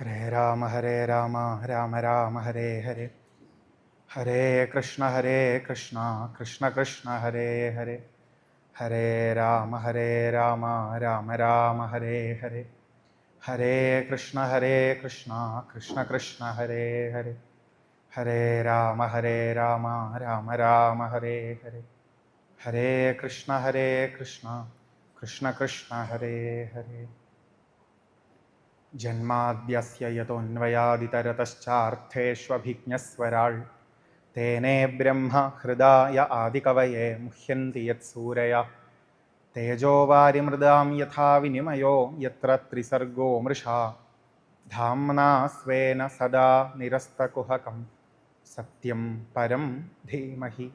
ഹരേ രാമ രാമ രാമ ഹരേ ഹരേ. ഹരേ കൃഷ്ണ കൃഷ്ണ കൃഷ്ണ ഹരേ ഹരേ. ഹരേ രാമ രാമ രാമ ഹരേ ഹരേ. ഹരേ കൃഷ്ണ കൃഷ്ണ കൃഷ്ണ ഹരേ ഹരേ. ഹരേ രാമ രാമ രാമ ഹരേ ഹരേ. ഹരേ കൃഷ്ണ കൃഷ്ണ ഹരേ ഹരേ. ജന്മാദ്യസ്യ യതോന്വയാദിതരതശ്ചാർത്ഥേഷ്വഭിജ്ഞസ്വരാൾ തേനേ ബ്രഹ്മ ഹൃദായ ആദികവയേ മുഹ്യന്തി യത്സൂരയഃ. തേജോവാരിമൃതാം യഥാ വിനിമയോ യത്ര ത്രിസർഗോ മൃഷാ. ധാംനാ സ്വേന സദാ നിരസ്തകുഹകം സത്യം പരം ധീമഹി.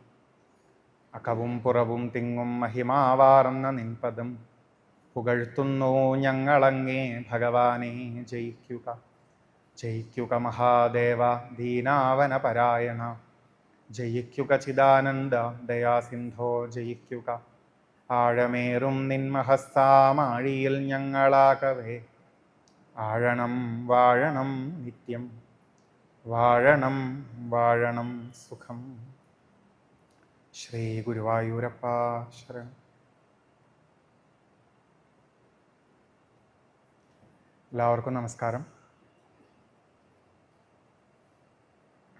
അകവും പുറവും തിങ്ങും മഹിമാവാർന്ന നിൻപദം പുകഴ്ത്തുന്നു ഞങ്ങളങ്ങേ ഭഗവാനെ. ജയിക്കുക ജയിക്കുക മഹാദേവ ദീനാവന പരായണ. ജയിക്കുക ചിദാനന്ദ ദയാസിന്ധോ ജയിക്കുക. ആഴമേറും നിൻമഹസ്സാമാഴിയിൽ ഞങ്ങളാകവേ. ആഴണം വാഴണം നിത്യം വാഴണം വാഴണം സുഖം. ശ്രീ ഗുരുവായൂരപ്പ ശരണം. എല്ലാവർക്കും നമസ്കാരം.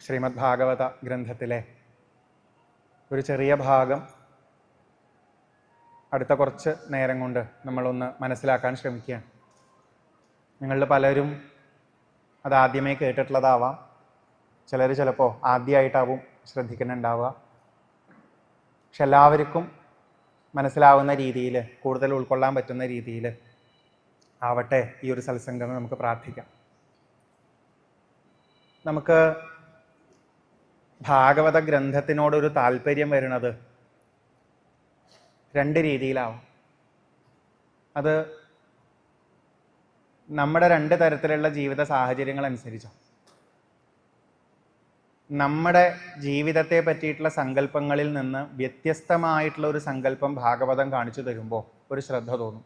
ശ്രീമദ് ഭാഗവത ഗ്രന്ഥത്തിലെ ഒരു ചെറിയ ഭാഗം അടുത്ത കുറച്ച് നേരം കൊണ്ട് നമ്മളൊന്ന് മനസ്സിലാക്കാൻ ശ്രമിക്കുകയാണ്. നിങ്ങളിൽ പലരും അതാദ്യമേ കേട്ടിട്ടുള്ളതാവാം, ചിലർ ചിലപ്പോൾ ആദ്യമായിട്ടാവും ശ്രദ്ധിക്കുന്നുണ്ടാവുക. പക്ഷെ എല്ലാവർക്കും മനസ്സിലാവുന്ന രീതിയിൽ, കൂടുതൽ ഉൾക്കൊള്ളാൻ പറ്റുന്ന രീതിയിൽ ആവട്ടെ ഈ ഒരു സത്സംഗം നമുക്ക് പ്രാർത്ഥിക്കാം. നമുക്ക് ഭാഗവത ഗ്രന്ഥത്തിനോടൊരു താല്പര്യം വരുന്നത് രണ്ട് രീതിയിലാവും. അത് നമ്മുടെ രണ്ട് തരത്തിലുള്ള ജീവിത സാഹചര്യങ്ങൾ അനുസരിച്ചാണ്. നമ്മുടെ ജീവിതത്തെ പറ്റിയിട്ടുള്ള സങ്കല്പങ്ങളിൽ നിന്ന് വ്യത്യസ്തമായിട്ടുള്ള ഒരു സങ്കല്പം ഭാഗവതം കാണിച്ചു തരുമ്പോൾ ഒരു ശ്രദ്ധ തോന്നും.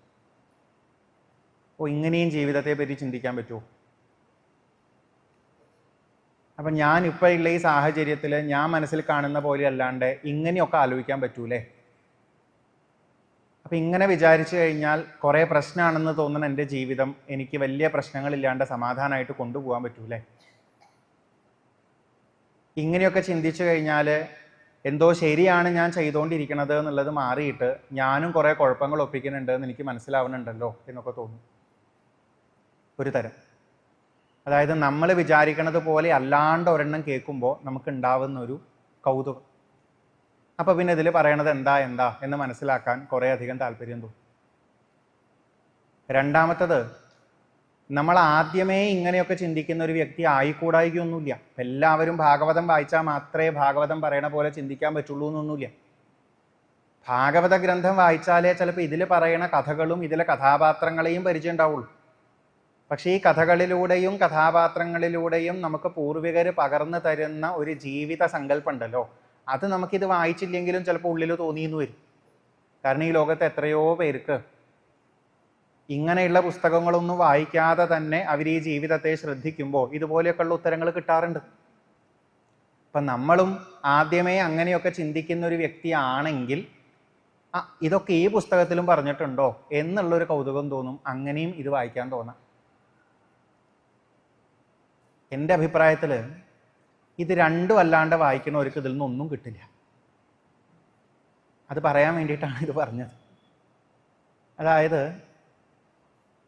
ഇങ്ങനെയും ജീവിതത്തെ പറ്റി ചിന്തിക്കാൻ പറ്റുമോ? അപ്പം ഞാനിപ്പോൾ ഉള്ള ഈ സാഹചര്യത്തിൽ ഞാൻ മനസ്സിൽ കാണുന്ന പോലെ അല്ലാണ്ട് ഇങ്ങനെയൊക്കെ ആലോചിക്കാൻ പറ്റൂലേ? അപ്പം ഇങ്ങനെ വിചാരിച്ചു കഴിഞ്ഞാൽ കുറേ പ്രശ്നമാണെന്ന് തോന്നുന്ന എൻ്റെ ജീവിതം എനിക്ക് വലിയ പ്രശ്നങ്ങളില്ലാണ്ട് സമാധാനമായിട്ട് കൊണ്ടുപോകാൻ പറ്റൂലേ? ഇങ്ങനെയൊക്കെ ചിന്തിച്ചു കഴിഞ്ഞാൽ എന്തോ ശരിയാണ് ഞാൻ ചെയ്തുകൊണ്ടിരിക്കണത് എന്നുള്ളത് മാറിയിട്ട് ഞാനും കുറേ കുഴപ്പങ്ങൾ ഒപ്പിക്കുന്നുണ്ട് എന്ന് എനിക്ക് മനസ്സിലാവുന്നുണ്ടല്ലോ എന്നൊക്കെ തോന്നും. ഒരു തരം, അതായത് നമ്മൾ വിചാരിക്കണത് പോലെ അല്ലാണ്ട് ഒരെണ്ണം കേൾക്കുമ്പോൾ നമുക്ക് ഉണ്ടാവുന്ന ഒരു കൗതുകം. അപ്പം പിന്നെ ഇതിൽ പറയണത് എന്താ എന്ന് മനസ്സിലാക്കാൻ കുറേ അധികം താല്പര്യം തോന്നും. രണ്ടാമത്തത്, നമ്മൾ ആദ്യമേ ഇങ്ങനെയൊക്കെ ചിന്തിക്കുന്ന ഒരു വ്യക്തി ആയിക്കൂടായിക്കൊന്നുമില്ല. എല്ലാവരും ഭാഗവതം വായിച്ചാൽ മാത്രമേ ഭാഗവതം പറയണ പോലെ ചിന്തിക്കാൻ പറ്റുള്ളൂ എന്നൊന്നുമില്ല. ഭാഗവത ഗ്രന്ഥം വായിച്ചാലേ ചിലപ്പോൾ ഇതിൽ പറയണ കഥകളും ഇതിലെ കഥാപാത്രങ്ങളെയും പരിചയം ഉണ്ടാവുള്ളൂ. പക്ഷേ ഈ കഥകളിലൂടെയും കഥാപാത്രങ്ങളിലൂടെയും നമുക്ക് പൂർവികർ പകർന്നു തരുന്ന ഒരു ജീവിത സങ്കല്പം ഉണ്ടല്ലോ, അത് നമുക്കിത് വായിച്ചില്ലെങ്കിലും ചിലപ്പോൾ ഉള്ളിൽ തോന്നിയെന്ന് വരും. കാരണം ഈ ലോകത്ത് എത്രയോ പേർക്ക് ഇങ്ങനെയുള്ള പുസ്തകങ്ങളൊന്നും വായിക്കാതെ തന്നെ അവർ ഈ ജീവിതത്തെ ശ്രദ്ധിക്കുമ്പോൾ ഇതുപോലെയൊക്കെയുള്ള ഉത്തരങ്ങൾ കിട്ടാറുണ്ട്. അപ്പം നമ്മളും ആദ്യമേ അങ്ങനെയൊക്കെ ചിന്തിക്കുന്ന ഒരു വ്യക്തിയാണെങ്കിൽ ഇതൊക്കെ ഈ പുസ്തകത്തിലും പറഞ്ഞിട്ടുണ്ടോ എന്നുള്ളൊരു കൗതുകം തോന്നും. അങ്ങനെയും ഇത് വായിക്കാൻ തോന്നാം. എൻ്റെ അഭിപ്രായത്തിൽ ഇത് രണ്ടും അല്ലാണ്ട് വായിക്കണവർക്ക് ഇതിൽ നിന്നൊന്നും കിട്ടില്ല. അത് പറയാൻ വേണ്ടിയിട്ടാണ് ഇത് പറഞ്ഞത്. അതായത്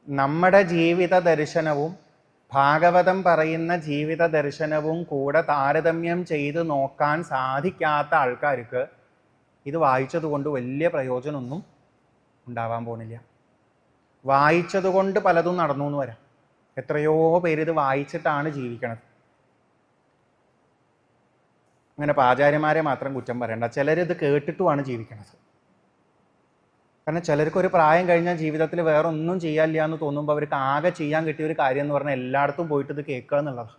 നമ്മുടെ ജീവിത ദർശനവും ഭാഗവതം പറയുന്ന ജീവിത ദർശനവും കൂടെ താരതമ്യം ചെയ്ത് നോക്കാൻ സാധിക്കാത്ത ആൾക്കാർക്ക് ഇത് വായിച്ചതുകൊണ്ട് വലിയ പ്രയോജനമൊന്നും ഉണ്ടാവാൻ പോകുന്നില്ല. വായിച്ചതുകൊണ്ട് പലതും നടന്നു എന്ന് വരാം. എത്രയോ പേര് ഇത് വായിച്ചിട്ടാണ് ജീവിക്കണത്. അങ്ങനെ ആചാര്യന്മാരെ മാത്രം കുറ്റം പറയണ്ട, ചിലരിത് കേട്ടിട്ടുമാണ് ജീവിക്കണത്. കാരണം ചിലർക്കൊരു പ്രായം കഴിഞ്ഞാൽ ജീവിതത്തിൽ വേറെ ഒന്നും ചെയ്യാനില്ല എന്ന് തോന്നുമ്പോൾ അവർക്ക് ആകെ ചെയ്യാൻ കിട്ടിയ ഒരു കാര്യം എന്ന് പറഞ്ഞാൽ എല്ലായിടത്തും പോയിട്ട് ഇത് കേൾക്കുക എന്നുള്ളതാണ്.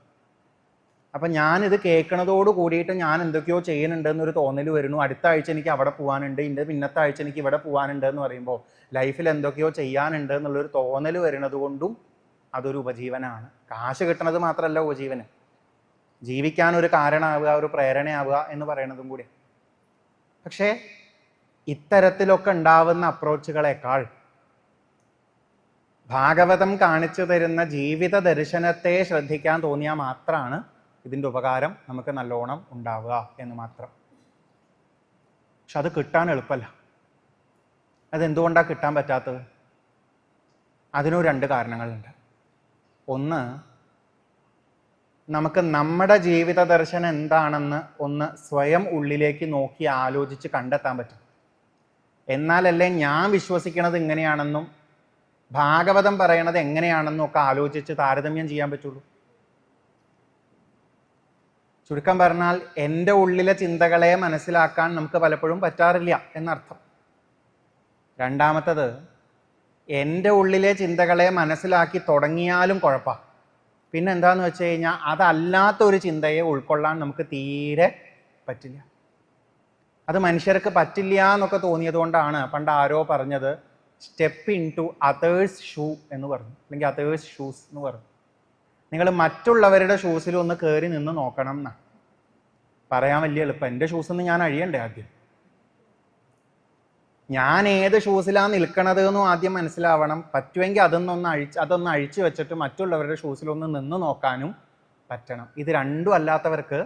അപ്പം ഞാനിത് കേൾക്കണതോട് കൂടിയിട്ട് ഞാൻ എന്തൊക്കെയോ ചെയ്യുന്നുണ്ട് എന്നൊരു തോന്നൽ വരുന്നു. അടുത്ത ആഴ്ച എനിക്ക് അവിടെ പോകാനുണ്ട്, ഇതിൻ്റെ പിന്നത്തെ ആഴ്ച എനിക്ക് ഇവിടെ പോകാനുണ്ട് എന്ന് പറയുമ്പോൾ ലൈഫിൽ എന്തൊക്കെയോ ചെയ്യാനുണ്ട് എന്നുള്ളൊരു തോന്നൽ വരുന്നത് കൊണ്ടും അതൊരു ഉപജീവനാണ്. കാശ് കിട്ടുന്നത് മാത്രമല്ല ഉപജീവനം, ജീവിക്കാനൊരു കാരണമാവുക, ഒരു പ്രേരണയാവുക എന്ന് പറയുന്നതും കൂടി. പക്ഷേ ഇത്തരത്തിലൊക്കെ ഉണ്ടാവുന്ന അപ്രോച്ചുകളെക്കാൾ ഭാഗവതം കാണിച്ചു തരുന്ന ജീവിത ദർശനത്തെ ശ്രദ്ധിക്കാൻ തോന്നിയാൽ മാത്രമാണ് ഇതിൻ്റെ ഉപകാരം നമുക്ക് നല്ലോണം ഉണ്ടാവുക എന്ന് മാത്രം. പക്ഷെ അത് കിട്ടാൻ എളുപ്പമല്ല. അതെന്തുകൊണ്ടാണ് കിട്ടാൻ പറ്റാത്തത്? അതിനും 2 കാരണങ്ങളുണ്ട്. ഒന്ന്, നമുക്ക് നമ്മുടെ ജീവിത ദർശനം എന്താണെന്ന് ഒന്ന് സ്വയം ഉള്ളിലേക്ക് നോക്കി ആലോചിച്ച് കണ്ടെത്താൻ പറ്റും. എന്നാലല്ലേ ഞാൻ വിശ്വസിക്കണത് ഇങ്ങനെയാണെന്നും ഭാഗവതം പറയണത് എങ്ങനെയാണെന്നും ഒക്കെ ആലോചിച്ച് താരതമ്യം ചെയ്യാൻ പറ്റുള്ളൂ. ചുരുക്കം പറഞ്ഞാൽ എൻ്റെ ഉള്ളിലെ ചിന്തകളെ മനസ്സിലാക്കാൻ നമുക്ക് പലപ്പോഴും പറ്റാറില്ല എന്നർത്ഥം. രണ്ടാമത്തത്, എൻ്റെ ഉള്ളിലെ ചിന്തകളെ മനസ്സിലാക്കി തുടങ്ങിയാലും കുഴപ്പമാണ്. പിന്നെ എന്താന്ന് വെച്ച് കഴിഞ്ഞാൽ അതല്ലാത്തൊരു ചിന്തയെ ഉൾക്കൊള്ളാൻ നമുക്ക് തീരെ പറ്റില്ല. അത് മനുഷ്യർക്ക് പറ്റില്ല എന്നൊക്കെ തോന്നിയത് കൊണ്ടാണ് പണ്ട് ആരോ പറഞ്ഞത് step in to others shoe എന്ന് പറഞ്ഞു, അല്ലെങ്കിൽ അതേഴ്സ് ഷൂസ് എന്ന് പറഞ്ഞു. നിങ്ങൾ മറ്റുള്ളവരുടെ ഷൂസിൽ ഒന്ന് കയറി നിന്ന് നോക്കണം എന്നാണ്. പറയാൻ വലിയ എളുപ്പം, എൻ്റെ ഷൂസൊന്ന് ഞാൻ അഴിയണ്ടേ ആദ്യം. ഞാൻ ഏത് ഷൂസിലാണ് നിൽക്കണത് എന്നും ആദ്യം മനസ്സിലാവണം. പറ്റുമെങ്കിൽ അതൊന്ന് അഴിച്ചു വെച്ചിട്ട് മറ്റുള്ളവരുടെ ഷൂസിലൊന്ന് നിന്ന് നോക്കാനും പറ്റണം. ഇത് രണ്ടും അല്ലാത്തവർക്ക്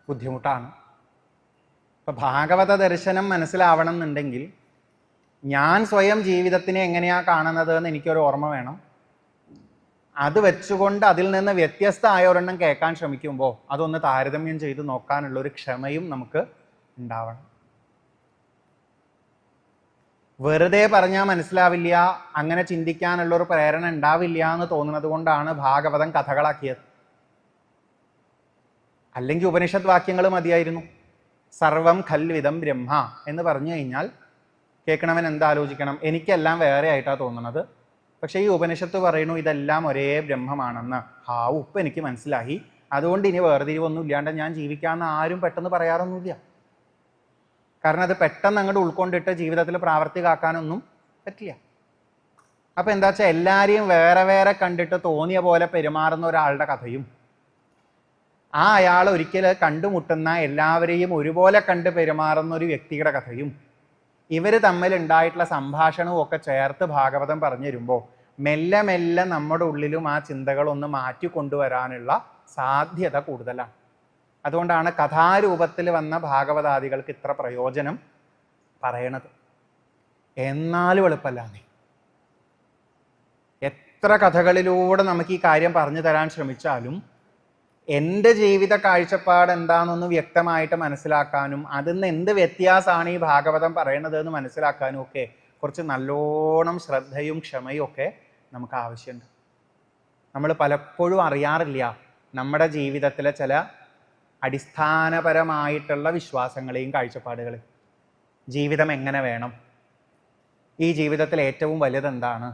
ബുദ്ധിമുട്ടാണ്. ഇപ്പം ഭാഗവത ദർശനം മനസ്സിലാവണം എന്നുണ്ടെങ്കിൽ ഞാൻ സ്വയം ജീവിതത്തിനെ എങ്ങനെയാണ് കാണുന്നത് എന്ന് എനിക്കൊരു ഓർമ്മ വേണം. അത് വെച്ചുകൊണ്ട് അതിൽ നിന്ന് വ്യത്യസ്തമായ ഒരെണ്ണം കേൾക്കാൻ ശ്രമിക്കുമ്പോൾ അതൊന്ന് താരതമ്യം ചെയ്ത് നോക്കാനുള്ളൊരു ക്ഷമയും നമുക്ക് ഉണ്ടാവണം. വെറുതെ പറഞ്ഞാൽ മനസ്സിലാവില്ല, അങ്ങനെ ചിന്തിക്കാനുള്ളൊരു പ്രേരണ ഉണ്ടാവില്ല എന്ന് തോന്നുന്നത് കൊണ്ടാണ് ഭാഗവതം കഥകളാക്കിയത്. അല്ലെങ്കിൽ ഉപനിഷത്ത് വാക്യങ്ങൾ മതിയായിരുന്നു. സർവം ഖൽവിദം ബ്രഹ്മ എന്ന് പറഞ്ഞു കഴിഞ്ഞാൽ കേൾക്കണവൻ എന്താലോചിക്കണം? എനിക്കെല്ലാം വേറെ ആയിട്ടാണ് തോന്നുന്നത്, പക്ഷേ ഈ ഉപനിഷത്ത് പറയുന്നു ഇതെല്ലാം ഒരേ ബ്രഹ്മമാണെന്ന്. ഇപ്പം എനിക്ക് മനസ്സിലായി, അതുകൊണ്ട് ഇനി വേർതിരിവൊന്നും ഇല്ലാണ്ട് ഞാൻ ജീവിക്കാമെന്ന് ആരും പെട്ടെന്ന് പറയാറൊന്നുമില്ല. കാരണം അത് പെട്ടെന്ന് അങ്ങോട്ട് ഉൾക്കൊണ്ടിട്ട് ജീവിതത്തിൽ പ്രാവർത്തികമാക്കാനൊന്നും പറ്റില്ല. അപ്പം എന്താ വെച്ചാൽ എല്ലാവരെയും വേറെ വേറെ കണ്ടിട്ട് തോന്നിയ പോലെ പെരുമാറുന്ന ഒരാളുടെ കഥയും അയാൾ ഒരിക്കൽ കണ്ടുമുട്ടുന്ന എല്ലാവരെയും ഒരുപോലെ കണ്ട് പെരുമാറുന്ന ഒരു വ്യക്തിയുടെ കഥയും ഇവർ തമ്മിലുണ്ടായിട്ടുള്ള സംഭാഷണവും ഒക്കെ ചേർത്ത് ഭാഗവതം പറഞ്ഞു തരുമ്പോൾ മെല്ലെ മെല്ലെ നമ്മുടെ ഉള്ളിലും ആ ചിന്തകളൊന്ന് മാറ്റിക്കൊണ്ടുവരാനുള്ള സാധ്യത കൂടുതലാണ്. അതുകൊണ്ടാണ് കഥാരൂപത്തിൽ വന്ന ഭാഗവതാദികൾക്ക് ഇത്ര പ്രയോജനം പറയണത്. എന്നാലും എളുപ്പമല്ലാതെ എത്ര കഥകളിലൂടെ നമുക്ക് ഈ കാര്യം പറഞ്ഞു തരാൻ ശ്രമിച്ചാലും എൻ്റെ ജീവിത കാഴ്ചപ്പാട് എന്താണെന്നൊന്ന് വ്യക്തമായിട്ട് മനസ്സിലാക്കാനും അതിൽ നിന്ന് എന്ത് വ്യത്യാസമാണ് ഈ ഭാഗവതം പറയണത് എന്ന് മനസ്സിലാക്കാനും ഒക്കെ കുറച്ച് നല്ലോണം ശ്രദ്ധയും ക്ഷമയും ഒക്കെ നമുക്ക് ആവശ്യമുണ്ട്. നമ്മൾ പലപ്പോഴും അറിയാറില്ല നമ്മുടെ ജീവിതത്തിലെ ചില അടിസ്ഥാനപരമായിട്ടുള്ള വിശ്വാസങ്ങളെയും കാഴ്ചപ്പാടുകളെയും. ജീവിതം എങ്ങനെ വേണം? ഈ ജീവിതത്തിൽ ഏറ്റവും വലുതെന്താണ്?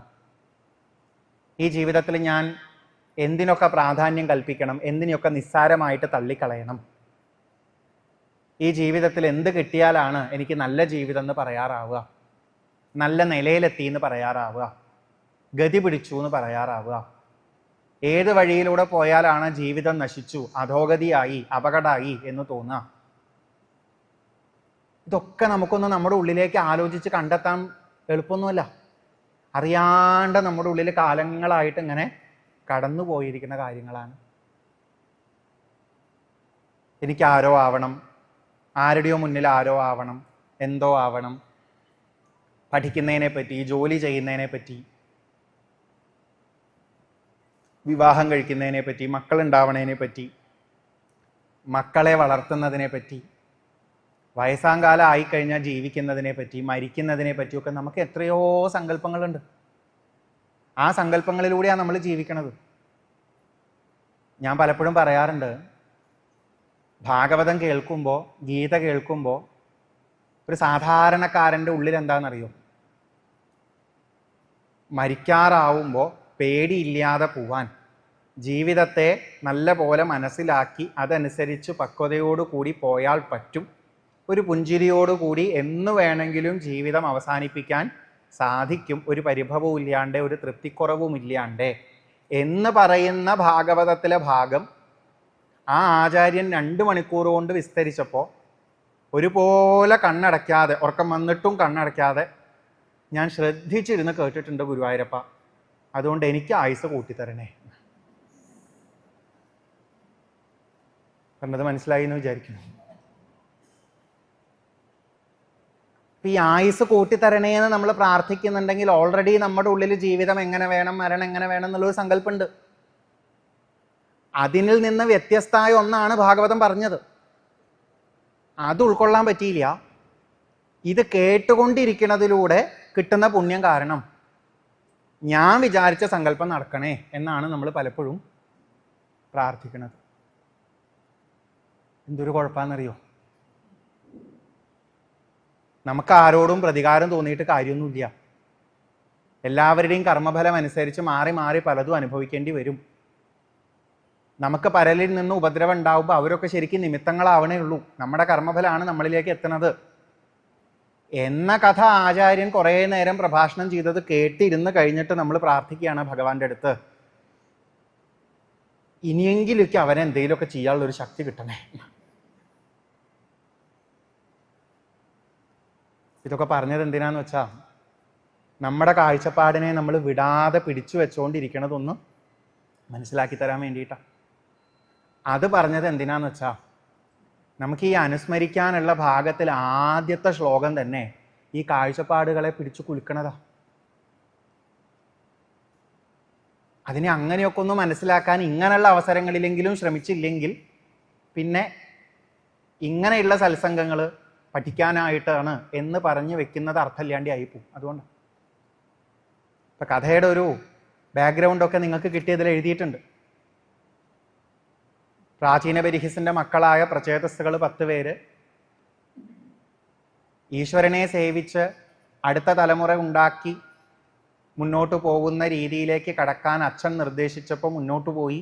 ഈ ജീവിതത്തിൽ ഞാൻ എന്തിനൊക്കെ പ്രാധാന്യം കൽപ്പിക്കണം, എന്തിനൊക്കെ നിസ്സാരമായിട്ട് തള്ളിക്കളയണം? ഈ ജീവിതത്തിൽ എന്ത് കിട്ടിയാലാണ് എനിക്ക് നല്ല ജീവിതം എന്ന് പറയാറാവുക, നല്ല നിലയിലെത്തി എന്ന് പറയാറാവുക, ഗതി പിടിച്ചു എന്ന് പറയാറാവുക? ഏത് വഴിയിലൂടെ പോയാലാണ് ജീവിതം നശിച്ചു, അധോഗതിയായി, അപകടമായി എന്ന് തോന്നുക? ഇതൊക്കെ നമുക്കൊന്ന് നമ്മുടെ ഉള്ളിലേക്ക് ആലോചിച്ച് കണ്ടെത്താൻ എളുപ്പമൊന്നുമല്ല. അറിയാണ്ട് നമ്മുടെ ഉള്ളിൽ കാലങ്ങളായിട്ട് ഇങ്ങനെ കടന്നു പോയിരിക്കുന്ന കാര്യങ്ങളാണ്. എനിക്ക് ആരോ ആവണം, ആരുടെയോ മുന്നിൽ ആരോ ആവണം, എന്തോ ആവണം, പഠിക്കുന്നതിനെ പറ്റി, ജോലി ചെയ്യുന്നതിനെ പറ്റി, വിവാഹം കഴിക്കുന്നതിനെ പറ്റി, മക്കളുണ്ടാവണതിനെ പറ്റി, മക്കളെ വളർത്തുന്നതിനെ പറ്റി, വയസ്സാങ്കാലം ആയിക്കഴിഞ്ഞാൽ ജീവിക്കുന്നതിനെ പറ്റി, മരിക്കുന്നതിനെ പറ്റിയൊക്കെ നമുക്ക് എത്രയോ സങ്കല്പങ്ങളുണ്ട്. ആ സങ്കല്പങ്ങളിലൂടെയാണ് നമ്മൾ ജീവിക്കണത്. ഞാൻ പലപ്പോഴും പറയാറുണ്ട്, ഭാഗവതം കേൾക്കുമ്പോൾ, ഗീത കേൾക്കുമ്പോൾ ഒരു സാധാരണക്കാരൻ്റെ ഉള്ളിൽ എന്താണെന്നറിയോ? മരിക്കാറാവുമ്പോൾ പേടിയില്ലാതെ പോവാൻ, ജീവിതത്തെ നല്ല പോലെ മനസ്സിലാക്കി അതനുസരിച്ച് പക്വതയോടുകൂടി പോയാൽ പറ്റും, ഒരു പുഞ്ചിരിയോടുകൂടി എന്ന് വേണമെങ്കിലും ജീവിതം അവസാനിപ്പിക്കാൻ സാധിക്കും, ഒരു പരിഭവവും ഇല്ലാണ്ട്, ഒരു തൃപ്തിക്കുറവും ഇല്ലാണ്ട് എന്ന് പറയുന്ന ഭാഗവതത്തിലെ ഭാഗം ആ ആചാര്യൻ 2 മണിക്കൂർ കൊണ്ട് വിസ്തരിച്ചപ്പോൾ ഒരുപോലെ കണ്ണടയ്ക്കാതെ, ഉറക്കം വന്നിട്ടും കണ്ണടയ്ക്കാതെ ഞാൻ ശ്രദ്ധിച്ചിരുന്ന് കേട്ടിട്ടുണ്ട് ഗുരുവായൂരപ്പ. അതുകൊണ്ട് എനിക്ക് ആയുസ് കൂട്ടിത്തരണേ. പറഞ്ഞത് മനസ്സിലായി എന്ന് വിചാരിക്കുന്നു. ഈ ആയുസ് കൂട്ടിത്തരണേ എന്ന് നമ്മൾ പ്രാർത്ഥിക്കുന്നുണ്ടെങ്കിൽ ഓൾറെഡി നമ്മുടെ ഉള്ളിൽ ജീവിതം എങ്ങനെ വേണം, മരണം എങ്ങനെ വേണം എന്നുള്ളൊരു സങ്കല്പമുണ്ട്. അതിനിൽ നിന്ന് വ്യത്യസ്തമായ ഒന്നാണ് ഭാഗവതം പറഞ്ഞത്. അത് ഉൾക്കൊള്ളാൻ പറ്റിയില്ല. ഇത് കേട്ടുകൊണ്ടിരിക്കുന്നതിലൂടെ കിട്ടുന്ന പുണ്യം കാരണം ഞാൻ വിചാരിച്ച സങ്കല്പം നടക്കണേ എന്നാണ് നമ്മൾ പലപ്പോഴും പ്രാർത്ഥിക്കുന്നത്. എന്തൊരു കുഴപ്പമാണെന്നറിയോ? നമുക്ക് ആരോടും പ്രതികാരം തോന്നിയിട്ട് കാര്യമൊന്നുമില്ല. എല്ലാവരുടെയും കർമ്മഫലം അനുസരിച്ച് മാറി മാറി പലതും അനുഭവിക്കേണ്ടി വരും. നമുക്ക് പരലിൽ നിന്ന് ഉപദ്രവം ഉണ്ടാവുമ്പോൾ അവരൊക്കെ ശരിക്കും നിമിത്തങ്ങളാവണേ ഉള്ളൂ. നമ്മുടെ കർമ്മഫലമാണ് നമ്മളിലേക്ക് എത്തുന്നത് എന്ന കഥ ആചാര്യൻ കുറേ നേരം പ്രഭാഷണം ചെയ്തത് കേട്ടിരുന്ന് കഴിഞ്ഞിട്ട് നമ്മൾ പ്രാർത്ഥിക്കുകയാണ് ഭഗവാന്റെ അടുത്ത്, ഇനിയെങ്കിലും എനിക്ക് അവനെ എന്തെങ്കിലുമൊക്കെ ചെയ്യാനുള്ളൊരു ശക്തി കിട്ടണേ. ഇതൊക്കെ പറഞ്ഞത് എന്തിനാന്ന് വെച്ചാൽ നമ്മുടെ കാഴ്ചപ്പാടിനെ നമ്മൾ വിടാതെ പിടിച്ചു വെച്ചുകൊണ്ടിരിക്കണതൊന്ന് മനസ്സിലാക്കി തരാൻ വേണ്ടിയിട്ടാണ്. അത് പറഞ്ഞത് എന്തിനാന്ന് വെച്ചാൽ നമുക്ക് ഈ അനുസ്മരിക്കാനുള്ള ഭാഗത്തിൽ ആദ്യത്തെ ശ്ലോകം തന്നെ ഈ കാഴ്ചപ്പാടുകളെ പിടിച്ചു കുലുക്കണതാ. അതിനെ അങ്ങനെയൊക്കെ ഒന്ന് മനസ്സിലാക്കാൻ ഇങ്ങനെയുള്ള അവസരങ്ങളിലെങ്കിലും ശ്രമിച്ചില്ലെങ്കിൽ പിന്നെ ഇങ്ങനെയുള്ള സത്സംഗങ്ങൾ പഠിക്കാനായിട്ടാണ് എന്ന് പറഞ്ഞ് വെക്കുന്നത് അർത്ഥമില്ലാണ്ടി ആയിപ്പോവും. അതുകൊണ്ട് ഇപ്പം കഥയുടെ ഒരു ബാക്ക്ഗ്രൗണ്ടൊക്കെ നിങ്ങൾക്ക് കിട്ടിയതിൽ എഴുതിയിട്ടുണ്ട്. പ്രാചീന ബരിഹിസിൻ്റെ മക്കളായ പ്രചേതസ്സുകൾ 10 പേര് ഈശ്വരനെ സേവിച്ച് അടുത്ത തലമുറ ഉണ്ടാക്കി മുന്നോട്ട് പോകുന്ന രീതിയിലേക്ക് കടക്കാൻ അച്ഛൻ നിർദ്ദേശിച്ചപ്പോൾ മുന്നോട്ട് പോയി.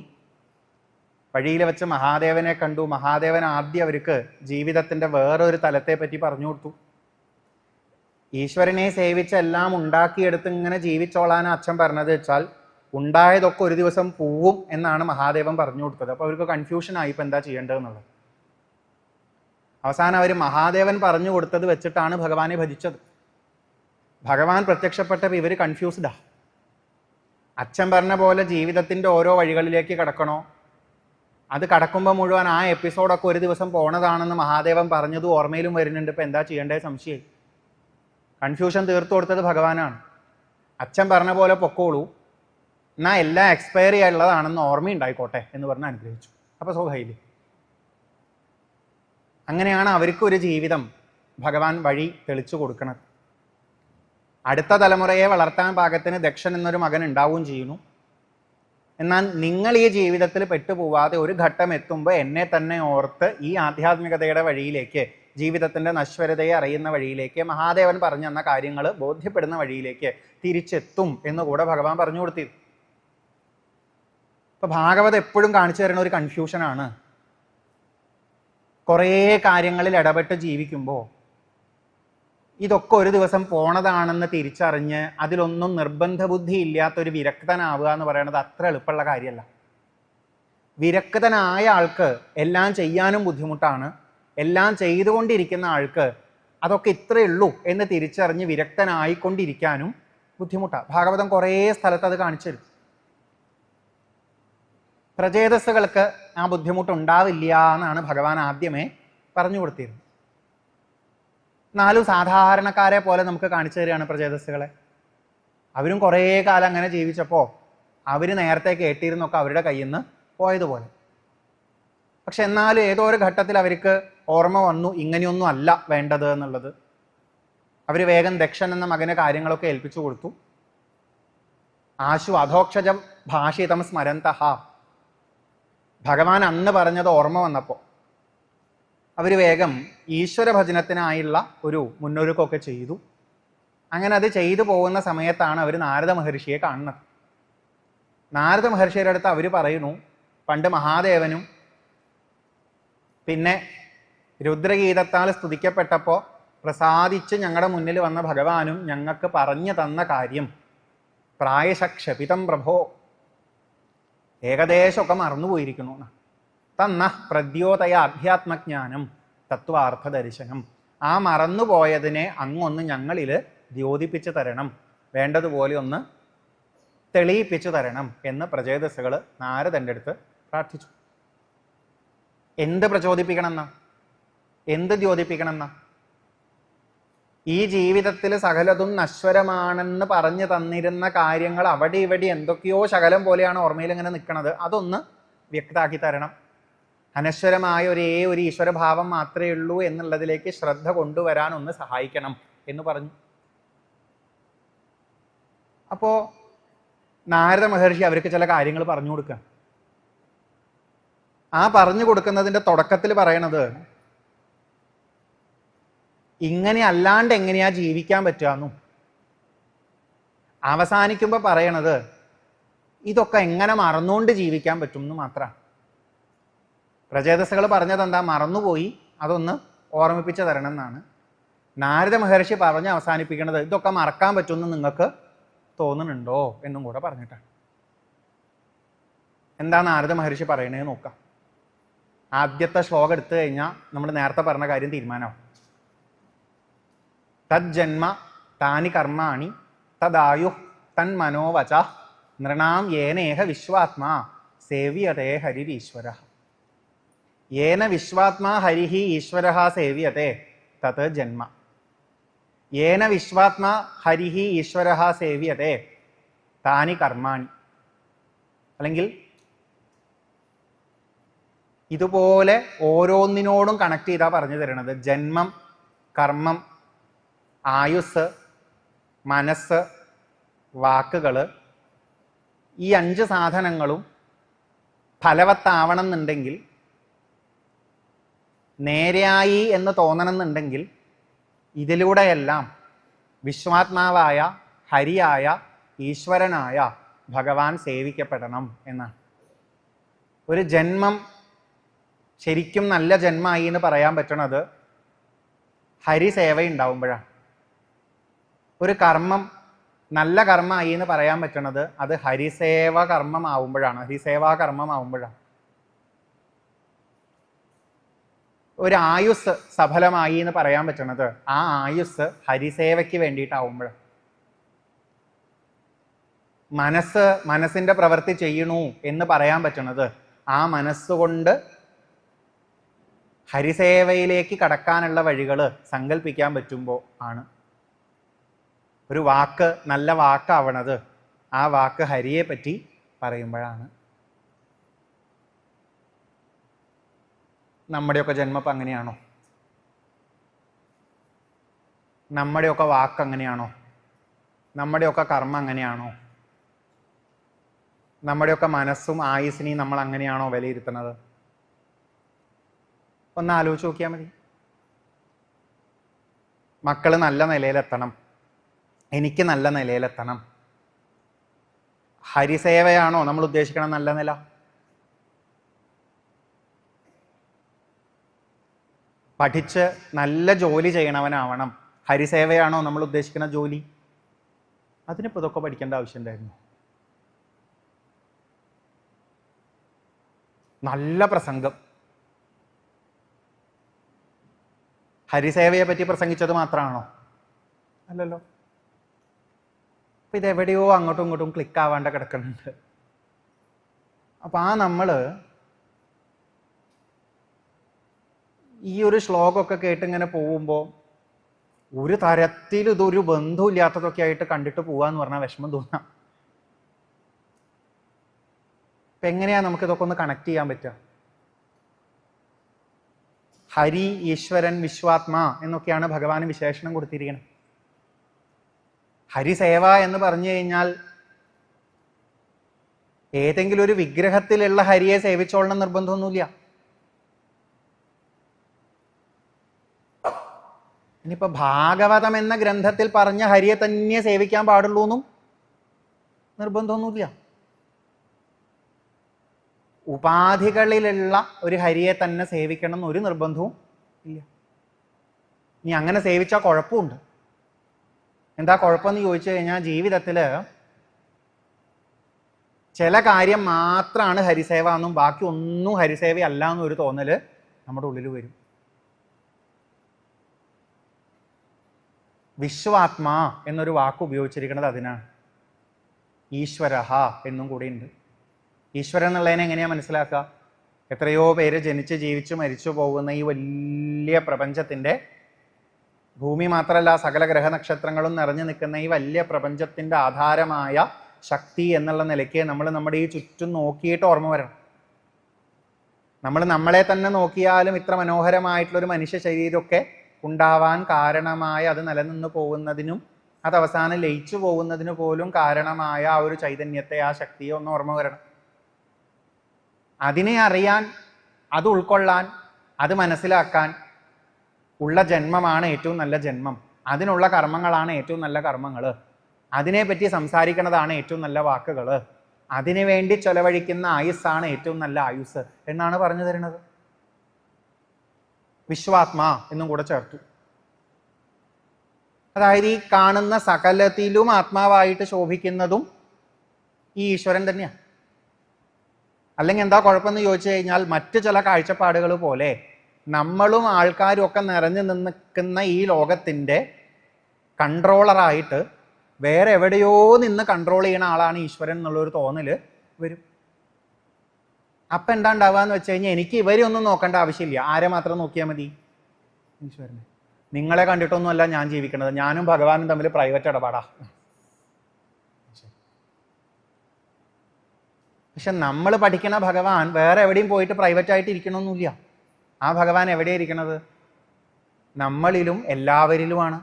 വഴിയിൽ വെച്ച് മഹാദേവനെ കണ്ടു. മഹാദേവൻ ആദ്യം അവർക്ക് ജീവിതത്തിൻ്റെ വേറൊരു തലത്തെ പറ്റി പറഞ്ഞു കൊടുത്തു. ഈശ്വരനെ സേവിച്ച് എല്ലാം ഉണ്ടാക്കിയെടുത്ത് ഇങ്ങനെ ജീവിച്ചോളാൻ അച്ഛൻ പറഞ്ഞത് വെച്ചാൽ ഉണ്ടായതൊക്കെ ഒരു ദിവസം പോവും എന്നാണ് മഹാദേവൻ പറഞ്ഞു കൊടുത്തത്. അപ്പോൾ അവർക്ക് കൺഫ്യൂഷനായി ഇപ്പം എന്താ ചെയ്യേണ്ടതെന്നുള്ളത്. അവസാനം അവർ മഹാദേവൻ പറഞ്ഞു കൊടുത്തത് വെച്ചിട്ടാണ് ഭഗവാനെ ഭജിച്ചത്. ഭഗവാൻ പ്രത്യക്ഷപ്പെട്ടപ്പോൾ ഇവർ കൺഫ്യൂസ്ഡാ. അച്ഛൻ പറഞ്ഞ പോലെ ജീവിതത്തിൻ്റെ ഓരോ വഴികളിലേക്ക് കടക്കണോ, അത് കടക്കുമ്പോൾ മുഴുവൻ ആ എപ്പിസോഡൊക്കെ ഒരു ദിവസം പോണതാണെന്ന് മഹാദേവൻ പറഞ്ഞതും ഓർമ്മയിലും വരുന്നുണ്ട്. ഇപ്പം എന്താ ചെയ്യേണ്ടത് സംശയം. കൺഫ്യൂഷൻ തീർത്തു കൊടുത്തത് ഭഗവാനാണ്. അച്ഛൻ പറഞ്ഞ പോലെ പൊക്കോളൂ, എന്നാൽ എല്ലാം എക്സ്പയറി ആയിട്ടുള്ളതാണെന്ന് ഓർമ്മയുണ്ടായിക്കോട്ടെ എന്ന് പറഞ്ഞ് അനുഗ്രഹിച്ചു. അപ്പോൾ സ്വഭായില് അങ്ങനെയാണ് അവർക്കൊരു ജീവിതം ഭഗവാൻ വഴി തെളിച്ചു കൊടുക്കുന്നത്. അടുത്ത തലമുറയെ വളർത്താൻ പാകത്തിന് ദക്ഷൻ എന്നൊരു മകൻ ഉണ്ടാവുകയും ചെയ്യുന്നു. എന്നാൽ നിങ്ങൾ ഈ ജീവിതത്തിൽ പെട്ടുപോവാതെ ഒരു ഘട്ടം എത്തുമ്പോൾ എന്നെ തന്നെ ഓർത്ത് ഈ ആധ്യാത്മികതയുടെ വഴിയിലേക്ക്, ജീവിതത്തിൻ്റെ നശ്വരതയെ അറിയുന്ന വഴിയിലേക്ക്, മഹാദേവൻ പറഞ്ഞു തന്ന കാര്യങ്ങൾ ബോധ്യപ്പെടുന്ന വഴിയിലേക്ക് തിരിച്ചെത്തും എന്നുകൂടെ ഭഗവാൻ പറഞ്ഞു കൊടുത്തിരുന്നു. ഇപ്പൊ ഭാഗവതം എപ്പോഴും കാണിച്ചു തരുന്ന ഒരു കൺഫ്യൂഷനാണ്. കുറേ കാര്യങ്ങളിൽ ഇടപെട്ട് ജീവിക്കുമ്പോൾ ഇതൊക്കെ ഒരു ദിവസം പോണതാണെന്ന് തിരിച്ചറിഞ്ഞ് അതിലൊന്നും നിർബന്ധ ബുദ്ധി ഇല്ലാത്തൊരു വിരക്തനാവുക എന്ന് പറയുന്നത് അത്ര എളുപ്പമുള്ള കാര്യമല്ല. വിരക്തനായ ആൾക്ക് എല്ലാം ചെയ്യാനും ബുദ്ധിമുട്ടാണ്. എല്ലാം ചെയ്തുകൊണ്ടിരിക്കുന്ന ആൾക്ക് അതൊക്കെ ഇത്രയേ ഉള്ളൂ എന്ന് തിരിച്ചറിഞ്ഞ് വിരക്തനായിക്കൊണ്ടിരിക്കാനും ബുദ്ധിമുട്ടാണ്. ഭാഗവതം കുറേ സ്ഥലത്ത് അത് കാണിച്ചു തരും. പ്രചേതസ്സുകൾക്ക് ആ ബുദ്ധിമുട്ടുണ്ടാവില്ല എന്നാണ് ഭഗവാൻ ആദ്യമേ പറഞ്ഞു കൊടുത്തിരുന്നത്. എന്നാലും സാധാരണക്കാരെ പോലെ നമുക്ക് കാണിച്ചു തരികയാണ് പ്രചേതസ്സുകളെ. അവരും കുറേ കാലം അങ്ങനെ ജീവിച്ചപ്പോൾ അവർ നേരത്തെ കേട്ടിരുന്നൊക്കെ അവരുടെ കയ്യിൽ നിന്ന് പോയതുപോലെ. പക്ഷെ എന്നാലും ഏതോ ഒരു ഘട്ടത്തിൽ അവർക്ക് ഓർമ്മ വന്നു ഇങ്ങനെയൊന്നും അല്ല വേണ്ടത് എന്നുള്ളത്. അവർ വേഗം ദക്ഷൻ എന്ന മകന് കാര്യങ്ങളൊക്കെ ഏൽപ്പിച്ചു കൊടുത്തു. ആശു അധോക്ഷജം ഭാഷിതം സ്മരന്തഹ, ഭഗവാൻ അന്ന് പറഞ്ഞത് ഓർമ്മ വന്നപ്പോൾ അവർ വേഗം ഈശ്വര ഭജനത്തിനായുള്ള ഒരു മുന്നൊരുക്കമൊക്കെ ചെയ്തു. അങ്ങനെ അത് ചെയ്തു പോകുന്ന സമയത്താണ് അവർ നാരദ മഹർഷിയെ കാണുന്നത്. നാരദ മഹർഷിയുടെ അടുത്ത് അവർ പറയുന്നു, പണ്ട് മഹാദേവനും പിന്നെ രുദ്രഗീതത്താൽ സ്തുതിക്കപ്പെട്ടപ്പോൾ പ്രസാദിച്ച് ഞങ്ങളുടെ മുന്നിൽ വന്ന ഭഗവാനും ഞങ്ങൾക്ക് പറഞ്ഞു തന്ന കാര്യം പ്രായശക്ഷപിതം പ്രഭോ, ഏകദേശമൊക്കെ മറന്നുപോയിരിക്കുന്നു. തന്ന പ്രദ്യോതയ അധ്യാത്മജ്ഞാനം തത്വാർത്ഥ ദർശനം. ആ മറന്നുപോയതിനെ അങ്ങൊന്ന് ഞങ്ങളിൽ ദ്യോതിപ്പിച്ചു തരണം, വേണ്ടതുപോലെ ഒന്ന് തെളിയിപ്പിച്ചു തരണം എന്ന് പ്രചേതസ്സുകൾ നാരദൻ്റെ അടുത്ത് പ്രാർത്ഥിച്ചു. എന്ത് പ്രചോദിപ്പിക്കണം എന്നാ? എന്ത് ദ്യോതിപ്പിക്കണം എന്നാ? ഈ ജീവിതത്തിൽ സകലതും നശ്വരമാണെന്ന് പറഞ്ഞു തന്നിരുന്ന കാര്യങ്ങൾ അവിടെ ഇവിടെ എന്തൊക്കെയോ ശകലം പോലെയാണ് ഓർമ്മയിൽ ഇങ്ങനെ നിൽക്കുന്നത്. അതൊന്ന് വ്യക്തമാക്കി തരണം. അനശ്വരമായ ഒരു ഈശ്വരഭാവം മാത്രമേ ഉള്ളൂ എന്നുള്ളതിലേക്ക് ശ്രദ്ധ കൊണ്ടുവരാൻ ഒന്ന് സഹായിക്കണം എന്ന് പറഞ്ഞു. അപ്പോ നാരദ മഹർഷി അവർക്ക് ചില കാര്യങ്ങൾ പറഞ്ഞു കൊടുക്കുക. ആ പറഞ്ഞു കൊടുക്കുന്നതിൻ്റെ തുടക്കത്തിൽ പറയണത്, ഇങ്ങനെ അല്ലാണ്ട് എങ്ങനെയാ ജീവിക്കാൻ പറ്റുകയെന്നും, അവസാനിക്കുമ്പോൾ പറയണത് ഇതൊക്കെ എങ്ങനെ മറന്നുകൊണ്ട് ജീവിക്കാൻ പറ്റും എന്ന് മാത്രമാണ്. പ്രചേതസ്സുകൾ പറഞ്ഞത് എന്താ? മറന്നുപോയി, അതൊന്ന് ഓർമ്മിപ്പിച്ച് തരണം എന്നാണ്. നാരദ മഹർഷി പറഞ്ഞ് അവസാനിപ്പിക്കുന്നത് ഇതൊക്കെ മറക്കാൻ പറ്റുമെന്ന് നിങ്ങൾക്ക് തോന്നുന്നുണ്ടോ എന്നും കൂടെ പറഞ്ഞിട്ടാണ്. എന്താ നാരദ മഹർഷി പറയണേ നോക്കാം. ആദ്യത്തെ ശ്ലോകം എടുത്തു കഴിഞ്ഞാൽ നമ്മൾ നേരത്തെ പറഞ്ഞ കാര്യം തീരുമാനമാവും. തജ്ജന്മ താനി കർമാണി തദായു തന്മനോവച നൃണാം യേനേഹ വിശ്വാത്മാ സേവ്യതേ ഹരിരീശ്വര. യേന വിശ്വാത്മാ ഹരിഹി ഈശ്വര സേവ്യത്തെ തത് ജന്മ. യേന വിശ്വാത്മാ ഹരിഹി ഈശ്വര സേവ്യത്തെ താനി കർമാണി. അല്ലെങ്കിൽ ഇതുപോലെ ഓരോന്നിനോടും കണക്ട് ചെയ്താ പറഞ്ഞു തരണത്. ജന്മം, കർമ്മം, ആയുസ്, മനസ്സ്, വാക്കുകൾ, ഈ 5 സാധനങ്ങളും ഫലവത്താവണം എന്നുണ്ടെങ്കിൽ, നേരെയായി എന്ന് തോന്നണമെന്നുണ്ടെങ്കിൽ ഇതിലൂടെയെല്ലാം വിശ്വാത്മാവായ ഹരിയായ ഈശ്വരനായ ഭഗവാൻ സേവിക്കപ്പെടണം എന്നാണ്. ഒരു ജന്മം ശരിക്കും നല്ല ജന്മമായി എന്ന് പറയാൻ പറ്റണത് ഹരിസേവ ഉണ്ടാവുമ്പോഴാണ്. ഒരു കർമ്മം നല്ല കർമ്മമായി എന്ന് പറയാൻ പറ്റണത് അത് ഹരിസേവാ കർമ്മമാവുമ്പോഴാണ്. ഒരു ആയുസ് സഫലമായി എന്ന് പറയാൻ പറ്റണത് ആ ആയുസ് ഹരിസേവയ്ക്ക് വേണ്ടിയിട്ടാവുമ്പോഴാണ്. മനസ്സിന്റെ പ്രവൃത്തി ചെയ്യണു എന്ന് പറയാൻ പറ്റണത് ആ മനസ്സുകൊണ്ട് ഹരിസേവയിലേക്ക് കടക്കാനുള്ള വഴികൾ സങ്കല്പിക്കാൻ പറ്റുമ്പോൾ ആണ്. ഒരു വാക്ക് നല്ല വാക്കാവണത് ആ വാക്ക് ഹരിയെ പറ്റി പറയുമ്പോഴാണ്. നമ്മുടെയൊക്കെ ജന്മം അങ്ങനെയാണോ? നമ്മുടെയൊക്കെ വാക്ക് അങ്ങനെയാണോ? നമ്മുടെയൊക്കെ കർമ്മം അങ്ങനെയാണോ? നമ്മുടെയൊക്കെ മനസ്സും ആയുസിനെയും നമ്മൾ അങ്ങനെയാണോ വിലയിരുത്തുന്നത്? ഒന്ന് ആലോചിച്ച് നോക്കിയാൽ മതി. മക്കൾ നല്ല നിലയിലെത്തണം, എനിക്ക് നല്ല നിലയിലെത്തണം. ഹരിസേവയാണോ നമ്മൾ ഉദ്ദേശിക്കണം നല്ല നില? പഠിച്ച് നല്ല ജോലി ചെയ്യണവനാവണം. ഹരിസേവയാണോ നമ്മൾ ഉദ്ദേശിക്കുന്ന ജോലി? അതിനിപ്പോൾ ഇതൊക്കെ പഠിക്കേണ്ട ആവശ്യമുണ്ടായിരുന്നു. നല്ല പ്രസംഗം, ഹരിസേവയെ പറ്റി പ്രസംഗിച്ചത് മാത്രമാണോ? അല്ലല്ലോ. അപ്പം ഇതെവിടെയോ അങ്ങോട്ടും ഇങ്ങോട്ടും ക്ലിക്കാവാണ്ട് കിടക്കുന്നുണ്ട്. അപ്പം നമ്മൾ ഈ ഒരു ശ്ലോകമൊക്കെ കേട്ടിങ്ങനെ പോകുമ്പോൾ ഒരു തരത്തിൽ ഇതൊരു ബന്ധമില്ലാത്തതൊക്കെ ആയിട്ട് കണ്ടിട്ട് പോവാന്ന് പറഞ്ഞാൽ വിഷമം തോന്നാം. ഇപ്പം എങ്ങനെയാ നമുക്കിതൊക്കെ ഒന്ന് കണക്ട് ചെയ്യാൻ പറ്റുക? ഹരി, ഈശ്വരൻ, വിശ്വാത്മാ എന്നൊക്കെയാണ് ഭഗവാന് വിശേഷണം കൊടുത്തിരിക്കുന്നത്. ഹരിസേവ എന്ന് പറഞ്ഞു കഴിഞ്ഞാൽ ഏതെങ്കിലും ഒരു വിഗ്രഹത്തിലുള്ള ഹരിയെ സേവിച്ചോളണം നിർബന്ധമൊന്നുമില്ല. ഇനിയിപ്പോൾ ഭാഗവതം എന്ന ഗ്രന്ഥത്തിൽ പറഞ്ഞ ഹരിയെ തന്നെ സേവിക്കാൻ പാടുള്ളൂ എന്നും നിർബന്ധമൊന്നുമില്ല. ഉപാധികളിലുള്ള ഒരു ഹരിയെ തന്നെ സേവിക്കണം എന്നൊരു നിർബന്ധവും ഇല്ല. ഇനി അങ്ങനെ സേവിച്ചാൽ കുഴപ്പമുണ്ട്. എന്താ കുഴപ്പമെന്ന് ചോദിച്ചു കഴിഞ്ഞാൽ, ജീവിതത്തിൽ ചില കാര്യം മാത്രമാണ് ഹരിസേവ എന്നും ബാക്കി ഒന്നും ഹരിസേവ അല്ല എന്നൊരു തോന്നൽ നമ്മുടെ ഉള്ളിൽ വരും. വിശ്വാത്മാ എന്നൊരു വാക്ക് ഉപയോഗിച്ചിരിക്കുന്നത് അതിനാണ്. ഈശ്വരഹ എന്നും കൂടി ഉണ്ട്. ഈശ്വരൻ എന്നുള്ളതിനെ എങ്ങനെയാ മനസ്സിലാക്കുക? എത്രയോ പേര് ജനിച്ച് ജീവിച്ച് മരിച്ചു പോകുന്ന ഈ വലിയ പ്രപഞ്ചത്തിൻ്റെ, ഭൂമി മാത്രമല്ല സകല ഗ്രഹനക്ഷത്രങ്ങളും നിറഞ്ഞു നിൽക്കുന്ന ഈ വലിയ പ്രപഞ്ചത്തിൻ്റെ ആധാരമായ ശക്തി എന്നുള്ള നിലയ്ക്ക് നമ്മൾ നമ്മുടെ ഈ ചുറ്റും നോക്കിയിട്ട് ഓർമ്മ വരണം. നമ്മൾ നമ്മളെ തന്നെ നോക്കിയാലും ഇത്ര മനോഹരമായിട്ടുള്ളൊരു മനുഷ്യ ശരീരമൊക്കെ ഉണ്ടാവാൻ കാരണമായ, അത് നിലനിന്ന് പോകുന്നതിനും അത് അവസാനം ലയിച്ചു പോകുന്നതിന് പോലും കാരണമായ ആ ഒരു ചൈതന്യത്തെ, ആ ശക്തിയെ ഒന്ന് ഓർമ്മ വരണം. അതിനെ അറിയാൻ, അത് ഉൾക്കൊള്ളാൻ, അത് മനസ്സിലാക്കാൻ ഉള്ള ജന്മമാണ് ഏറ്റവും നല്ല ജന്മം. അതിനുള്ള കർമ്മങ്ങളാണ് ഏറ്റവും നല്ല കർമ്മങ്ങൾ. അതിനെപ്പറ്റി സംസാരിക്കുന്നതാണ് ഏറ്റവും നല്ല വാക്കുകൾ. അതിനു വേണ്ടി ചെലവഴിക്കുന്ന ആയുസ്സാണ് ഏറ്റവും നല്ല ആയുസ് എന്നാണ് പറഞ്ഞു തരുന്നത്. വിശ്വാത്മാ എന്നും കൂടെ ചേർത്തു. അതായത് ഈ കാണുന്ന സകലത്തിലും ആത്മാവായിട്ട് ശോഭിക്കുന്നതും ഈ ഈശ്വരൻ തന്നെയാണ്. അല്ലെങ്കിൽ എന്താ കുഴപ്പമെന്ന് ചോദിച്ചു കഴിഞ്ഞാൽ, മറ്റു ചില കാഴ്ചപ്പാടുകൾ പോലെ നമ്മളും ആൾക്കാരും ഒക്കെ നിറഞ്ഞു നിൽക്കുന്ന ഈ ലോകത്തിൻ്റെ കൺട്രോളറായിട്ട് വേറെ എവിടെയോ നിന്ന് കൺട്രോൾ ചെയ്യുന്ന ആളാണ് ഈശ്വരൻ എന്നുള്ളൊരു തോന്നൽ വരും. അപ്പം എന്താ ഉണ്ടാവുക എന്ന് വെച്ച് കഴിഞ്ഞാൽ, എനിക്ക് ഇവരെ ഒന്നും നോക്കേണ്ട ആവശ്യമില്ല. ആരെ മാത്രം നോക്കിയാൽ മതി? ഈശ്വരനെ. നിങ്ങളെ കണ്ടിട്ടൊന്നുമല്ല ഞാൻ ജീവിക്കുന്നത്, ഞാനും ഭഗവാനും തമ്മിൽ പ്രൈവറ്റ് ഇടപാടാ. പക്ഷെ നമ്മൾ പഠിക്കുന്ന ഭഗവാൻ വേറെ എവിടെയും പോയിട്ട് പ്രൈവറ്റ് ആയിട്ട് ഇരിക്കണമെന്നില്ല. ആ ഭഗവാൻ എവിടെയാണ് ഇരിക്കണത്? നമ്മളിലും എല്ലാവരിലുമാണ്.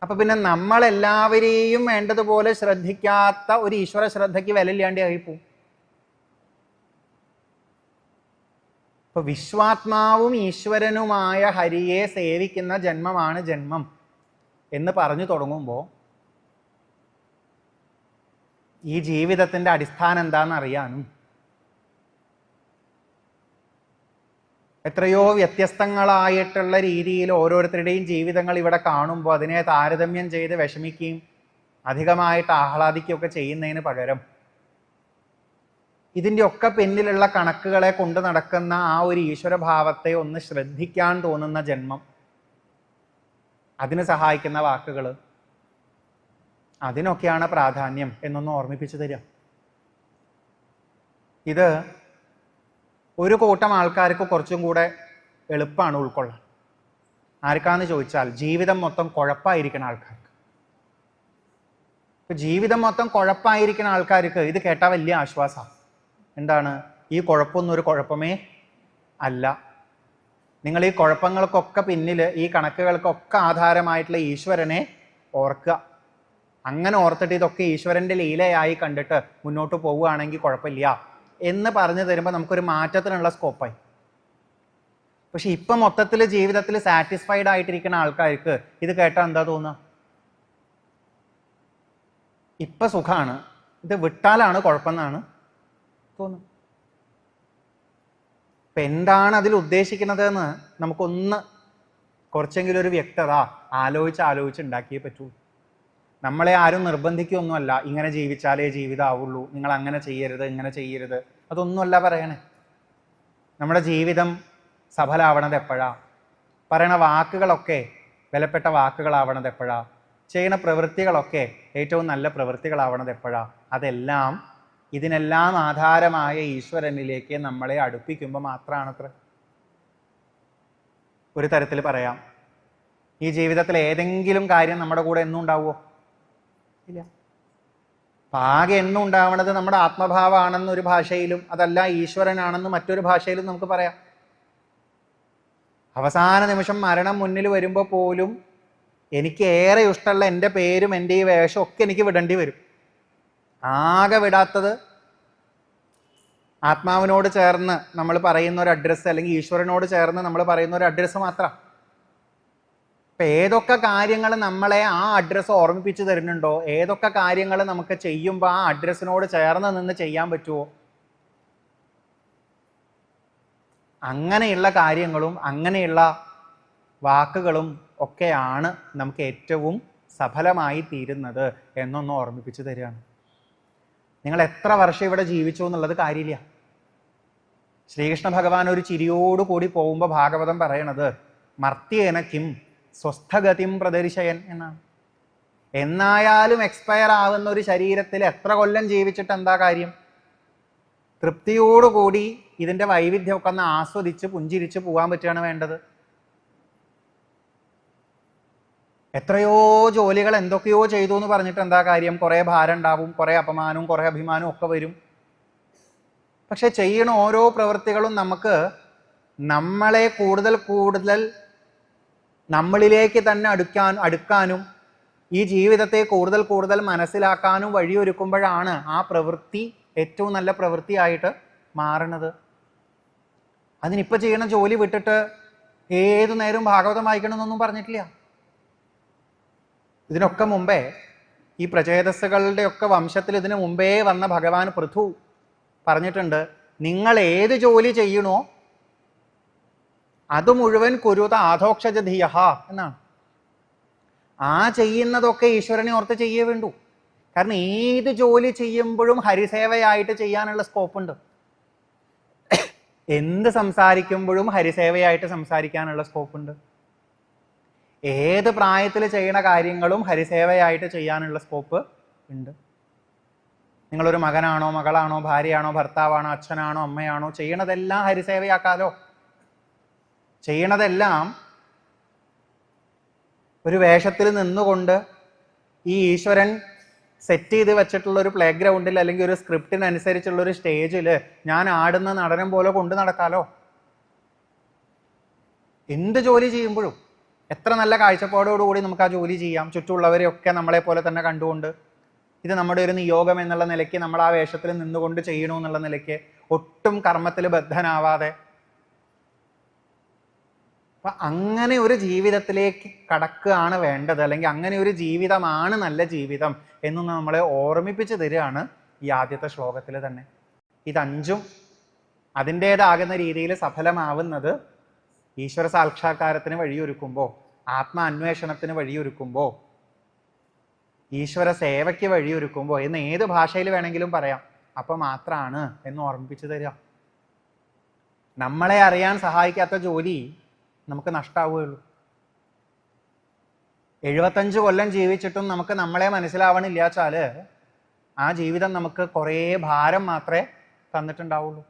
അപ്പൊ പിന്നെ നമ്മളെല്ലാവരെയും വേണ്ടതുപോലെ ശ്രദ്ധിക്കാത്ത ഒരു ഈശ്വര ശ്രദ്ധയ്ക്ക് വിലയില്ലാണ്ട് ആയിപ്പോവും. ഇപ്പൊ വിശ്വാത്മാവും ഈശ്വരനുമായ ഹരിയെ സേവിക്കുന്ന ജന്മമാണ് ജന്മം എന്ന് പറഞ്ഞു തുടങ്ങുമ്പോൾ ഈ ജീവിതത്തിന്റെ അടിസ്ഥാനം എന്താണെന്ന് അറിയാനും, എത്രയോ വ്യത്യസ്തങ്ങളായിട്ടുള്ള രീതിയിൽ ഓരോരുത്തരുടെയും ജീവിതങ്ങൾ ഇവിടെ കാണുമ്പോൾ അതിനെ താരതമ്യം ചെയ്ത് വിഷമിക്കുകയും അധികമായിട്ട് ആഹ്ലാദിക്കുകയൊക്കെ ചെയ്യുന്നതിന് പകരം ഇതിൻ്റെ ഒക്കെ പിന്നിലുള്ള കണക്കുകളെ കൊണ്ട് നടക്കുന്ന ആ ഒരു ഈശ്വരഭാവത്തെ ഒന്ന് ശ്രദ്ധിക്കാൻ തോന്നുന്ന ജന്മം, അതിന് സഹായിക്കുന്ന വാക്കുകൾ, അതിനൊക്കെയാണ് പ്രാധാന്യം എന്നൊന്ന് ഓർമ്മിപ്പിച്ചു തരിക. ഇത് ഒരു കൂട്ടം ആൾക്കാർക്ക് കുറച്ചും കൂടെ എളുപ്പമാണ് ഉൾക്കൊള്ളാൻ. ആർക്കാന്ന് ചോദിച്ചാൽ, ജീവിതം മൊത്തം കുഴപ്പമായിരിക്കുന്ന ആൾക്കാർക്ക്. ജീവിതം മൊത്തം കുഴപ്പമായിരിക്കുന്ന ആൾക്കാർക്ക് ഇത് കേട്ടാൽ വലിയ ആശ്വാസമാണ്. എന്താണ്? ഈ കുഴപ്പമൊന്നും ഒരു കുഴപ്പമേ അല്ല. നിങ്ങൾ ഈ കുഴപ്പങ്ങൾക്കൊക്കെ പിന്നിൽ, ഈ കണക്കുകൾക്കൊക്കെ ആധാരമായിട്ടുള്ള ഈശ്വരനെ ഓർക്കുക. അങ്ങനെ ഓർത്തിട്ട് ഇതൊക്കെ ഈശ്വരൻ്റെ ലീലയായി കണ്ടിട്ട് മുന്നോട്ട് പോവുകയാണെങ്കിൽ കുഴപ്പമില്ല എന്ന് പറഞ്ഞു തരുമ്പോൾ നമുക്കൊരു മാറ്റത്തിനുള്ള സ്കോപ്പായി. പക്ഷെ ഇപ്പം മൊത്തത്തിൽ ജീവിതത്തിൽ സാറ്റിസ്ഫൈഡ് ആയിട്ടിരിക്കുന്ന ആൾക്കാർക്ക് ഇത് കേട്ടാൽ എന്താ തോന്നുക? ഇപ്പം സുഖമാണ്, ഇത് വിട്ടാലാണ് കുഴപ്പമെന്നാണ് തോന്നുന്നു. ഇപ്പം എന്താണ് അതിൽ ഉദ്ദേശിക്കുന്നത് എന്ന് നമുക്കൊന്ന് കുറച്ചെങ്കിലും ഒരു വ്യക്തത ആലോചിച്ച് ഉണ്ടാക്കിയേ പറ്റൂ. നമ്മളെ ആരും നിർബന്ധിക്കുകയൊന്നുമല്ല, ഇങ്ങനെ ജീവിച്ചാലേ ജീവിതമാവുള്ളൂ, നിങ്ങൾ അങ്ങനെ ചെയ്യരുത്, ഇങ്ങനെ ചെയ്യരുത്, അതൊന്നുമല്ല പറയണേ. നമ്മുടെ ജീവിതം സഫലമാവണത് എപ്പോഴാ? പറയണ വാക്കുകളൊക്കെ വിലപ്പെട്ട വാക്കുകളാവണത് എപ്പോഴാ? ചെയ്യുന്ന പ്രവൃത്തികളൊക്കെ ഏറ്റവും നല്ല പ്രവൃത്തികളാവണത് എപ്പോഴാ? അതെല്ലാം ഇതിനെല്ലാം ആധാരമായ ഈശ്വരനിലേക്ക് നമ്മളെ അടുപ്പിക്കുമ്പോൾ മാത്രമാണത്ര. ഒരു തരത്തിൽ പറയാം, ഈ ജീവിതത്തിൽ ഏതെങ്കിലും കാര്യം നമ്മുടെ കൂടെ എന്നും ഉണ്ടാവുമോ? ഇല്ല. ആകെ എന്നും ഉണ്ടാവണത് നമ്മുടെ ആത്മഭാവമാണെന്ന് ഒരു ഭാഷയിലും, അതല്ല ഈശ്വരനാണെന്ന് മറ്റൊരു ഭാഷയിലും നമുക്ക് പറയാം. അവസാന നിമിഷം മരണം മുന്നിൽ വരുമ്പോൾ പോലും എനിക്ക് ഏറെ ഇഷ്ടമുള്ള എൻ്റെ പേരും എൻ്റെ ഈ വേഷം ഒക്കെ എനിക്ക് വിടേണ്ടി വരും. ആകെ വിടാത്തത് ആത്മാവിനോട് ചേർന്ന് നമ്മൾ പറയുന്ന ഒരു അഡ്രസ്സ്, അല്ലെങ്കിൽ ഈശ്വരനോട് ചേർന്ന് നമ്മൾ പറയുന്ന ഒരു അഡ്രസ്സ് മാത്രം. അപ്പം ഏതൊക്കെ കാര്യങ്ങൾ നമ്മളെ ആ അഡ്രസ്സ് ഓർമ്മിപ്പിച്ച് തരുന്നുണ്ടോ, ഏതൊക്കെ കാര്യങ്ങൾ നമുക്ക് ചെയ്യുമ്പോൾ ആ അഡ്രസ്സിനോട് ചേർന്ന് നിന്ന് ചെയ്യാൻ പറ്റുമോ, അങ്ങനെയുള്ള കാര്യങ്ങളും അങ്ങനെയുള്ള വാക്കുകളും ഒക്കെയാണ് നമുക്ക് ഏറ്റവും സഫലമായി തീരുന്നത് എന്നൊന്ന് ഓർമ്മിപ്പിച്ചു തരികയാണ്. നിങ്ങൾ എത്ര വർഷം ഇവിടെ ജീവിച്ചു എന്നുള്ളത് കാര്യമില്ല. ശ്രീകൃഷ്ണ ഭഗവാൻ ഒരു ചിരിയോടുകൂടി പോകുമ്പോൾ ഭാഗവതം പറയണത് മർത്യേന കിം സ്വസ്ഥഗതിം പ്രദർശയൻ എന്നാണ്. എന്നായാലും എക്സ്പയർ ആവുന്ന ഒരു ശരീരത്തിൽ എത്ര കൊല്ലം ജീവിച്ചിട്ട് എന്താ കാര്യം? തൃപ്തിയോടുകൂടി ഇതിൻ്റെ വൈവിധ്യമൊക്കെ ഒന്ന് ആസ്വദിച്ച് പുഞ്ചിരിച്ച് പോകാൻ പറ്റുകയാണ് വേണ്ടത്. എത്രയോ ജോലികൾ എന്തൊക്കെയോ ചെയ്തു എന്ന് പറഞ്ഞിട്ട് എന്താ കാര്യം? കുറേ ഭാരം ഉണ്ടാവും, കുറേ അപമാനവും കുറേ അഭിമാനവും ഒക്കെ വരും. പക്ഷെ ചെയ്യണ ഓരോ പ്രവൃത്തികളും നമുക്ക് നമ്മളെ കൂടുതൽ കൂടുതൽ നമ്മളിലേക്ക് തന്നെ അടുക്കാനും ഈ ജീവിതത്തെ കൂടുതൽ കൂടുതൽ മനസ്സിലാക്കാനും വഴിയൊരുക്കുമ്പോഴാണ് ആ പ്രവൃത്തി ഏറ്റവും നല്ല പ്രവൃത്തിയായിട്ട് മാറണത്. അതിനിപ്പോൾ ചെയ്യണ ജോലി വിട്ടിട്ട് ഏതു നേരവും ഭാഗവതം വായിക്കണമെന്നൊന്നും പറഞ്ഞിട്ടില്ല. ഇതിനൊക്കെ മുമ്പേ ഈ പ്രചേതസ്സുകളുടെ ഒക്കെ വംശത്തിൽ ഇതിനു മുമ്പേ വന്ന ഭഗവാൻ പൃഥു പറഞ്ഞിട്ടുണ്ട്, നിങ്ങൾ ഏത് ജോലി ചെയ്യണോ അത് മുഴുവൻ കുരുത ആധോക്ഷജധീയഹ എന്നാണ്. ആ ചെയ്യുന്നതൊക്കെ ഈശ്വരനെ ഓർത്ത് ചെയ്യേ വേണ്ടൂ. കാരണം ഏത് ജോലി ചെയ്യുമ്പോഴും ഹരിസേവയായിട്ട് ചെയ്യാനുള്ള സ്കോപ്പുണ്ട്. എന്ത് സംസാരിക്കുമ്പോഴും ഹരിസേവയായിട്ട് സംസാരിക്കാനുള്ള സ്കോപ്പുണ്ട്. ഏത് പ്രായത്തിൽ ചെയ്യണ കാര്യങ്ങളും ഹരിസേവയായിട്ട് ചെയ്യാനുള്ള സ്കോപ്പ് ഉണ്ട്. നിങ്ങളൊരു മകനാണോ മകളാണോ ഭാര്യയാണോ ഭർത്താവാണോ അച്ഛനാണോ അമ്മയാണോ ചെയ്യണതെല്ലാം ഹരിസേവയാക്കാലോ. ചെയ്യണതെല്ലാം ഒരു വേഷത്തിൽ നിന്നുകൊണ്ട് ഈ ഈശ്വരൻ സെറ്റ് ചെയ്ത് വെച്ചിട്ടുള്ള ഒരു പ്ലേ ഗ്രൗണ്ടിൽ അല്ലെങ്കിൽ ഒരു സ്ക്രിപ്റ്റിനനുസരിച്ചുള്ള ഒരു സ്റ്റേജിൽ ഞാൻ ആടുന്ന നടനം പോലെ കൊണ്ടു നടക്കാലോ. എന്ത് ജോലി ചെയ്യുമ്പോഴും എത്ര നല്ല കാഴ്ചപ്പാടോടുകൂടി നമുക്ക് ആ ജോലി ചെയ്യാം. ചുറ്റുമുള്ളവരെയൊക്കെ നമ്മളെ പോലെ തന്നെ കണ്ടുകൊണ്ട് ഇത് നമ്മുടെ ഒരു നിയോഗം എന്നുള്ള നിലയ്ക്ക് നമ്മൾ ആ വേഷത്തിൽ നിന്നുകൊണ്ട് ചെയ്യണമെന്നുള്ള നിലയ്ക്ക് ഒട്ടും കർമ്മത്തിൽ ബദ്ധനാവാതെ. അപ്പം അങ്ങനെ ഒരു ജീവിതത്തിലേക്ക് കടക്കുകയാണ് വേണ്ടത്, അല്ലെങ്കിൽ അങ്ങനെ ഒരു ജീവിതമാണ് നല്ല ജീവിതം എന്നൊന്ന് നമ്മളെ ഓർമ്മിപ്പിച്ച് തരികയാണ് ഈ ആദ്യത്തെ ശ്ലോകത്തിൽ തന്നെ. ഇതഞ്ചും അതിൻ്റേതാകുന്ന രീതിയിൽ സഫലമാവുന്നത് ഈശ്വര സാക്ഷാത്കാരത്തിന് വഴിയൊരുക്കുമ്പോൾ, ആത്മാന്വേഷണത്തിന് വഴിയൊരുക്കുമ്പോൾ, ഈശ്വര സേവയ്ക്ക് വഴിയൊരുക്കുമ്പോൾ എന്ന് ഏത് ഭാഷയിൽ വേണമെങ്കിലും പറയാം. അപ്പം മാത്രമാണ് എന്ന് ഓർമ്മിപ്പിച്ച് തരിക. നമ്മളെ അറിയാൻ സഹായിക്കാത്ത ജോലി നമുക്ക് നഷ്ടാവുകയുള്ളൂ. 75 കൊല്ലം ജീവിച്ചിട്ടും നമുക്ക് നമ്മളെ മനസ്സിലാവണില്ല വെച്ചാൽ ആ ജീവിതം നമുക്ക് കുറേ ഭാരം മാത്രമേ തന്നിട്ടുണ്ടാവുള്ളൂ.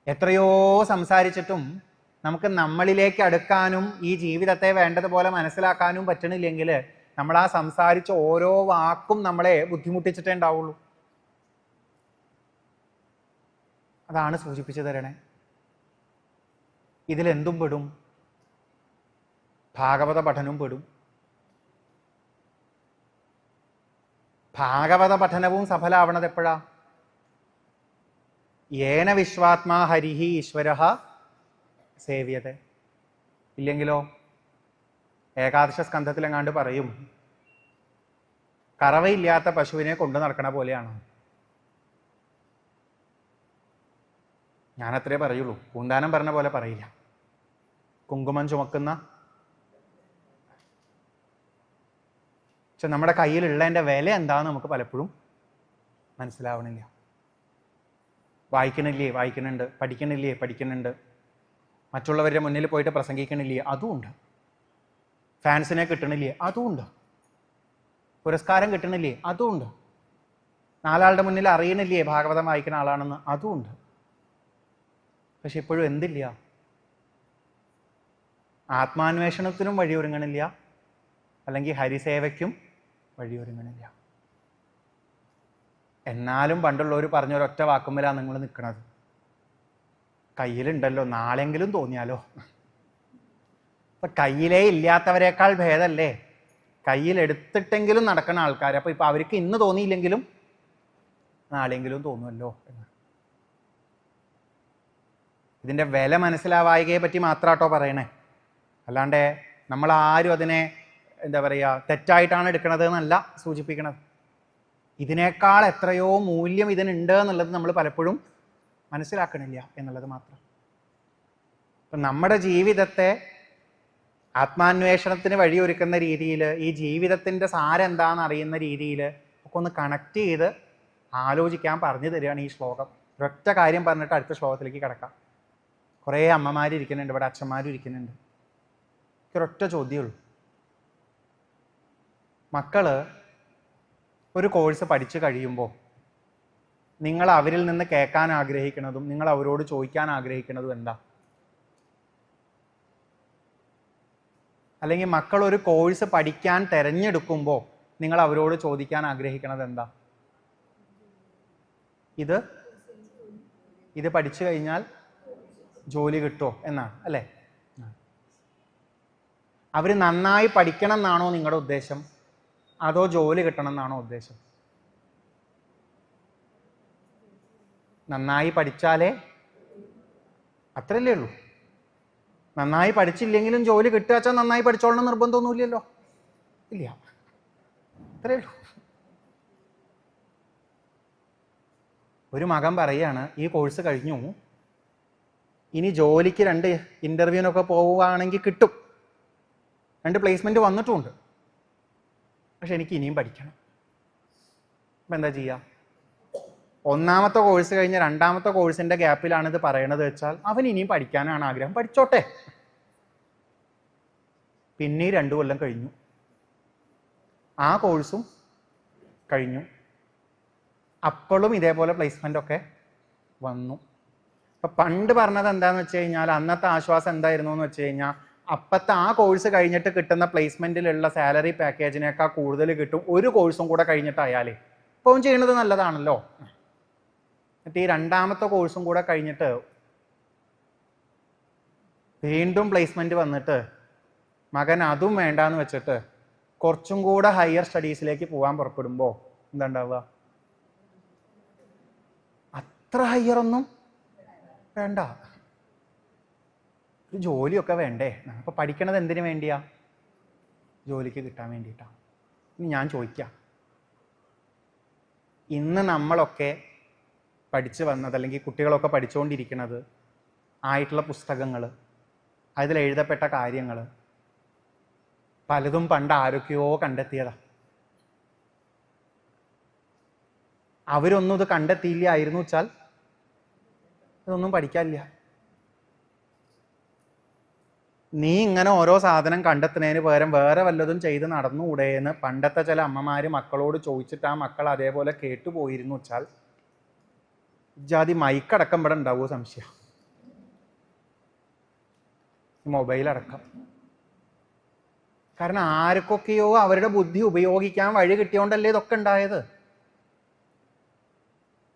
എത്രയോ സംസാരിച്ചിട്ടും നമുക്ക് നമ്മളിലേക്ക് അടുക്കാനും ഈ ജീവിതത്തെ വേണ്ടതുപോലെ മനസ്സിലാക്കാനും പറ്റണില്ലെങ്കിൽ നമ്മൾ ആ സംസാരിച്ച ഓരോ വാക്കും നമ്മളെ ബുദ്ധിമുട്ടിച്ചിട്ടേ ഉണ്ടാവുള്ളൂ. അതാണ് സൂചിപ്പിച്ചു തരണേ. ഇതിലെന്തും പെടും, ഭാഗവത പഠനവും പെടും. ഭാഗവത പഠനവും സഫലാവണത് എപ്പോഴാ? ഏന വിശ്വാത്മാ ഹരിഹി ഈശ്വരഃ സേവ്യത്തെ. ഇല്ലെങ്കിലോ ഏകാദശ സ്കന്ധത്തിലെങ്ങാണ്ട് പറയും, കറവയില്ലാത്ത പശുവിനെ കൊണ്ടു നടക്കണ പോലെയാണ്. ഞാനത്രേ പറയുള്ളൂ, പൂന്താനം പറഞ്ഞ പോലെ പറയില്ല. കുങ്കുമം ചുമക്കുന്ന പക്ഷെ നമ്മുടെ കയ്യിലുള്ളതിൻ്റെ വില എന്താണെന്ന് നമുക്ക് പലപ്പോഴും മനസ്സിലാവണില്ല. വായിക്കണില്ലേ? വായിക്കുന്നുണ്ട്. പഠിക്കണില്ലേ? പഠിക്കുന്നുണ്ട്. മറ്റുള്ളവരുടെ മുന്നിൽ പോയിട്ട് പ്രസംഗിക്കണില്ലേ? അതുമുണ്ട്. ഫാൻസിനെ കിട്ടണില്ലേ? അതുമുണ്ട്. പുരസ്കാരം കിട്ടണില്ലേ? അതുമുണ്ട്. 4 ആളുടെ മുന്നിൽ അറിയണില്ലേ ഭാഗവതം വായിക്കുന്ന ആളാണെന്ന്? അതുമുണ്ട്. പക്ഷെ ഇപ്പോഴും എന്തില്ല? ആത്മാന്വേഷണത്തിനും വഴിയൊരുങ്ങണില്ല, അല്ലെങ്കിൽ ഹരിസേവയ്ക്കും വഴിയൊരുങ്ങണില്ല. എന്നാലും പണ്ടുള്ളവർ പറഞ്ഞൊരൊറ്റ വാക്കുമ്പോഴാണ് നിങ്ങൾ നിൽക്കണത്, കയ്യിലുണ്ടല്ലോ നാളെങ്കിലും തോന്നിയാലോ. അപ്പൊ കയ്യിലേ ഇല്ലാത്തവരെക്കാൾ ഭേദമല്ലേ കയ്യിലെടുത്തിട്ടെങ്കിലും നടക്കുന്ന ആൾക്കാർ. അപ്പൊ ഇപ്പൊ അവർക്ക് ഇന്ന് തോന്നിയില്ലെങ്കിലും നാളെങ്കിലും തോന്നുമല്ലോ എന്ന്. ഇതിൻ്റെ വില മനസ്സിലാവായികയെ പറ്റി മാത്രാട്ടോ പറയണേ. അല്ലാണ്ട് നമ്മളാരും അതിനെ എന്താ പറയുക തെറ്റായിട്ടാണ് എടുക്കണത് എന്നല്ല സൂചിപ്പിക്കണത്. ഇതിനേക്കാൾ എത്രയോ മൂല്യം ഇതിനുണ്ട് എന്നുള്ളത് നമ്മൾ പലപ്പോഴും മനസ്സിലാക്കണില്ല എന്നുള്ളത് മാത്രം. അപ്പം നമ്മുടെ ജീവിതത്തെ ആത്മാന്വേഷണത്തിന് വഴിയൊരുക്കുന്ന രീതിയിൽ, ഈ ജീവിതത്തിൻ്റെ സാരം എന്താണെന്ന് അറിയുന്ന രീതിയിൽ ഒക്കെ ഒന്ന് കണക്ട് ചെയ്ത് ആലോചിക്കാൻ പറഞ്ഞു തരികയാണ് ഈ ശ്ലോകം. ഒരൊറ്റ കാര്യം പറഞ്ഞിട്ട് അടുത്ത ശ്ലോകത്തിലേക്ക് കിടക്കാം. കുറേ അമ്മമാരിയ്ക്കുന്നുണ്ട് ഇവിടെ, അച്ഛന്മാരും ഇരിക്കുന്നുണ്ട്. ഒരൊറ്റ ചോദ്യമുള്ളൂ. മക്കൾ ഒരു കോഴ്സ് പഠിച്ചു കഴിയുമ്പോൾ നിങ്ങൾ അവരിൽ നിന്ന് കേൾക്കാൻ ആഗ്രഹിക്കുന്നതും നിങ്ങൾ അവരോട് ചോദിക്കാൻ ആഗ്രഹിക്കുന്നതും എന്താ? അല്ലെങ്കിൽ മക്കൾ ഒരു കോഴ്സ് പഠിക്കാൻ തിരഞ്ഞെടുക്കുമ്പോൾ നിങ്ങൾ അവരോട് ചോദിക്കാൻ ആഗ്രഹിക്കുന്നത് എന്താ? ഇത് പഠിച്ചു കഴിഞ്ഞാൽ ജോലി കിട്ടുമോ എന്നാണ് അല്ലേ? അവർ നന്നായി പഠിക്കണം എന്നാണോ നിങ്ങളുടെ ഉദ്ദേശം, അതോ ജോലി കിട്ടണം എന്നാണോ ഉദ്ദേശം? നന്നായി പഠിച്ചാലേ, അത്രയല്ലേ ഉള്ളൂ. നന്നായി പഠിച്ചില്ലെങ്കിലും ജോലി കിട്ടുക വെച്ചാൽ നന്നായി പഠിച്ചോളണം നിർബന്ധമൊന്നുമില്ലല്ലോ. ഇല്ല, അത്രയേ ഉള്ളൂ. ഒരു മകൻ പറയാണ്, ഈ കോഴ്സ് കഴിഞ്ഞു, ഇനി ജോലിക്ക് 2 ഇൻ്റർവ്യൂവിനൊക്കെ പോവുകയാണെങ്കിൽ കിട്ടും, 2 പ്ലേസ്മെൻറ്റ് വന്നിട്ടുമുണ്ട്, പക്ഷെ എനിക്ക് ഇനിയും പഠിക്കണം. അപ്പം എന്താ ചെയ്യുക? ഒന്നാമത്തെ കോഴ്സ് കഴിഞ്ഞ് 2ാമത്തെ കോഴ്സിൻ്റെ ഗ്യാപ്പിലാണിത് പറയണത് വെച്ചാൽ അവൻ ഇനിയും പഠിക്കാനാണ് ആഗ്രഹം, പഠിച്ചോട്ടെ. പിന്നെ 2 കൊല്ലം കഴിഞ്ഞു, ആ കോഴ്സും കഴിഞ്ഞു, അപ്പോഴും ഇതേപോലെ പ്ലേസ്മെൻ്റ് ഒക്കെ വന്നു. അപ്പം പണ്ട് പറഞ്ഞത് എന്താണെന്ന് വെച്ച് കഴിഞ്ഞാൽ, അന്നത്തെ ആശ്വാസം എന്തായിരുന്നു എന്ന് വെച്ച് കഴിഞ്ഞാൽ, അപ്പത്തെ ആ കോഴ്സ് കഴിഞ്ഞിട്ട് കിട്ടുന്ന പ്ലേസ്മെൻറ്റിലുള്ള സാലറി പാക്കേജിനേക്കാൾ കൂടുതൽ കിട്ടും ഒരു കോഴ്സും കൂടെ കഴിഞ്ഞിട്ടായാലേ. ഇപ്പം ചെയ്യുന്നത് നല്ലതാണല്ലോ. എന്നിട്ട് ഈ 2ാമത്തെ കോഴ്സും കൂടെ കഴിഞ്ഞിട്ട് വീണ്ടും പ്ലേസ്മെൻറ്റ് വന്നിട്ട് മകൻ അതും വേണ്ടാന്ന് വെച്ചിട്ട് കുറച്ചും കൂടെ ഹയർ സ്റ്റഡീസിലേക്ക് പോകാൻ പുറപ്പെടുമ്പോൾ എന്താ ഉണ്ടാവുക? അത്ര ഹയർ ഒന്നും വേണ്ട, ഒരു ജോലിയൊക്കെ വേണ്ടേ? അപ്പോൾ പഠിക്കണത് എന്തിനു വേണ്ടിയാ? ജോലിക്ക് കിട്ടാൻ വേണ്ടിയിട്ടാണ്. ഇനി ഞാൻ ചോദിക്കാം, ഇന്ന് നമ്മളൊക്കെ പഠിച്ചു വന്നത്, അല്ലെങ്കിൽ കുട്ടികളൊക്കെ പഠിച്ചുകൊണ്ടിരിക്കുന്നത് ആയിട്ടുള്ള പുസ്തകങ്ങൾ, അതിൽ എഴുതപ്പെട്ട കാര്യങ്ങൾ പലതും പണ്ട് ആരൊക്കെയോ കണ്ടെത്തിയതാണ്. അവരൊന്നും ഇത് കണ്ടെത്തിയില്ലായിരുന്നു വെച്ചാൽ ഇതൊന്നും പഠിക്കാനില്ല. നീ ഇങ്ങനെ ഓരോ സാധനം കണ്ടെത്തുന്നതിന് പകരം വേറെ വല്ലതും ചെയ്ത് നടന്നുകൂടെയെന്ന് പണ്ടത്തെ ചില അമ്മമാർ മക്കളോട് ചോദിച്ചിട്ട് ആ മക്കൾ അതേപോലെ കേട്ടുപോയിരുന്നു വെച്ചാൽ ജാതി മൈക്കടക്കം ഇവിടെ ഉണ്ടാവുമോ സംശയം? മൊബൈലടക്കം. കാരണം ആർക്കൊക്കെയോ അവരുടെ ബുദ്ധി ഉപയോഗിക്കാൻ വഴി കിട്ടിയോണ്ടല്ലേ ഇതൊക്കെ ഉണ്ടായത്.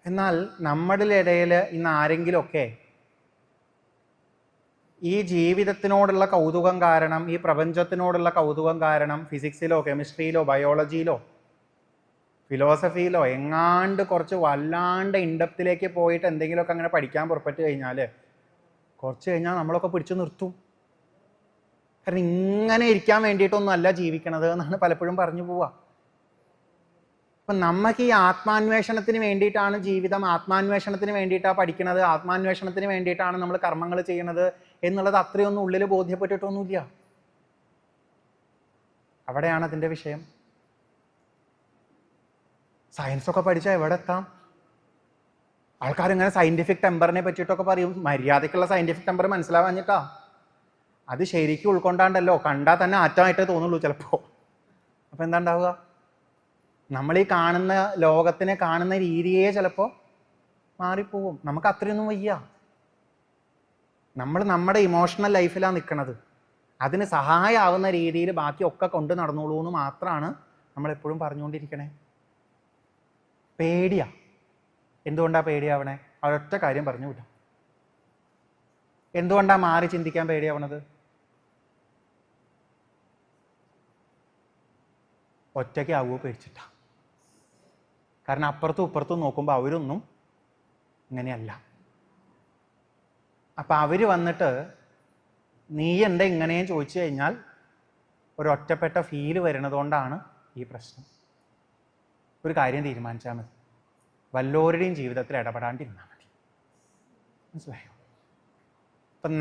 എന്നാൽ നമ്മുടെ ഇടയിൽ ഇന്ന് ആരെങ്കിലുമൊക്കെ ഈ ജീവിതത്തിനോടുള്ള കൗതുകം കാരണം, ഈ പ്രപഞ്ചത്തിനോടുള്ള കൗതുകം കാരണം ഫിസിക്സിലോ കെമിസ്ട്രിയിലോ ബയോളജിയിലോ ഫിലോസഫിയിലോ എങ്ങാണ്ട് കുറച്ച് വല്ലാണ്ട് ഇൻഡെപ്തിലേക്ക് പോയിട്ട് എന്തെങ്കിലുമൊക്കെ അങ്ങനെ പഠിക്കാൻ പുറപ്പെട്ട് കഴിഞ്ഞാൽ കുറച്ച് കഴിഞ്ഞാൽ നമ്മളൊക്കെ പിടിച്ചു നിർത്തും. കാരണം ഇങ്ങനെ ഇരിക്കാൻ വേണ്ടിയിട്ടൊന്നും അല്ല ജീവിക്കണത് എന്നാണ് പലപ്പോഴും പറഞ്ഞു പോവുക. അപ്പം നമുക്ക് ഈ ആത്മാന്വേഷണത്തിന് വേണ്ടിയിട്ടാണ് ജീവിതം, ആത്മാന്വേഷണത്തിന് വേണ്ടിയിട്ടാണ് പഠിക്കുന്നത്, ആത്മാന്വേഷണത്തിന് വേണ്ടിയിട്ടാണ് നമ്മൾ കർമ്മങ്ങൾ ചെയ്യണത് എന്നുള്ളത് അത്രയൊന്നും ഉള്ളിൽ ബോധ്യപ്പെട്ടിട്ടൊന്നുമില്ല. അവിടെയാണ് അതിൻ്റെ വിഷയം. സയൻസൊക്കെ പഠിച്ചാൽ എവിടെ എത്താം? ആൾക്കാരിങ്ങനെ സയൻറ്റിഫിക് ടെമ്പറിനെ പറ്റിയിട്ടൊക്കെ പറയും. മര്യാദയ്ക്കുള്ള സയൻറ്റിഫിക് ടെമ്പർ മനസ്സിലാവാഞ്ഞിട്ടാ. അത് ശരിക്കും ഉൾക്കൊണ്ടാണ്ടല്ലോ, കണ്ടാൽ തന്നെ ആറ്റമായിട്ടേ തോന്നുള്ളൂ ചിലപ്പോൾ. അപ്പം എന്താ ഉണ്ടാവുക? നമ്മൾ ഈ കാണുന്ന ലോകത്തിനെ കാണുന്ന രീതിയെ ചിലപ്പോൾ മാറിപ്പോവും. നമുക്ക് അത്രയൊന്നും വയ്യ. നമ്മൾ നമ്മുടെ ഇമോഷണൽ ലൈഫിലാണ് നിൽക്കുന്നത്. അതിന് സഹായമാവുന്ന രീതിയിൽ ബാക്കിയൊക്കെ കൊണ്ട് നടന്നോളൂ എന്ന് മാത്രമാണ് നമ്മളെപ്പോഴും പറഞ്ഞുകൊണ്ടിരിക്കണേ. പേടിയാ. എന്തുകൊണ്ടാണ് പേടിയാവണേ? ഒരൊറ്റ കാര്യം പറഞ്ഞു വിട്ടാം. എന്തുകൊണ്ടാണ് മാറി ചിന്തിക്കാൻ പേടിയാവണത്? ഒറ്റയ്ക്കാവുമോ പേടിച്ചിട്ടാ. കാരണം അപ്പുറത്തും ഇപ്പുറത്തും നോക്കുമ്പോൾ അവരൊന്നും ഇങ്ങനെയല്ല. അപ്പം അവർ വന്നിട്ട് നീ എന്താ ഇങ്ങനെയും ചോദിച്ചു കഴിഞ്ഞാൽ ഒരൊറ്റപ്പെട്ട ഫീല് വരുന്നതുകൊണ്ടാണ് ഈ പ്രശ്നം. ഒരു കാര്യം തീരുമാനിച്ചാൽ മതി, വല്ലോരുടെയും ജീവിതത്തിൽ ഇടപെടാണ്ടിരുന്നാൽ മതി. മനസ്സിലായോ? ഇപ്പം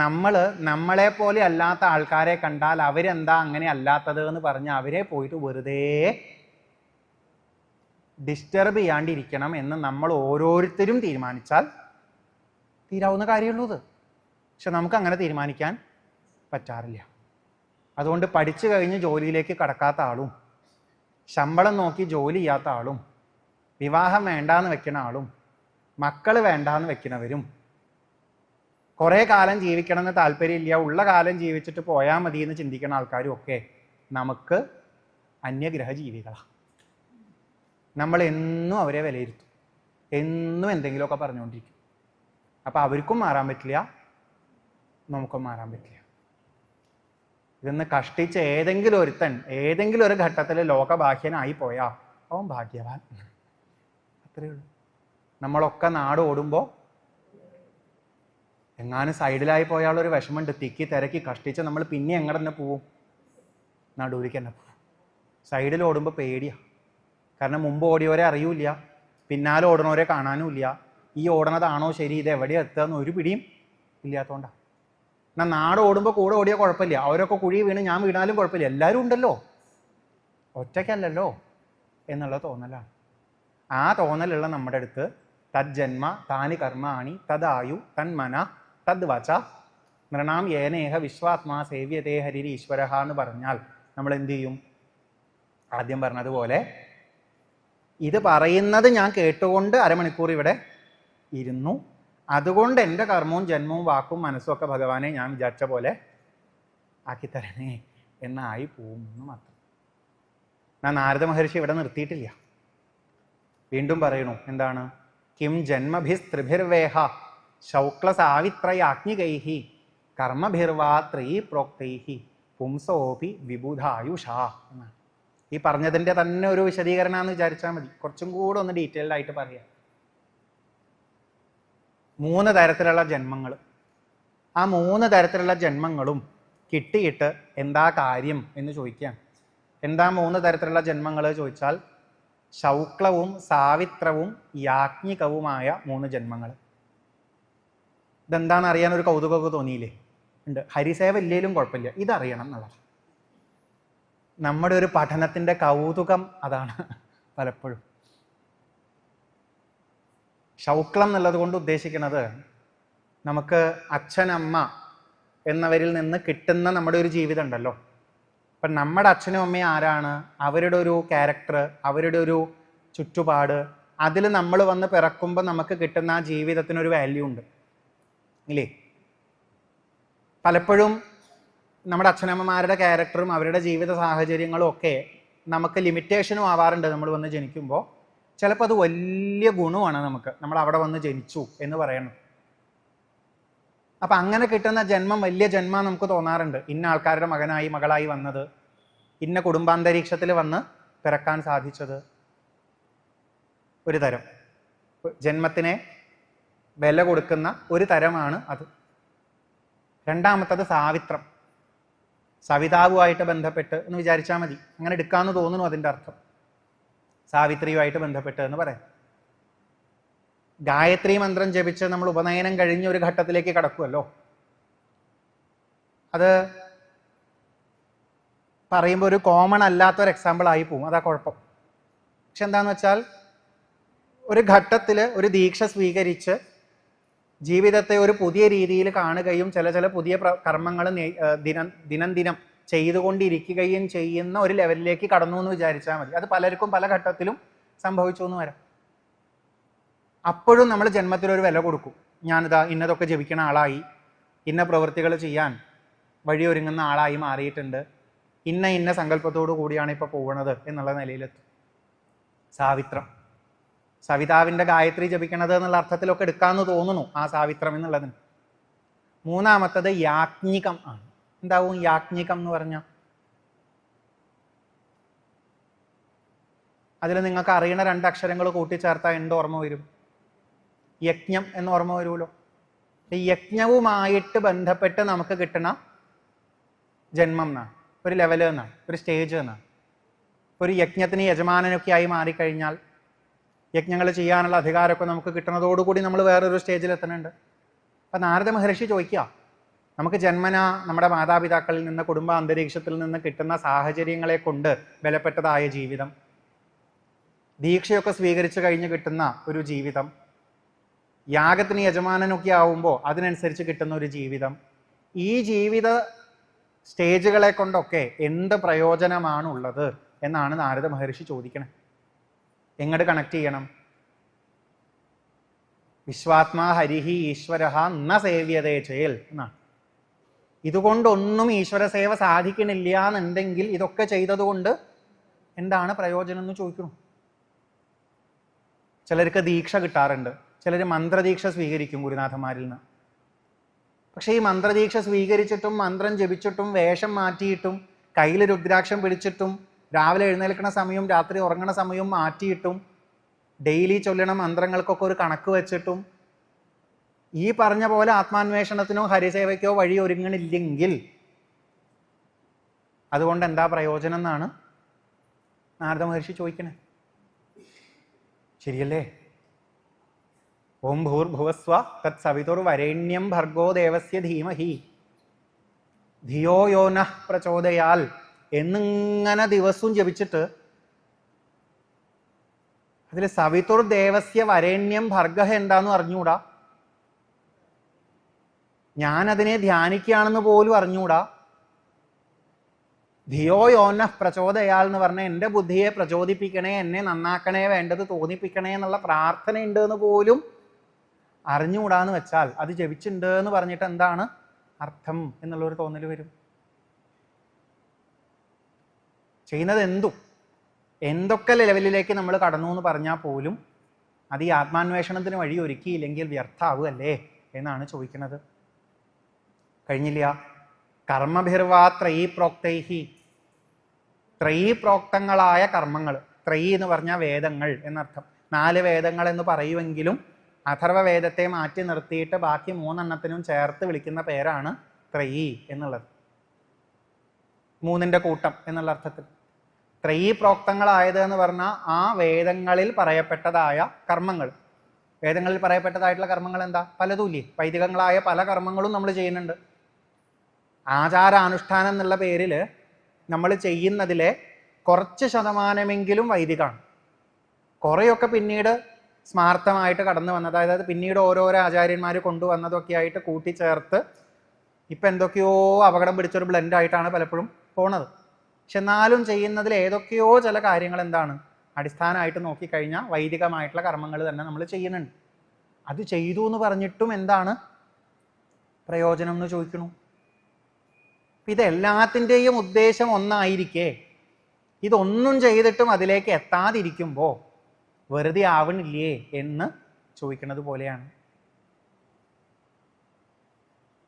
നമ്മളെ പോലെ അല്ലാത്ത ആൾക്കാരെ കണ്ടാൽ അവരെന്താ അങ്ങനെ അല്ലാത്തത് എന്ന് പറഞ്ഞ് അവരെ പോയിട്ട് വെറുതെ ഡിസ്റ്റർബ് ചെയ്യാണ്ടിരിക്കണം എന്ന് നമ്മൾ ഓരോരുത്തരും തീരുമാനിച്ചാൽ തീരാവുന്ന കാര്യമുള്ളൂ ഇത്. പക്ഷെ നമുക്ക് അങ്ങനെ തീരുമാനിക്കാൻ പറ്റാറില്ല. അതുകൊണ്ട് പഠിച്ചു കഴിഞ്ഞ് ജോലിയിലേക്ക് കടക്കാത്ത ആളും ശമ്പളം നോക്കി ജോലി ചെയ്യാത്ത ആളും വിവാഹം വേണ്ടാന്ന് വെക്കുന്ന ആളും മക്കൾ വേണ്ടാന്ന് വെക്കുന്നവരും കുറേ കാലം ജീവിക്കണമെന്ന് താല്പര്യമില്ല, ഉള്ള കാലം ജീവിച്ചിട്ട് പോയാൽ മതി എന്ന് ചിന്തിക്കുന്ന ആൾക്കാരും ഒക്കെ നമുക്ക് അന്യഗ്രഹ ജീവികളാണ്. നമ്മൾ എന്നും അവരെ വിലയിരുത്തും, എന്നും എന്തെങ്കിലുമൊക്കെ പറഞ്ഞുകൊണ്ടിരിക്കും. അപ്പം അവർക്കും മാറാൻ പറ്റില്ല, നമുക്കും മാറാൻ പറ്റില്ല. ഇതൊന്ന് കഷ്ടിച്ച് ഏതെങ്കിലും ഒരുത്തൻ ഏതെങ്കിലും ഒരു ഘട്ടത്തിൽ ലോകബാഹ്യനായി പോയാൽ അവൻ ഭാഗ്യവാൻ. അത്രയേ ഉള്ളൂ. നമ്മളൊക്കെ നാട് ഓടുമ്പോൾ എങ്ങാനും സൈഡിലായി പോയാലൊരു വിഷമമുണ്ട്. തിക്കി തിരക്കി കഷ്ടിച്ച് നമ്മൾ പിന്നെ എങ്ങനെ തന്നെ പോവും? നടുവിലേക്ക് തന്നെ പോവും. സൈഡിൽ ഓടുമ്പോൾ പേടിയാണ്. കാരണം മുമ്പ് ഓടിയവരെ അറിയൂല, പിന്നാലെ ഓടണവരെ കാണാനുമില്ല. ഈ ഓടണതാണോ ശരി, ഇത് എവിടെയാണ് എത്തുക എന്ന് ഒരു പിടിയും ഇല്ലാത്തതുകൊണ്ടാണ്. എന്നാൽ നാട് ഓടുമ്പോൾ കൂടെ ഓടിയാൽ കുഴപ്പമില്ല, അവരൊക്കെ കുഴി വീണ് ഞാൻ വീണാലും കുഴപ്പമില്ല, എല്ലാവരും ഉണ്ടല്ലോ, ഒറ്റയ്ക്കല്ലല്ലോ എന്നുള്ള തോന്നലാണ്. ആ തോന്നലുള്ള നമ്മുടെ അടുത്ത് തജ്ജന്മ താനി കർമാണി തദായു തന്മന തദ്വച നൃണാം ഏനേഹ വിശ്വാത്മാ സേവ്യതേ ഹരിരി ഈശ്വര എന്ന് പറഞ്ഞാൽ നമ്മൾ എന്ത് ചെയ്യും? ആദ്യം പറഞ്ഞതുപോലെ ഇത് പറയുന്നത് ഞാൻ കേട്ടുകൊണ്ട് അരമണിക്കൂർ ഇവിടെ ഇരുന്നു, അതുകൊണ്ട് എൻ്റെ കർമ്മവും ജന്മവും വാക്കും മനസ്സും ഒക്കെ ഭഗവാനെ ഞാൻ വിചാരിച്ച പോലെ ആക്കിത്തരണേ എന്നായി പോകുമെന്ന് മാത്രം. ഞാൻ നാരദ മഹർഷി ഇവിടെ നിർത്തിയിട്ടില്ല, വീണ്ടും പറയണു. എന്താണ്? കിം ജന്മഭിസ്ത്രിഭിർവേഹ ശൗക്ല സാവിത്രയാജ്ഞികൈഹി കർമ്മഭിർവാ ത്രീ പ്രോക്തൈഹി പുംസോപി വിബുധായുഷാ എന്നാണ്. ഈ പറഞ്ഞതിൻ്റെ തന്നെ ഒരു വിശദീകരണമെന്ന് വിചാരിച്ചാൽ മതി. കുറച്ചും കൂടെ ഒന്ന് ഡീറ്റെയിൽഡ് ആയിട്ട് പറയാം. 3 തരത്തിലുള്ള ജന്മങ്ങൾ. ആ 3 തരത്തിലുള്ള ജന്മങ്ങളും കിട്ടിയിട്ട് എന്താ കാര്യം എന്ന് ചോദിക്കാം. എന്താ 3 തരത്തിലുള്ള ജന്മങ്ങൾ ചോദിച്ചാൽ ശൗക്ലവും സാവിത്രവും യാജ്ഞികവുമായ 3 ജന്മങ്ങൾ. ഇതെന്താണെന്ന് അറിയാൻ ഒരു കൗതുകമൊക്കെ തോന്നിയില്ലേ? ഉണ്ട്. ഹരിസേവ ഇല്ലേലും കുഴപ്പമില്ല, ഇതറിയണം എന്നുള്ളത് നമ്മുടെ ഒരു പഠനത്തിൻ്റെ കൗതുകം. അതാണ് പലപ്പോഴും. ശൗക്ലം എന്നുള്ളത് കൊണ്ട് ഉദ്ദേശിക്കുന്നത് നമുക്ക് അച്ഛനമ്മ എന്നവരിൽ നിന്ന് കിട്ടുന്ന നമ്മുടെ ഒരു ജീവിതം ഉണ്ടല്ലോ. അപ്പം നമ്മുടെ അച്ഛനും അമ്മയും ആരാണ്? അവരുടെ ഒരു ക്യാരക്ടർ, അവരുടെ ഒരു ചുറ്റുപാട്, അതിൽ നമ്മൾ വന്ന് പിറക്കുമ്പോൾ നമുക്ക് കിട്ടുന്ന ആ ജീവിതത്തിനൊരു വാല്യൂ ഉണ്ട് ഇല്ലേ? പലപ്പോഴും നമ്മുടെ അച്ഛനമ്മമാരുടെ ക്യാരക്ടറും അവരുടെ ജീവിത സാഹചര്യങ്ങളും ഒക്കെ നമുക്ക് ലിമിറ്റേഷനും ആവാറുണ്ട്. നമ്മൾ വന്ന് ജനിക്കുമ്പോൾ ചിലപ്പോൾ അത് വലിയ ഗുണമാണ് നമുക്ക്, നമ്മൾ അവിടെ വന്ന് ജനിച്ചു എന്ന് പറയണം. അപ്പം അങ്ങനെ കിട്ടുന്ന ജന്മം വലിയ ജന്മം നമുക്ക് തോന്നാറുണ്ട്. ഇന്ന ആൾക്കാരുടെ മകനായി മകളായി വന്നത്, ഇന്ന കുടുംബാന്തരീക്ഷത്തിൽ വന്ന് പിറക്കാൻ സാധിച്ചത്. ഒരു തരം ജന്മത്തിനെ വില കൊടുക്കുന്ന ഒരു തരമാണ് അത്. രണ്ടാമത്തത് സാവിത്രം, സവിതാവുമായിട്ട് ബന്ധപ്പെട്ട് എന്ന് വിചാരിച്ചാൽ മതി. അങ്ങനെ എടുക്കാമെന്ന് തോന്നുന്നു അതിൻ്റെ അർത്ഥം. സാവിത്രിയുമായിട്ട് ബന്ധപ്പെട്ട് എന്ന് പറയാം. ഗായത്രി മന്ത്രം ജപിച്ച് നമ്മൾ ഉപനയനം കഴിഞ്ഞ ഒരു ഘട്ടത്തിലേക്ക് കടക്കുമല്ലോ. അത് പറയുമ്പോൾ ഒരു കോമൺ അല്ലാത്തൊരു എക്സാമ്പിൾ ആയി പോവും, അതാ കുഴപ്പം. പക്ഷെ എന്താണെന്ന് വെച്ചാൽ ഒരു ഘട്ടത്തിൽ ഒരു ദീക്ഷ സ്വീകരിച്ച് ജീവിതത്തെ ഒരു പുതിയ രീതിയിൽ കാണുകയും ചില പുതിയ കർമ്മങ്ങൾ ദിനം ദിനം ചെയ്തുകൊണ്ടിരിക്കുകയും ചെയ്യുന്ന ഒരു ലെവലിലേക്ക് കടന്നു എന്ന് വിചാരിച്ചാൽ മതി. അത് പലർക്കും പല ഘട്ടത്തിലും സംഭവിച്ചു എന്ന് വരാം. അപ്പോഴും നമ്മൾ ജന്മത്തിലൊരു വില കൊടുക്കും. ഞാനിതാ ഇന്നതൊക്കെ ജപിക്കുന്ന ആളായി, ഇന്ന പ്രവൃത്തികൾ ചെയ്യാൻ വഴിയൊരുങ്ങുന്ന ആളായി മാറിയിട്ടുണ്ട്, ഇന്ന സങ്കല്പത്തോടു കൂടിയാണ് ഇപ്പോൾ പോകുന്നത് എന്നുള്ള നിലയിലെത്തും. സാവിത്രം, സവിതാവിൻ്റെ ഗായത്രി ജപിക്കണത് എന്നുള്ള അർത്ഥത്തിലൊക്കെ എടുക്കാമെന്ന് തോന്നുന്നു ആ സാവിത്രം എന്നുള്ളതിന്. മൂന്നാമത്തത് യാജ്ഞികം ആണ്. എന്താവും യാജ്ഞികം എന്ന് പറഞ്ഞാൽ? അതിൽ നിങ്ങൾക്ക് അറിയണ 2 അക്ഷരങ്ങൾ കൂട്ടിച്ചേർത്താൽ എന്ത് ഓർമ്മ വരും? യജ്ഞം എന്ന് ഓർമ്മ വരുമല്ലോ. ഈ യജ്ഞവുമായിട്ട് ബന്ധപ്പെട്ട് നമുക്ക് കിട്ടണ ജന്മം എന്നാണ്, ഒരു ലെവൽ എന്നാണ്, ഒരു സ്റ്റേജ് എന്നാണ്. ഒരു യജ്ഞത്തിന് യജമാനനൊക്കെ ആയി മാറിക്കഴിഞ്ഞാൽ യജ്ഞങ്ങൾ ചെയ്യാനുള്ള അധികാരമൊക്കെ നമുക്ക് കിട്ടുന്നതോടുകൂടി നമ്മൾ വേറൊരു സ്റ്റേജിൽ എത്തുന്നുണ്ട്. അപ്പം നാരദ മഹർഷി ചോദിക്കുക, നമുക്ക് ജന്മന നമ്മുടെ മാതാപിതാക്കളിൽ നിന്ന്, കുടുംബ അന്തരീക്ഷത്തിൽ നിന്ന് കിട്ടുന്ന സാഹചര്യങ്ങളെ കൊണ്ട് ബലപ്പെട്ടതായ ജീവിതം, ദീക്ഷയൊക്കെ സ്വീകരിച്ചു കഴിഞ്ഞ് കിട്ടുന്ന ഒരു ജീവിതം, യാഗത്തിന് യജമാനനൊക്കെ ആവുമ്പോൾ അതിനനുസരിച്ച് കിട്ടുന്ന ഒരു ജീവിതം, ഈ ജീവിത സ്റ്റേജുകളെ കൊണ്ടൊക്കെ എന്ത് പ്രയോജനമാണുള്ളത് എന്നാണ് നാരദ മഹർഷി ചോദിക്കണേ. എങ്ങോട്ട് കണക്ട് ചെയ്യണം? വിശ്വാത്മാ ഹരിഹി ഈശ്വരഃ ന സേവ്യതേ ചേൽ എന്നാണ്. ഇതുകൊണ്ടൊന്നും ഈശ്വര സേവ സാധിക്കണില്ല എന്നുണ്ടെങ്കിൽ ഇതൊക്കെ ചെയ്തതുകൊണ്ട് എന്താണ് പ്രയോജനം എന്ന് ചോദിക്കണം. ചിലർക്ക് ദീക്ഷ കിട്ടാറുണ്ട്, ചിലർ മന്ത്രദീക്ഷ സ്വീകരിക്കും ഗുരുനാഥന്മാരിൽ നിന്ന്. പക്ഷെ ഈ മന്ത്രദീക്ഷ സ്വീകരിച്ചിട്ടും മന്ത്രം ജപിച്ചിട്ടും വേഷം മാറ്റിയിട്ടും കയ്യിൽ രുദ്രാക്ഷം പിടിച്ചിട്ടും രാവിലെ എഴുന്നേൽക്കണ സമയവും രാത്രി ഉറങ്ങണ സമയവും മാറ്റിയിട്ടും ഡെയിലി ചൊല്ലണ മന്ത്രങ്ങൾക്കൊക്കെ ഒരു കണക്ക് വെച്ചിട്ടും ഈ പറഞ്ഞ പോലെ ആത്മാന്വേഷണത്തിനോ ഹരിസേവയ്ക്കോ വഴി ഒരുങ്ങണില്ലെങ്കിൽ അതുകൊണ്ട് എന്താ പ്രയോജനം എന്നാണ് നാരദ മഹർഷി ചോദിക്കണേ. ശരിയല്ലേ? ഓം ഭൂർഭുവസ്വ തത് സവിതുർവരേണ്യം ഭർഗോ ദേവസ്യ ധീമഹി ധിയോ യോ നഃ പ്രചോദയാൽ എന്നിങ്ങനെ ദിവസവും ജപിച്ചിട്ട് അതിൽ സവിതുർ ദേവസ്യ വരേണ്യം ഭർഗ എന്താന്ന് അറിഞ്ഞൂടാ, ഞാനതിനെ ധ്യാനിക്കുകയാണെന്ന് പോലും അറിഞ്ഞൂടാ. ധിയോ യോന പ്രചോദയാൽ എന്ന് പറഞ്ഞാൽ എൻ്റെ ബുദ്ധിയെ പ്രചോദിപ്പിക്കണേ, എന്നെ നന്നാക്കണേ, വേണ്ടത് തോന്നിപ്പിക്കണേ എന്നുള്ള പ്രാർത്ഥന ഉണ്ട് എന്ന് പോലും അറിഞ്ഞുകൂടാന്ന് വെച്ചാൽ അത് ജപിച്ചിട്ടുണ്ട് എന്ന് പറഞ്ഞിട്ട് എന്താണ് അർത്ഥം എന്നുള്ളൊരു തോന്നൽ വരും. ചെയ്യുന്നത് എന്തൊക്കെ ലെവലിലേക്ക് നമ്മൾ കടന്നു എന്ന് പറഞ്ഞാൽ പോലും അത് ഈ ആത്മാന്വേഷണത്തിന് വഴി ഒരുക്കിയില്ലെങ്കിൽ വ്യർത്ഥാവുകയല്ലേ എന്നാണ് ചോദിക്കുന്നത്. കഴിഞ്ഞില്ല. കർമ്മഭിർവാ ത്രയീ പ്രോക്തൈഹി, ത്രയീ പ്രോക്തങ്ങളായ കർമ്മങ്ങൾ. ത്രയീ എന്ന് പറഞ്ഞാൽ വേദങ്ങൾ എന്നർത്ഥം. 4 വേദങ്ങൾ എന്ന് പറയുമെങ്കിലും അഥർവ വേദത്തെ മാറ്റി നിർത്തിയിട്ട് ബാക്കി 3 ചേർത്ത് വിളിക്കുന്ന പേരാണ് ത്രയീ എന്നുള്ളത്. 3ന്റെ കൂട്ടം എന്നുള്ള അർത്ഥത്തിൽ. ത്രയീ പ്രോക്തങ്ങളായത് എന്ന് പറഞ്ഞാൽ ആ വേദങ്ങളിൽ പറയപ്പെട്ടതായ കർമ്മങ്ങൾ. വേദങ്ങളിൽ പറയപ്പെട്ടതായിട്ടുള്ള കർമ്മങ്ങൾ എന്താ? പലതുമില്ലേ? വൈദികങ്ങളായ പല കർമ്മങ്ങളും നമ്മൾ ചെയ്യുന്നുണ്ട്. ആചാരാനുഷ്ഠാനം എന്നുള്ള പേരിൽ നമ്മൾ ചെയ്യുന്നതിലെ കുറച്ച് ശതമാനമെങ്കിലും വൈദികമാണ്. കുറേയൊക്കെ പിന്നീട് സ്മാർത്ഥമായിട്ട് കടന്നു വന്നത്, അതായത് പിന്നീട് ഓരോരോ ആചാര്യന്മാർ കൊണ്ടുവന്നതൊക്കെ ആയിട്ട് കൂട്ടിച്ചേർത്ത് ഇപ്പം എന്തൊക്കെയോ അപകടം പിടിച്ചൊരു ബ്ലെൻഡായിട്ടാണ് പലപ്പോഴും പോണത്. പക്ഷെ എന്നാലും ചെയ്യുന്നതിൽ ഏതൊക്കെയോ ചില കാര്യങ്ങൾ എന്താണ് അടിസ്ഥാനമായിട്ട് നോക്കിക്കഴിഞ്ഞാൽ വൈദികമായിട്ടുള്ള കർമ്മങ്ങൾ തന്നെ നമ്മൾ ചെയ്യുന്നുണ്ട്. അത് ചെയ്തു എന്ന് പറഞ്ഞിട്ടും എന്താണ് പ്രയോജനം എന്ന് ചോദിക്കണു. ഇതെല്ലാത്തിൻ്റെയും ഉദ്ദേശം ഒന്നായിരിക്കെ ഇതൊന്നും ചെയ്തിട്ടും അതിലേക്ക് എത്താതിരിക്കുമ്പോൾ വെറുതെ ആവണില്ലേ എന്ന് ചോദിക്കുന്നത് പോലെയാണ്.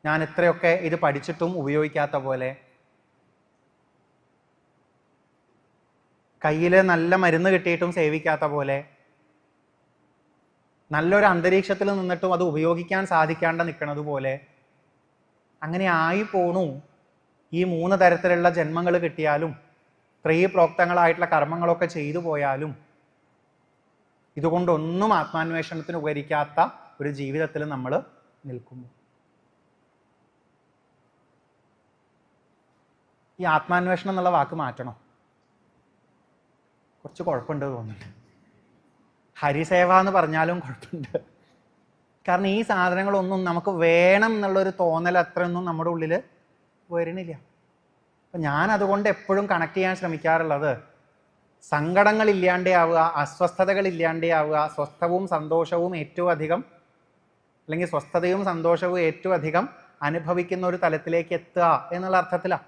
ഞാൻ ഇത്രയൊക്കെ ഇത് പഠിച്ചിട്ടും ഉപയോഗിക്കാത്ത പോലെ, കയ്യിൽ നല്ല മരുന്ന് കിട്ടിയിട്ടും സേവിക്കാത്ത പോലെ, നല്ലൊരു അന്തരീക്ഷത്തിൽ നിന്നിട്ടും അത് ഉപയോഗിക്കാൻ സാധിക്കാണ്ട് നിൽക്കുന്നത് പോലെ അങ്ങനെ ആയി പോണു. ഈ 3 തരത്തിലുള്ള ജന്മങ്ങൾ കിട്ടിയാലും ത്രയീ പ്രോക്തങ്ങളായിട്ടുള്ള കർമ്മങ്ങളൊക്കെ ചെയ്തു പോയാലും ഇതുകൊണ്ടൊന്നും ആത്മാന്വേഷണത്തിന് ഉപകരിക്കാത്ത ഒരു ജീവിതത്തിൽ നമ്മൾ നിൽക്കുന്നു. ഈ ആത്മാന്വേഷണം എന്നുള്ള വാക്ക് മാറ്റണം. കുറച്ച് കുഴപ്പമുണ്ട് തോന്നുന്നുണ്ട്. ഹരിസേവ എന്ന് പറഞ്ഞാലും കുഴപ്പമുണ്ട്. കാരണം ഈ സാധനങ്ങളൊന്നും നമുക്ക് വേണം എന്നുള്ളൊരു തോന്നൽ അത്രയൊന്നും നമ്മുടെ ഉള്ളിൽ വരണില്ല. അപ്പം ഞാൻ അതുകൊണ്ട് എപ്പോഴും കണക്ട് ചെയ്യാൻ ശ്രമിക്കാറുള്ളത് സങ്കടങ്ങൾ ഇല്ലാണ്ടേ ആവുക, അസ്വസ്ഥതകൾ ഇല്ലാണ്ടേ ആവുക, സ്വസ്ഥവും സന്തോഷവും ഏറ്റവും അധികം, അല്ലെങ്കിൽ സ്വസ്ഥതയും സന്തോഷവും ഏറ്റവും അധികം അനുഭവിക്കുന്ന ഒരു തലത്തിലേക്ക് എത്തുക എന്നുള്ള അർത്ഥത്തിലാണ്.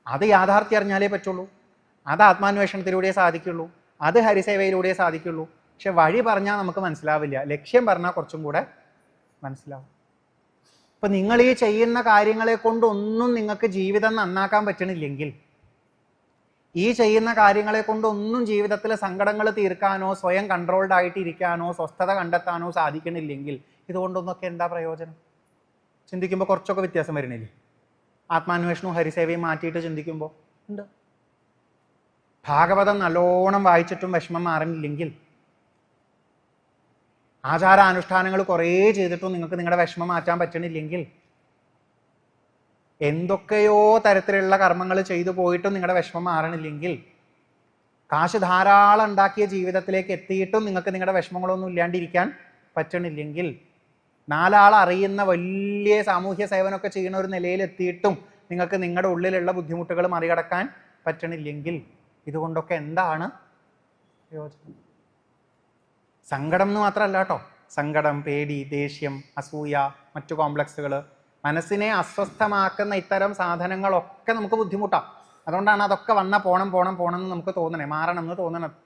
അത് യാഥാർത്ഥ്യം അറിഞ്ഞാലേ പറ്റുള്ളൂ. അത് ആത്മാന്വേഷണത്തിലൂടെ സാധിക്കുള്ളൂ. അത് ഹരിസേവയിലൂടെ സാധിക്കുള്ളൂ. പക്ഷെ വഴി പറഞ്ഞാൽ നമുക്ക് മനസ്സിലാവില്ല, ലക്ഷ്യം പറഞ്ഞാൽ കുറച്ചും കൂടെ മനസ്സിലാവും. ഇപ്പം നിങ്ങൾ ഈ ചെയ്യുന്ന കാര്യങ്ങളെ കൊണ്ടൊന്നും നിങ്ങൾക്ക് ജീവിതം നന്നാക്കാൻ പറ്റണില്ലെങ്കിൽ, ഈ ചെയ്യുന്ന കാര്യങ്ങളെ കൊണ്ടൊന്നും ജീവിതത്തിൽ സങ്കടങ്ങൾ തീർക്കാനോ സ്വയം കൺട്രോൾഡ് ആയിട്ട് ഇരിക്കാനോ സ്വസ്ഥത കണ്ടെത്താനോ സാധിക്കണില്ലെങ്കിൽ ഇതുകൊണ്ടൊന്നൊക്കെ എന്താ പ്രയോജനം? ചിന്തിക്കുമ്പോൾ കുറച്ചൊക്കെ വ്യത്യാസം വരുന്നില്ലേ? ആത്മാന്വേഷണവും ഹരിസേവയും മാറ്റിയിട്ട് ചിന്തിക്കുമ്പോൾ ഉണ്ട്. ഭാഗവതം നല്ലോണം വായിച്ചിട്ടും വിഷമം മാറുന്നില്ലെങ്കിൽ, ആചാരാനുഷ്ഠാനങ്ങൾ കുറേ ചെയ്തിട്ടും നിങ്ങൾക്ക് നിങ്ങളുടെ വിഷമം മാറ്റാൻ പറ്റണില്ലെങ്കിൽ, എന്തൊക്കെയോ തരത്തിലുള്ള കർമ്മങ്ങൾ ചെയ്തു പോയിട്ടും നിങ്ങളുടെ വിഷമം മാറണില്ലെങ്കിൽ, കാശ് ധാരാളം ഉണ്ടാക്കിയ ജീവിതത്തിലേക്ക് എത്തിയിട്ടും നിങ്ങൾക്ക് നിങ്ങളുടെ വിഷമങ്ങളൊന്നും ഇല്ലാണ്ടിരിക്കാൻ പറ്റണില്ലെങ്കിൽ, നാലാൾ അറിയുന്ന വലിയ സാമൂഹ്യ സേവനമൊക്കെ ചെയ്യുന്ന ഒരു നിലയിൽ എത്തിയിട്ടും നിങ്ങൾക്ക് നിങ്ങളുടെ ഉള്ളിലുള്ള ബുദ്ധിമുട്ടുകൾ മറികടക്കാൻ പറ്റണില്ലെങ്കിൽ, ഇതുകൊണ്ടൊക്കെ എന്താണ് പ്രയോജനം? സങ്കടം എന്ന് മാത്രമല്ല കേട്ടോ, സങ്കടം, പേടി, ദേഷ്യം, അസൂയ, മറ്റു കോംപ്ലക്സുകൾ, മനസ്സിനെ അസ്വസ്ഥമാക്കുന്ന ഇത്തരം സാധനങ്ങളൊക്കെ നമുക്ക് ബുദ്ധിമുട്ടാണ്. അതുകൊണ്ടാണ് അതൊക്കെ പോണം എന്ന് നമുക്ക് തോന്നണേ, മാറണം എന്ന് തോന്നണത്.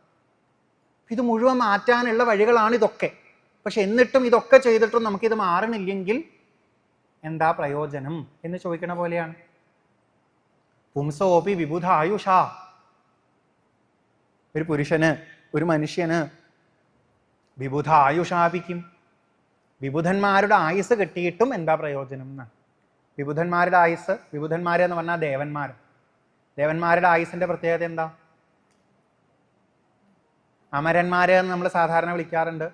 ഇത് മുഴുവൻ മാറ്റാനുള്ള വഴികളാണ് ഇതൊക്കെ. പക്ഷെ എന്നിട്ടും ഇതൊക്കെ ചെയ്തിട്ടും നമുക്കിത് മാറണില്ലെങ്കിൽ എന്താ പ്രയോജനം എന്ന് ചോദിക്കണ പോലെയാണ്. പുംസോപി വിബുധ ആയുഷ. ഒരു പുരുഷന്, ഒരു മനുഷ്യന് വിബുധ ആയുഷാപിക്കും. വിബുധന്മാരുടെ ആയുസ് കിട്ടിയിട്ടും എന്താ പ്രയോജനം എന്നാണ്. വിബുധന്മാരുടെ ആയുസ്, വിബുധന്മാരെന്ന് പറഞ്ഞാൽ ദേവന്മാർ. ദേവന്മാരുടെ ആയുസിന്റെ പ്രത്യേകത എന്താ? അമരന്മാരെ എന്ന് നമ്മൾ സാധാരണ വിളിക്കാറുണ്ട്.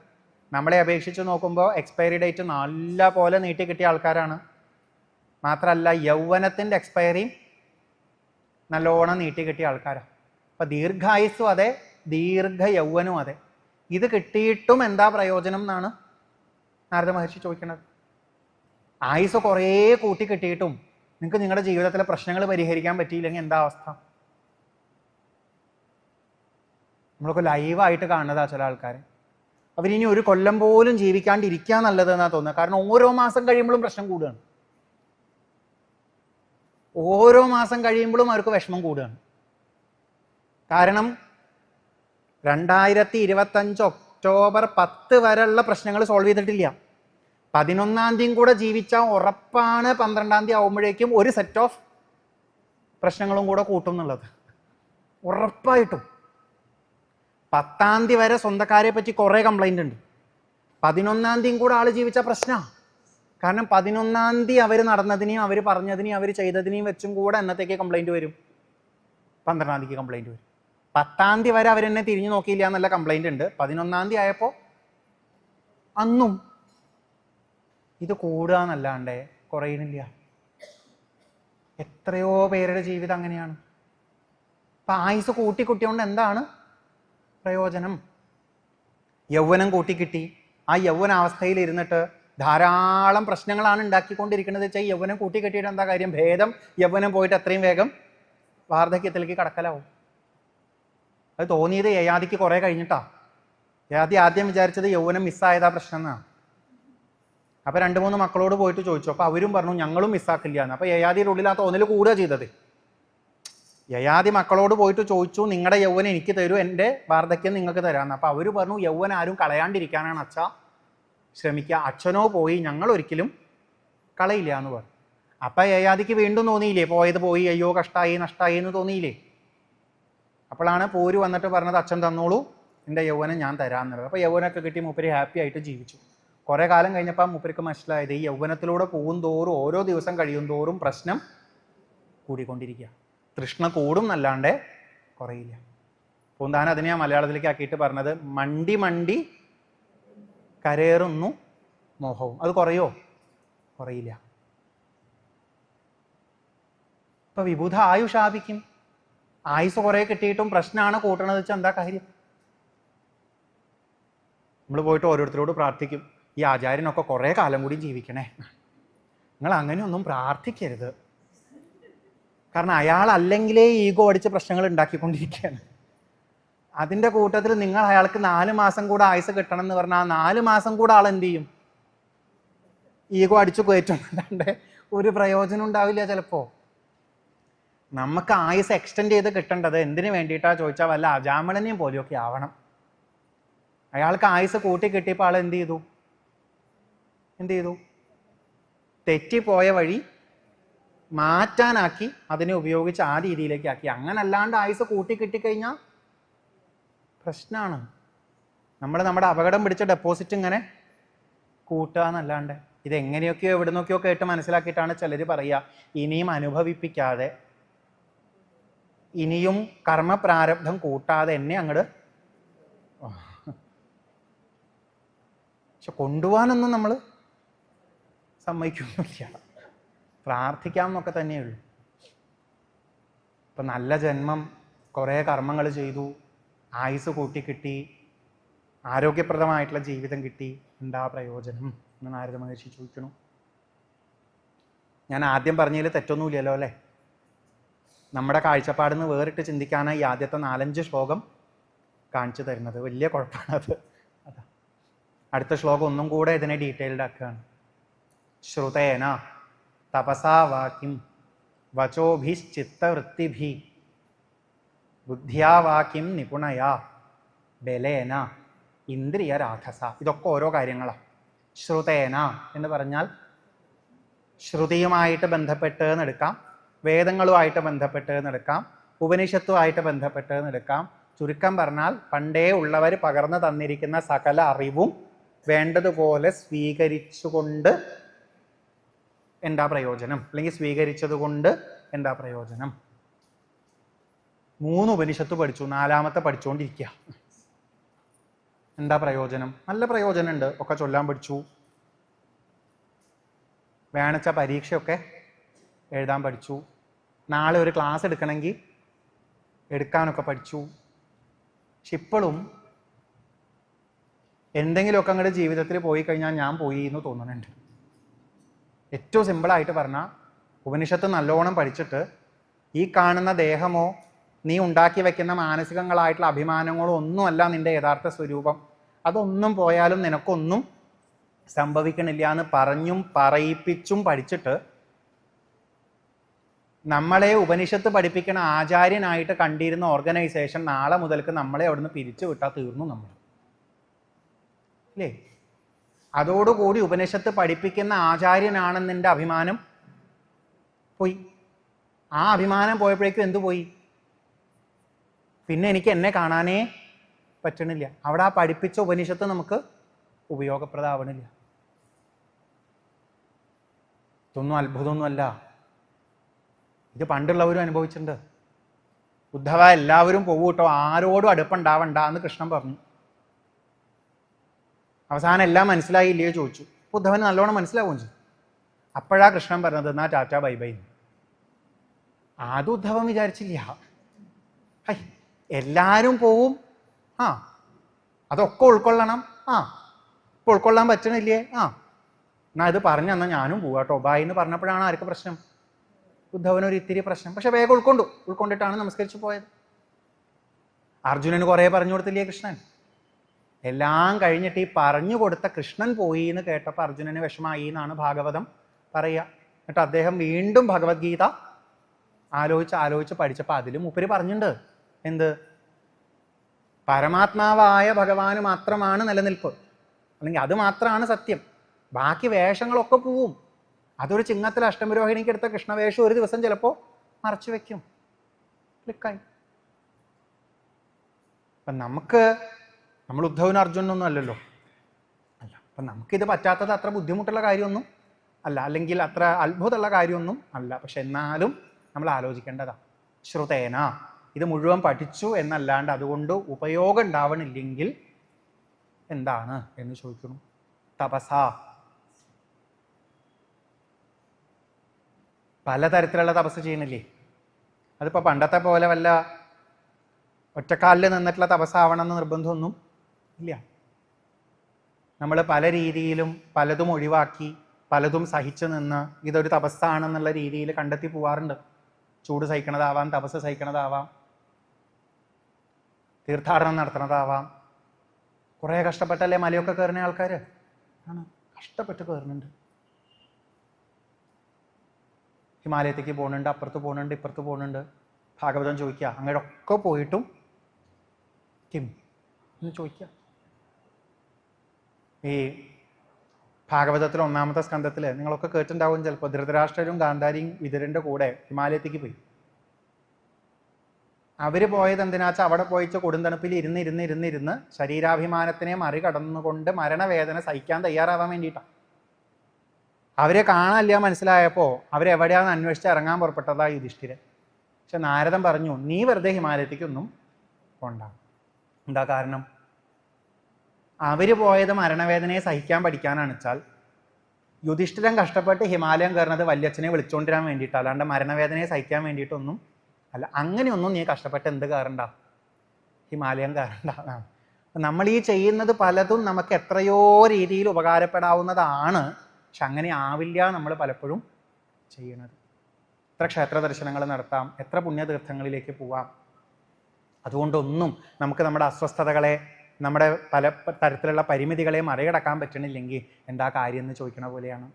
നമ്മളെ അപേക്ഷിച്ച് നോക്കുമ്പോൾ എക്സ്പയറി ഡേറ്റ് നല്ല പോലെ നീട്ടി കിട്ടിയ ആൾക്കാരാണ്. മാത്രമല്ല യൗവനത്തിൻ്റെ എക്സ്പയറിയും നല്ലോണം നീട്ടി കിട്ടിയ ആൾക്കാരാണ്. അപ്പം ദീർഘായുസ്സും അതെ, ദീർഘ യൗവനവും അതെ. ഇത് കിട്ടിയിട്ടും എന്താ പ്രയോജനം എന്നാണ് നാരദ മഹർഷി ചോദിക്കുന്നത്. ആയുസ് കുറേ കൂട്ടി കിട്ടിയിട്ടും നിങ്ങൾക്ക് നിങ്ങളുടെ ജീവിതത്തിലെ പ്രശ്നങ്ങൾ പരിഹരിക്കാൻ പറ്റിയില്ലെങ്കിൽ എന്താ അവസ്ഥ? നമ്മളൊക്കെ ലൈവായിട്ട് കാണുന്നതാ ചില ആൾക്കാർ. അവരിനി ഒരു കൊല്ലം പോലും ജീവിക്കാണ്ടിരിക്കാൻ നല്ലതെന്നാണ് തോന്നുന്നത്. കാരണം ഓരോ മാസം കഴിയുമ്പോഴും പ്രശ്നം കൂടുകയാണ്. ഓരോ മാസം കഴിയുമ്പോഴും അവർക്ക് വിഷമം കൂടുകയാണ്. കാരണം 2025 ഒക്ടോബർ 10 വരെയുള്ള പ്രശ്നങ്ങൾ സോൾവ് ചെയ്തിട്ടില്ല. 11-ാം തീയതി കൂടെ ജീവിച്ചാൽ ഉറപ്പാണ് 12-ാം തീയതി ആവുമ്പോഴേക്കും ഒരു സെറ്റ് ഓഫ് പ്രശ്നങ്ങളും കൂടെ കൂട്ടും എന്നുള്ളത് ഉറപ്പായിട്ടും. 10-ാം തീയതി വരെ സ്വന്തക്കാരെ പറ്റി കുറേ കംപ്ലൈൻ്റ് ഉണ്ട്. 11-ാം തീയതി കൂടെ ആൾ ജീവിച്ച പ്രശ്നമാണ്. കാരണം 11-ാം തീയതി അവർ നടന്നതിനെയും അവർ പറഞ്ഞതിനെയും അവർ ചെയ്തതിനെയും വെച്ചും കൂടെ എന്നത്തേക്ക് കംപ്ലൈൻറ്റ് വരും? 12-ാം തീയതിക്ക് കംപ്ലൈൻറ്റ് വരും. 10-ാം തീയതി വരെ അവരെന്നെ തിരിഞ്ഞു നോക്കിയില്ല എന്നുള്ള കംപ്ലൈൻ്റ് ഉണ്ട്. 11-ാം തീയതി ആയപ്പോൾ അന്നും ഇത് കൂടുക എന്നല്ലാണ്ട് കുറയുന്നില്ല. എത്രയോ പേരുടെ ജീവിതം അങ്ങനെയാണ്. അപ്പം ആയുസ് കൂട്ടിക്കൊണ്ട് എന്താണ് പ്രയോജനം? യൗവനം കൂട്ടിക്കിട്ടി, ആ യൗവനാവസ്ഥയിൽ ഇരുന്നിട്ട് ധാരാളം പ്രശ്നങ്ങളാണ് ഉണ്ടാക്കിക്കൊണ്ടിരിക്കുന്നത് വെച്ചാൽ യൗവനം കൂട്ടിക്കെട്ടിയിട്ട് എന്താ കാര്യം? ഭേദം യൗവനം പോയിട്ട് എത്രയും വേഗം വാർദ്ധക്യത്തിലേക്ക് കടക്കലാവും. അത് തോന്നിയത് യയാതിക്ക് കുറേ കഴിഞ്ഞിട്ടാ. യയാതി ആദ്യം വിചാരിച്ചത് യൗവനം മിസ്സായതാ പ്രശ്നം എന്നാണ്. അപ്പം 2-3 മക്കളോട് പോയിട്ട് ചോദിച്ചു. അപ്പോൾ അവരും പറഞ്ഞു ഞങ്ങളും മിസ്സാക്കില്ല എന്ന്. അപ്പോൾ യയാതിയുടെ ഉള്ളിൽ ആ തോന്നൽ കൂടുക ചെയ്തത്. യയാതി മക്കളോട് പോയിട്ട് ചോദിച്ചു, നിങ്ങളുടെ യൗവനം എനിക്ക് തരൂ, എൻ്റെ വാർദ്ധക്യം നിങ്ങൾക്ക് തരാമെന്ന്. അപ്പോൾ അവർ പറഞ്ഞു യൗവനം ആരും കളയാണ്ടിരിക്കാനാണ് അച്ഛ ശ്രമിക്കുക. അച്ഛനോ പോയി, ഞങ്ങൾ ഒരിക്കലും കളയില്ല എന്ന് പറഞ്ഞു. അപ്പം യയാതിക്ക് വീണ്ടും തോന്നിയില്ലേ, പോയത് പോയി, അയ്യോ കഷ്ടമായി നഷ്ടമായി എന്ന് തോന്നിയില്ലേ? അപ്പോഴാണ് പോര് വന്നിട്ട് പറഞ്ഞത് അച്ഛൻ തന്നോളൂ, എൻ്റെ യൗവനം ഞാൻ തരാമെന്നുള്ളത്. അപ്പോൾ യൗവനമൊക്കെ കിട്ടി മൂപ്പര് ഹാപ്പി ആയിട്ട് ജീവിച്ചു. കുറേ കാലം കഴിഞ്ഞപ്പോൾ മൂപ്പർക്ക് മനസ്സിലായത് ഈ യൗവനത്തിലൂടെ പോകും തോറും ഓരോ ദിവസം കഴിയും തോറും പ്രശ്നം കൂടിക്കൊണ്ടിരിക്കുക. തൃഷ്ണ കൂടും എന്നല്ലാണ്ട് കുറയില്ല. പൂന്താൻ അതിനെ ഞാൻ മലയാളത്തിലേക്ക് ആക്കിയിട്ട് പറഞ്ഞത് മണ്ടി മണ്ടി കരേറുന്നു മോഹവും. അത് കുറയോ? കുറയില്ല. ഇപ്പൊ വിബുധ ആയുഷാപിക്കും. ആയുസ് കുറേ കിട്ടിയിട്ടും പ്രശ്നമാണ് കൂട്ടണത് വെച്ചാൽ എന്താ കാര്യം? നമ്മൾ പോയിട്ട് ഓരോരുത്തരോട് പ്രാർത്ഥിക്കും, ഈ ആചാര്യനൊക്കെ കുറേ കാലം കൂടി ജീവിക്കണേ. നിങ്ങൾ അങ്ങനെയൊന്നും പ്രാർത്ഥിക്കരുത്. കാരണം അയാൾ അല്ലെങ്കിലേ ഈഗോ അടിച്ച് പ്രശ്നങ്ങൾ ഉണ്ടാക്കിക്കൊണ്ടിരിക്കുകയാണ്. അതിൻ്റെ കൂട്ടത്തിൽ നിങ്ങൾ അയാൾക്ക് 4 മാസം കൂടെ ആയുസ് കിട്ടണം എന്ന് പറഞ്ഞാൽ 4 മാസം കൂടെ ആൾ എന്ത് ചെയ്യും? ഈഗോ അടിച്ചു കയറ്റും. അല്ലാണ്ട് ഒരു പ്രയോജനം ഉണ്ടാവില്ല. ചിലപ്പോൾ നമുക്ക് ആയുസ് എക്സ്റ്റെൻഡ് ചെയ്ത് കിട്ടേണ്ടത് എന്തിനു വേണ്ടിയിട്ടാണ് ചോദിച്ചാൽ വല്ല അജാമളനെയും പോലെയൊക്കെ ആവണം. അയാൾക്ക് ആയുസ് കൂട്ടി കിട്ടിയപ്പോൾ ആൾ എന്ത് ചെയ്തു? തെറ്റിപ്പോയ വഴി മാറ്റാനാക്കി അതിനെ ഉപയോഗിച്ച് ആ രീതിയിലേക്ക് ആക്കി. അങ്ങനെ അല്ലാണ്ട് ആയുസ് കൂട്ടി കിട്ടിക്കഴിഞ്ഞാൽ പ്രശ്നമാണ്. നമ്മുടെ അപകടം പിടിച്ച ഡെപ്പോസിറ്റ് ഇങ്ങനെ കൂട്ടുക എന്നല്ലാണ്ട് ഇതെങ്ങനെയൊക്കെയോ എവിടെ നിന്നൊക്കെയോ കേട്ട് മനസ്സിലാക്കിയിട്ടാണ് ചിലർ പറയുക ഇനിയും അനുഭവിപ്പിക്കാതെ, ഇനിയും കർമ്മപ്രാരബ്ധം കൂട്ടാതെ എന്നെ അങ്ങോട്ട് പക്ഷെ കൊണ്ടുപോകാനൊന്നും നമ്മൾ സമ്മതിക്കൊന്നുമില്ല. പ്രാർത്ഥിക്കാം എന്നൊക്കെ തന്നെയുള്ളൂ. ഇപ്പം നല്ല ജന്മം, കുറേ കർമ്മങ്ങൾ ചെയ്തു, ആയുസ് കൂട്ടി കിട്ടി, ആരോഗ്യപ്രദമായിട്ടുള്ള ജീവിതം കിട്ടി, എന്താ പ്രയോജനം എന്ന് നാരദ മഹർഷി ചോദിക്കണം. ഞാൻ ആദ്യം പറഞ്ഞതിൽ തെറ്റൊന്നുമില്ലല്ലോ അല്ലേ? നമ്മുടെ കാഴ്ചപ്പാടിന്ന് വേറിട്ട് ചിന്തിക്കാനായി ആദ്യത്തെ 4-5 ശ്ലോകം കാണിച്ചു തരുന്നത്. വലിയ കുഴപ്പമാണത്. അതാ അടുത്ത ശ്ലോകം ഒന്നും കൂടെ ഇതിനെ ഡീറ്റെയിൽഡ് ആക്കുകയാണ്. ശ്രുതേന തപസാ വാക്യം വചോഭിശ്ചിത്തവൃത്തിഭി ബുദ്ധ്യാ വാക്യം നിപുണയാ ബലേന ഇന്ദ്രിയരാധസ. ഇതൊക്കെ ഓരോ കാര്യങ്ങളാണ്. ശ്രുതേന എന്ന് പറഞ്ഞാൽ ശ്രുതിയുമായിട്ട് ബന്ധപ്പെട്ട് എന്നെടുക്കാം, വേദങ്ങളുമായിട്ട് ബന്ധപ്പെട്ട് എന്നെടുക്കാം, ഉപനിഷത്തുമായിട്ട് ബന്ധപ്പെട്ട് എന്നെടുക്കാം. ചുരുക്കം പറഞ്ഞാൽ പണ്ടേ ഉള്ളവർ പകർന്നു തന്നിരിക്കുന്ന സകല അറിവും വേണ്ടതുപോലെ സ്വീകരിച്ചുകൊണ്ട് എന്താ പ്രയോജനം, അല്ലെങ്കിൽ സ്വീകരിച്ചത് കൊണ്ട് എന്താ പ്രയോജനം? 3 ഉപനിഷത്ത് പഠിച്ചു, 4ാമത്തെ പഠിച്ചുകൊണ്ടിരിക്കുക. എന്താ പ്രയോജനം? നല്ല പ്രയോജനമുണ്ട്. ഒക്കെ ചൊല്ലാൻ പഠിച്ചു, വേണച്ച പരീക്ഷയൊക്കെ എഴുതാൻ പഠിച്ചു, നാളെ ഒരു ക്ലാസ് എടുക്കണമെങ്കിൽ എടുക്കാനൊക്കെ പഠിച്ചു. പക്ഷെ ഇപ്പോഴും എന്തെങ്കിലുമൊക്കെ അങ്ങോട്ട് ജീവിതത്തിൽ പോയി കഴിഞ്ഞാൽ ഞാൻ പോയി എന്ന് തോന്നുന്നുണ്ട്. ഏറ്റവും സിമ്പിളായിട്ട് പറഞ്ഞാൽ, ഉപനിഷത്ത് നല്ലോണം പഠിച്ചിട്ട് ഈ കാണുന്ന ദേഹമോ നീ ഉണ്ടാക്കി വെക്കുന്ന മാനസികങ്ങളായിട്ടുള്ള അഭിമാനങ്ങളോ ഒന്നുമല്ല നിന്റെ യഥാർത്ഥ സ്വരൂപം, അതൊന്നും പോയാലും നിനക്കൊന്നും സംഭവിക്കണില്ല എന്ന് പറഞ്ഞും പറയിപ്പിച്ചും പഠിച്ചിട്ട് നമ്മളെ ഉപനിഷത്ത് പഠിപ്പിക്കുന്ന ആചാര്യനായിട്ട് കണ്ടിരുന്ന ഓർഗനൈസേഷൻ നാളെ മുതൽക്ക് നമ്മളെ അവിടുന്ന് പിരിച്ചു വിട്ടാൽ തീർന്നു നമ്മൾ, അല്ലേ? അതോടുകൂടി ഉപനിഷത്ത് പഠിപ്പിക്കുന്ന ആചാര്യനാണെന്നിൻ്റെ അഭിമാനം പോയി. ആ അഭിമാനം പോയപ്പോഴേക്കും എന്തു പോയി? പിന്നെ എനിക്ക് എന്നെ കാണാനേ പറ്റണില്ല. അവിടെ ആ പഠിപ്പിച്ച ഉപനിഷത്ത് നമുക്ക് ഉപയോഗപ്രദമാവണില്ല. ഇതൊന്നും അത്ഭുതമൊന്നുമല്ല. ഇത് പണ്ടുള്ളവരും അനുഭവിച്ചിട്ടുണ്ട്. ഉദ്ധവ എല്ലാവരും പോകൂട്ടോ, ആരോടും അടുപ്പുണ്ടാവണ്ട എന്ന് കൃഷ്ണൻ പറഞ്ഞു. അവസാനം എല്ലാം മനസ്സിലായില്ലയോ ചോദിച്ചു. ഉദ്ധവന് നല്ലോണം മനസ്സിലാവുകയും ചെയ്തു. അപ്പോഴാ കൃഷ്ണൻ പറഞ്ഞത് എന്നാ ടാറ്റ ബൈ ബൈ. ആദ്യം ഉദ്ധവൻ വിചാരിച്ചില്ല, ഹൈ എല്ലാവരും പോവും, അതൊക്കെ ഉൾക്കൊള്ളണം, ഇപ്പൊ ഉൾക്കൊള്ളാൻ പറ്റണില്ലേ, എന്നാ ഇത് പറഞ്ഞെന്നാൽ ഞാനും പോവാട്ടോ ബായ് എന്ന് പറഞ്ഞപ്പോഴാണ് ആർക്ക് പ്രശ്നം? ഉദ്ധവനൊരു ഇത്തിരി പ്രശ്നം. പക്ഷെ വേഗം ഉൾക്കൊണ്ടിട്ടാണ് നമസ്കരിച്ചു പോയത്. അർജുനന് കുറേ പറഞ്ഞു കൊടുത്തില്ലേ കൃഷ്ണൻ? എല്ലാം കഴിഞ്ഞിട്ട് ഈ പറഞ്ഞു കൊടുത്ത കൃഷ്ണൻ പോയി എന്ന് കേട്ടപ്പോൾ അർജുനന് വിഷമായി എന്നാണ് ഭാഗവതം പറയുക. എന്നിട്ട് അദ്ദേഹം വീണ്ടും ഭഗവത്ഗീത ആലോചിച്ച് പഠിച്ചപ്പോൾ അതിലും മൂപ്പര് പറഞ്ഞിട്ടുണ്ട്. എന്ത്? പരമാത്മാവായ ഭഗവാന് മാത്രമാണ് നിലനിൽപ്പ്, അല്ലെങ്കിൽ അത് മാത്രമാണ് സത്യം, ബാക്കി വേഷങ്ങളൊക്കെ പോവും. അതൊരു ചിങ്ങത്തിൽ അഷ്ടമരോഹിണിക്ക് എടുത്ത കൃഷ്ണവേഷം ഒരു ദിവസം ചിലപ്പോൾ മറച്ചു വെക്കും, ക്ലിക്കായി. അപ്പം നമ്മൾ ഉദ്ധവനും അർജുനൊന്നും അല്ലല്ലോ, അല്ല. അപ്പം നമുക്കിത് പറ്റാത്തത് അത്ര ബുദ്ധിമുട്ടുള്ള കാര്യമൊന്നും അല്ല, അല്ലെങ്കിൽ അത്ര അത്ഭുതമുള്ള കാര്യമൊന്നും അല്ല. പക്ഷെ എന്നാലും നമ്മൾ ആലോചിക്കേണ്ടതാണ്. ശ്രുതേന ഇത് മുഴുവൻ പഠിച്ചു എന്നല്ലാണ്ട് അതുകൊണ്ട് ഉപയോഗം ഉണ്ടാവണില്ലെങ്കിൽ എന്താണ് എന്ന് ചോദിക്കുന്നു. തപസ പലതരത്തിലുള്ള തപസ് ചെയ്യണില്ലേ? അതിപ്പോൾ പണ്ടത്തെ പോലെ വല്ല ഒറ്റക്കാലിൽ നിന്നിട്ടുള്ള തപസ്സാവണമെന്ന് നിർബന്ധമൊന്നും ഇല്ല. നമ്മൾ പല രീതിയിലും പലതും ഒഴിവാക്കി പലതും സഹിച്ചു നിന്ന് ഇതൊരു തപസ്സാണെന്നുള്ള രീതിയിൽ കണ്ടെത്തി പോവാറുണ്ട്. ചൂട് സഹിക്കണതാവാം, തപസ് സഹിക്കണതാവാം, തീർത്ഥാടനം നടത്തണതാവാം. കുറേ കഷ്ടപ്പെട്ടല്ലേ മലയൊക്കെ കയറുന്ന ആൾക്കാർ ആണ്, കഷ്ടപ്പെട്ട് കയറുന്നുണ്ട്. ഹിമാലയത്തേക്ക് പോകുന്നുണ്ട്, അപ്പുറത്ത് പോകുന്നുണ്ട്, ഇപ്പുറത്ത് പോകുന്നുണ്ട്. ഭാഗവതം ചോദിക്കുക, അങ്ങോട്ടൊക്കെ പോയിട്ടും കിം എന്ന് ചോദിക്കുക. ഈ ഭാഗവതത്തിൽ 1-ാമത്തെ സ്കന്ധത്തിൽ നിങ്ങളൊക്കെ കേട്ടിട്ടുണ്ടാവും ചിലപ്പോൾ, ധൃതരാഷ്ട്രരും ഗാന്ധാരിയും വിതുരൻ്റെ കൂടെ ഹിമാലയത്തേക്ക് പോയി. അവർ പോയത് എന്തിനാച്ചാൽ അവിടെ പോയിച്ച കൊടുന്തണുപ്പിൽ ഇരുന്ന് ശരീരാഭിമാനത്തിനെ മറികടന്നുകൊണ്ട് മരണവേദന സഹിക്കാൻ തയ്യാറാവാൻ വേണ്ടിയിട്ടാണ്. അവരെ കാണാനില്ല മനസ്സിലായപ്പോൾ അവരെവിടെയാണെന്ന് അന്വേഷിച്ച് ഇറങ്ങാൻ പുറപ്പെട്ടതാ യുധിഷ്ഠിരൻ. പക്ഷെ നാരദൻ പറഞ്ഞു, നീ വെറുതെ ഹിമാലയത്തേക്കൊന്നും പോണ്ട. എന്താ കാരണം? അവർ പോയത് മരണവേദനയെ സഹിക്കാൻ പഠിക്കാനാണ് വെച്ചാൽ യുധിഷ്ഠിരൻ കഷ്ടപ്പെട്ട് ഹിമാലയം കയറുന്നത് വല്യച്ഛനെ വിളിച്ചോണ്ടിരാൻ വേണ്ടിയിട്ട്, അല്ലാണ്ട് മരണവേദനയെ സഹിക്കാൻ വേണ്ടിയിട്ടൊന്നും അല്ല. അങ്ങനെയൊന്നും നീ കഷ്ടപ്പെട്ട് എന്ത് കയറണ്ട, ഹിമാലയം കയറണ്ട. നമ്മൾ ഈ ചെയ്യുന്നത് പലതും നമുക്ക് എത്രയോ രീതിയിൽ ഉപകാരപ്പെടാവുന്നതാണ്, പക്ഷെ അങ്ങനെ ആവില്ല നമ്മൾ പലപ്പോഴും ചെയ്യണത്. എത്ര ക്ഷേത്ര ദർശനങ്ങൾ നടത്താം, എത്ര പുണ്യതീർത്ഥങ്ങളിലേക്ക് പോവാം. അതുകൊണ്ടൊന്നും നമുക്ക് നമ്മുടെ അസ്വസ്ഥതകളെ, നമ്മുടെ പല തരത്തിലുള്ള പരിമിതികളെ മറികടക്കാൻ പറ്റണില്ലെങ്കിൽ എന്താ കാര്യം എന്ന് ചോദിക്കണ പോലെയാണ്.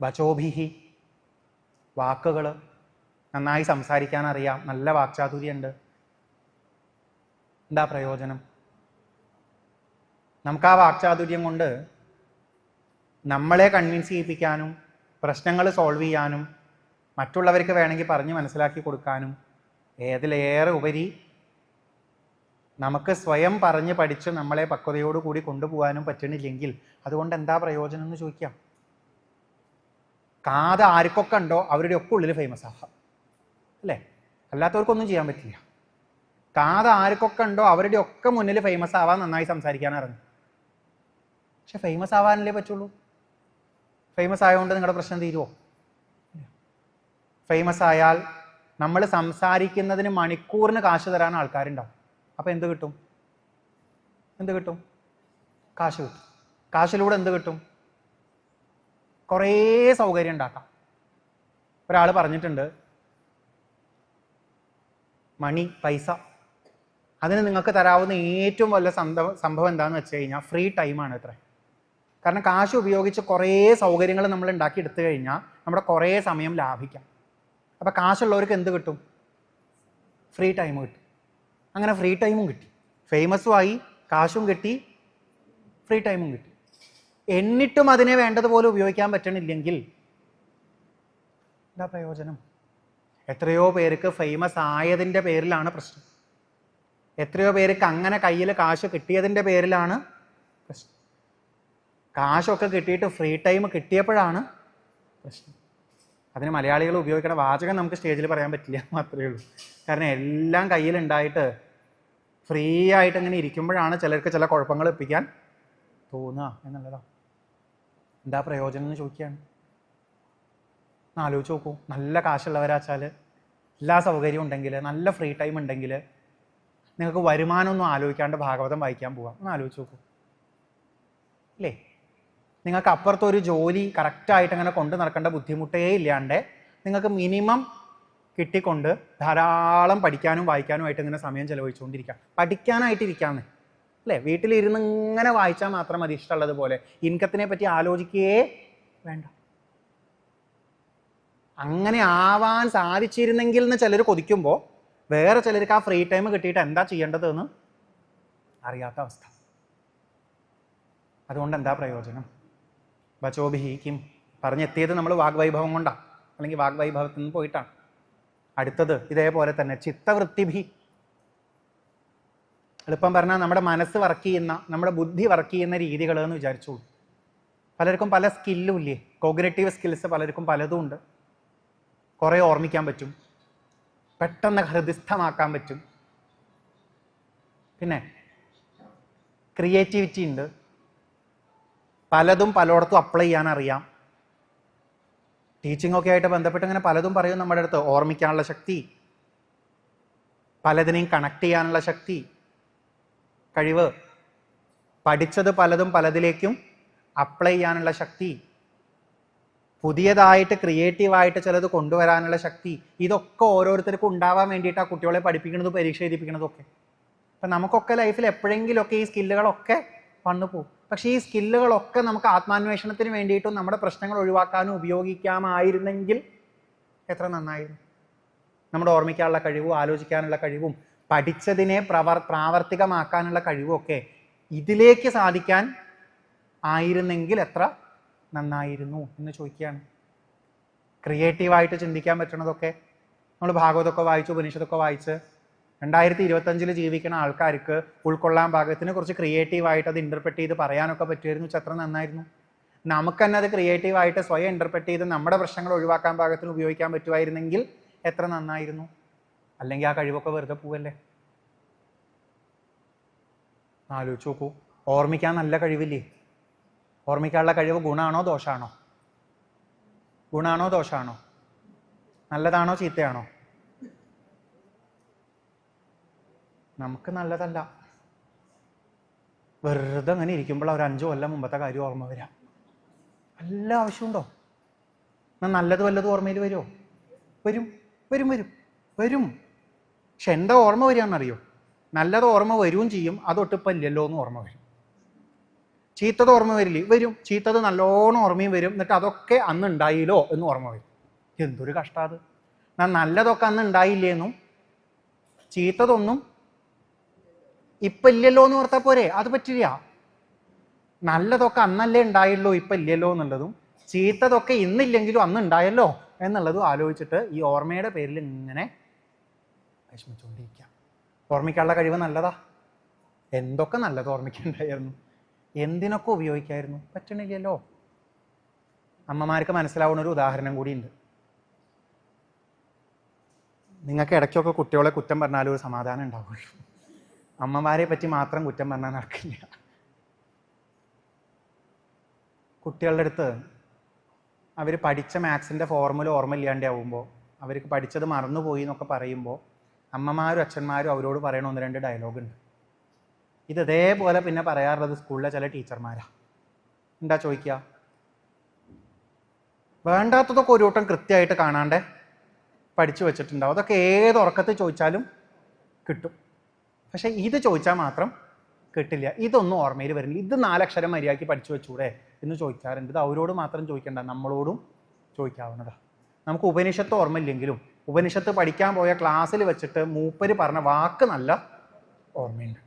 വചോഭിഹി, വാക്കുകൾ നന്നായി സംസാരിക്കാൻ അറിയാം, നല്ല വാക്ചാതുര്യമുണ്ട്, എന്താ പ്രയോജനം? നമുക്ക് ആ വാക്ചാതുര്യം കൊണ്ട് നമ്മളെ കൺവിൻസ് ചെയ്യിപ്പിക്കാനും പ്രശ്നങ്ങൾ സോൾവ് ചെയ്യാനും മറ്റുള്ളവർക്ക് വേണമെങ്കിൽ പറഞ്ഞ് മനസ്സിലാക്കി കൊടുക്കാനും ഏതിലേറെ ഉപരി നമുക്ക് സ്വയം പറഞ്ഞ് പഠിച്ച് നമ്മളെ പക്വതയോടുകൂടി കൊണ്ടുപോകാനും പറ്റണില്ലെങ്കിൽ അതുകൊണ്ട് എന്താ പ്രയോജനം എന്ന് ചോദിക്കാം. കാത് ആർക്കൊക്കെ ഉണ്ടോ അവരുടെ ഒക്കെ ഉള്ളിൽ ഫേമസ് ആവാം, അല്ലേ? അല്ലാത്തവർക്കൊന്നും ചെയ്യാൻ പറ്റില്ല. കാത് ആർക്കൊക്കെ ഉണ്ടോ അവരുടെ ഒക്കെ മുന്നിൽ ഫേമസ് ആവാൻ നന്നായി സംസാരിക്കാൻ അറിഞ്ഞു. പക്ഷെ ഫേമസ് ആവാനല്ലേ പറ്റുള്ളൂ. ഫേമസ് ആയതുകൊണ്ട് നിങ്ങളുടെ പ്രശ്നം തീരുമോ? ഫേമസ് ആയാൽ നമ്മൾ സംസാരിക്കുന്നതിന് മണിക്കൂറിന് കാശ് തരാൻ ആൾക്കാരുണ്ടാവും. അപ്പം എന്ത് കിട്ടും? കാശ് കിട്ടും. കാശിലൂടെ എന്ത് കിട്ടും? കുറേ സൗകര്യം ഉണ്ടാക്കാം. ഒരാൾ പറഞ്ഞിട്ടുണ്ട്, മണി, പൈസ, അതിന് നിങ്ങൾക്ക് തരാവുന്ന ഏറ്റവും വലിയ സംഭവം എന്താണെന്ന് വെച്ച് കഴിഞ്ഞാൽ ഫ്രീ ടൈമാണ് അത്ര. കാരണം കാശ് ഉപയോഗിച്ച് കുറേ സൗകര്യങ്ങൾ നമ്മൾ ഉണ്ടാക്കി എടുത്തു കഴിഞ്ഞാൽ നമ്മുടെ കുറേ സമയം ലാഭിക്കാം. അപ്പം കാശുള്ളവർക്ക് എന്ത് കിട്ടും? ഫ്രീ ടൈം കിട്ടും. അങ്ങനെ ഫ്രീ ടൈമും കിട്ടി, ഫേമസും ആയി, കാശും കിട്ടി, ഫ്രീ ടൈമും കിട്ടി. എന്നിട്ടും അതിനെ വേണ്ടതുപോലെ ഉപയോഗിക്കാൻ പറ്റണില്ലെങ്കിൽ എന്താ പ്രയോജനം? എത്രയോ പേർക്ക് ഫേമസ് ആയതിൻ്റെ പേരിലാണ് പ്രശ്നം. എത്രയോ പേർക്ക് അങ്ങനെ കയ്യിൽ കാശ് കിട്ടിയതിൻ്റെ പേരിലാണ് പ്രശ്നം. കാശൊക്കെ കിട്ടിയിട്ട് ഫ്രീ ടൈം കിട്ടിയപ്പോഴാണ് പ്രശ്നം. അതിന് മലയാളികൾ ഉപയോഗിക്കുന്ന വാചകം നമുക്ക് സ്റ്റേജിൽ പറയാൻ പറ്റില്ല മാത്രമേ ഉള്ളൂ. കാരണം എല്ലാം കയ്യിലുണ്ടായിട്ട് ഫ്രീ ആയിട്ട് ഇങ്ങനെ ഇരിക്കുമ്പോഴാണ് ചിലർക്ക് ചില കുഴപ്പങ്ങൾ എത്തിക്കാൻ തോന്നുക എന്നുള്ളതാണ്. എന്താ പ്രയോജനം എന്ന് ചോദിക്കുകയാണ്. ആലോചിച്ച് നോക്കൂ. നല്ല കാശുള്ളവരാച്ചാൽ, എല്ലാ സൗകര്യവും ഉണ്ടെങ്കിൽ, നല്ല ഫ്രീ ടൈം ഉണ്ടെങ്കിൽ നിങ്ങൾക്ക് വരുമാനമൊന്നും ആലോചിക്കാണ്ട് ഭാഗവതം വായിക്കാൻ പോവാം. ഒന്ന് ആലോചിച്ച് നോക്കൂ, അല്ലേ? നിങ്ങൾക്ക് അപ്പുറത്തൊരു ജോലി കറക്റ്റായിട്ട് അങ്ങനെ കൊണ്ട് നടക്കേണ്ട ബുദ്ധിമുട്ടേ ഇല്ലാണ്ട് നിങ്ങൾക്ക് മിനിമം കിട്ടിക്കൊണ്ട് ധാരാളം പഠിക്കാനും വായിക്കാനുമായിട്ട് ഇങ്ങനെ സമയം ചിലവഴിച്ചുകൊണ്ടിരിക്കാം. പഠിക്കാനായിട്ടിരിക്കാന്ന്, അല്ലേ? വീട്ടിലിരുന്ന് ഇങ്ങനെ വായിച്ചാൽ മാത്രം മതി, ഇഷ്ടമുള്ളതുപോലെ. ഇൻകത്തിനെ പറ്റി ആലോചിക്കുകയേ വേണ്ട. അങ്ങനെ ആവാൻ സാധിച്ചിരുന്നെങ്കിൽ എന്ന് ചിലർ കൊതിക്കുമ്പോൾ വേറെ ചിലർക്ക് ആ ഫ്രീ ടൈം കിട്ടിയിട്ട് എന്താ ചെയ്യേണ്ടതെന്ന് അറിയാത്ത അവസ്ഥ. അതുകൊണ്ട് എന്താ പ്രയോജനം? വചോഭിഹിക്കും പറഞ്ഞെത്തിയത് നമ്മൾ വാഗ്വൈഭവം കൊണ്ടാണ്, അല്ലെങ്കിൽ വാഗ്വൈഭവത്തിൽ നിന്ന് പോയിട്ടാണ്. അടുത്തത് ഇതേപോലെ തന്നെ ചിത്തവൃത്തിഭി. എളുപ്പം പറഞ്ഞാൽ നമ്മുടെ മനസ്സ് വർക്ക് ചെയ്യുന്ന, നമ്മുടെ ബുദ്ധി വർക്ക് ചെയ്യുന്ന രീതികൾ എന്ന് വിചാരിച്ചോളൂ. പലർക്കും പല സ്കില്ലും ഇല്ലേ, കോഗ്നിറ്റീവ് സ്കിൽസ് പലർക്കും പലതും ഉണ്ട്. കുറേ ഓർമ്മിക്കാൻ പറ്റും, പെട്ടെന്ന് ഹൃദിസ്ഥമാക്കാൻ പറ്റും, പിന്നെ ക്രിയേറ്റിവിറ്റി ഉണ്ട്, പലതും പലയിടത്തും അപ്ലൈ ചെയ്യാൻ അറിയാം. ടീച്ചിങ് ഒക്കെ ആയിട്ട് ബന്ധപ്പെട്ട് ഇങ്ങനെ പലതും പറയും നമ്മുടെ അടുത്ത്. ഓർമ്മിക്കാനുള്ള ശക്തി, പലതിനെയും കണക്ട് ചെയ്യാനുള്ള ശക്തി, കഴിവ്, പഠിച്ചത് പലതും പലതിലേക്കും അപ്ലൈ ചെയ്യാനുള്ള ശക്തി, പുതിയതായിട്ട് ക്രിയേറ്റീവായിട്ട് ചിലത് കൊണ്ടുവരാനുള്ള ശക്തി, ഇതൊക്കെ ഓരോരുത്തർക്കും ഉണ്ടാവാൻ വേണ്ടിയിട്ടാണ് കുട്ടികളെ പഠിപ്പിക്കുന്നതും പരീക്ഷ എഴുതിപ്പിക്കുന്നതും ഒക്കെ. അപ്പം നമുക്കൊക്കെ ലൈഫിൽ എപ്പോഴെങ്കിലുമൊക്കെ ഈ സ്കില്ലുകളൊക്കെ വന്നു പോകും. പക്ഷേ ഈ സ്കില്ലുകളൊക്കെ നമുക്ക് ആത്മാന്വേഷണത്തിന് വേണ്ടിയിട്ടും നമ്മുടെ പ്രശ്നങ്ങൾ ഒഴിവാക്കാനും ഉപയോഗിക്കാമായിരുന്നെങ്കിൽ എത്ര നന്നായിരുന്നു. നമ്മുടെ ഓർമ്മിക്കാനുള്ള കഴിവും ആലോചിക്കാനുള്ള കഴിവും പഠിച്ചതിനെ പ്രാവർത്തികമാക്കാനുള്ള കഴിവും ഒക്കെ ഇതിലേക്ക് സാധിക്കാൻ ആയിരുന്നെങ്കിൽ എത്ര നന്നായിരുന്നു എന്ന് ചോദിക്കുകയാണ്. ക്രിയേറ്റീവായിട്ട് ചിന്തിക്കാൻ പറ്റണതൊക്കെ നമ്മൾ ഭാഗവതമൊക്കെ വായിച്ച് ഉപനിഷത്തൊക്കെ വായിച്ച് 2025 ജീവിക്കുന്ന ആൾക്കാർക്ക് ഉൾക്കൊള്ളാൻ പാകത്തിന് കുറച്ച് ക്രിയേറ്റീവായിട്ട് അത് ഇൻ്റർപ്രറ്റ് ചെയ്ത് പറയാനൊക്കെ പറ്റുമായിരുന്നു. എത്ര നന്നായിരുന്നു. നമുക്ക് തന്നെ അത് ക്രിയേറ്റീവായിട്ട് സ്വയം ഇൻ്റർപ്രറ്റ് ചെയ്ത് നമ്മുടെ പ്രശ്നങ്ങൾ ഒഴിവാക്കാൻ പാകത്തിന് ഉപയോഗിക്കാൻ പറ്റുമായിരുന്നെങ്കിൽ എത്ര നന്നായിരുന്നു. അല്ലെങ്കിൽ ആ കഴിവൊക്കെ വെറുതെ പോവല്ലേ. ആലോചിച്ച് നോക്കൂ. ഓർമ്മിക്കാൻ നല്ല കഴിവില്ലേ? ഓർമ്മിക്കാനുള്ള കഴിവ് ഗുണമാണോ ദോഷമാണോ? ഗുണമാണോ ദോഷമാണോ? നല്ലതാണോ ചീത്തയാണോ? നമുക്ക് നല്ലതല്ല. വെറുതെ അങ്ങനെ ഇരിക്കുമ്പോൾ ഒരു 5 കൊല്ലം മുമ്പത്തെ കാര്യം ഓർമ്മ വരാം. വല്ല ആവശ്യമുണ്ടോ? എന്നാൽ നല്ലത് വല്ലതും ഓർമ്മയിൽ വരുമോ? വരും വരും വരും വരും. പക്ഷെ എന്താ ഓർമ്മ വരികയെന്നറിയോ? നല്ലത് ഓർമ്മ വരികയും ചെയ്യും, അതൊട്ടിപ്പം ഇല്ലല്ലോ എന്ന് ഓർമ്മ വരും. ചീത്തത് ഓർമ്മ വരില്ലേ? വരും. ചീത്തത് നല്ലോണം ഓർമ്മയും വരും. എന്നിട്ട് അതൊക്കെ അന്ന് ഉണ്ടായില്ലോ എന്ന് ഓർമ്മ വരും. എന്തൊരു കഷ്ടാത്. എന്നാൽ നല്ലതൊക്കെ അന്ന് ഉണ്ടായില്ലേന്നും ചീത്തതൊന്നും ഇപ്പം ഇല്ലല്ലോ എന്ന് ഓർത്താൽ പോരെ? അത് പറ്റില്ല. നല്ലതൊക്കെ അന്നല്ലേ ഉണ്ടായുള്ളൂ, ഇപ്പം ഇല്ലല്ലോ എന്നുള്ളതും ചീത്തതൊക്കെ ഇന്നില്ലെങ്കിലും അന്ന് ഉണ്ടായല്ലോ എന്നുള്ളതും ആലോചിച്ചിട്ട് ഈ ഓർമ്മയുടെ പേരിൽ ഇങ്ങനെ വിഷമിച്ചുകൊണ്ടിരിക്കുക. ഓർമ്മിക്കാനുള്ള കഴിവ് നല്ലതാ. എന്തൊക്കെ നല്ലത് ഓർമ്മിക്കണ്ടായിരുന്നു, എന്തിനൊക്കെ ഉപയോഗിക്കായിരുന്നു, പറ്റണില്ലല്ലോ. അമ്മമാർക്ക് മനസ്സിലാവുന്ന ഒരു ഉദാഹരണം കൂടിയുണ്ട്. നിങ്ങൾക്ക് ഇടയ്ക്കൊക്കെ കുട്ടികളെ കുറ്റം പറഞ്ഞാലും ഒരു സമാധാനം ഉണ്ടാവുള്ളൂ. അമ്മമാരെ പറ്റി മാത്രം കുറ്റം പറഞ്ഞാൽ നടക്കില്ല. കുട്ടികളുടെ അടുത്ത് അവർ പഠിച്ച മാത്സിൻ്റെ ഫോർമുല ഓർമ്മ ഇല്ലാണ്ടാവുമ്പോൾ, അവർക്ക് പഠിച്ചത് മറന്നുപോയി എന്നൊക്കെ പറയുമ്പോൾ അമ്മമാരും അച്ഛന്മാരും അവരോട് പറയണ 1-2 ഡയലോഗുണ്ട്. ഇത് ഇതേപോലെ പിന്നെ പറയാറുള്ളത് സ്കൂളിലെ ചില ടീച്ചർമാരാ. എന്താ ചോദിക്കുക? വേണ്ടാത്തതൊക്കെ ഒരു വട്ടം കൃത്യമായിട്ട് കാണാണ്ട് പഠിച്ചു വെച്ചിട്ടുണ്ടാവും. അതൊക്കെ ഏത് ഉറക്കത്തിൽ ചോദിച്ചാലും കിട്ടും. പക്ഷെ ഇത് ചോദിച്ചാൽ മാത്രം കിട്ടില്ല. ഇതൊന്നും ഓർമ്മയിൽ വരുന്നില്ല. ഇത് 4 അക്ഷരം മര്യാദയ്ക്ക് പഠിച്ചു വെച്ചൂടെ എന്ന് ചോദിക്കാറുണ്ട്. ഇത് അവരോട് മാത്രം ചോദിക്കണ്ട, നമ്മളോടും ചോദിക്കാവുന്നതാ. നമുക്ക് ഉപനിഷത്ത് ഓർമ്മയില്ലെങ്കിലും ഉപനിഷത്ത് പഠിക്കാൻ പോയ ക്ലാസ്സിൽ വെച്ചിട്ട് മൂപ്പര് പറഞ്ഞ വാക്ക് നല്ല ഓർമ്മയുണ്ട്.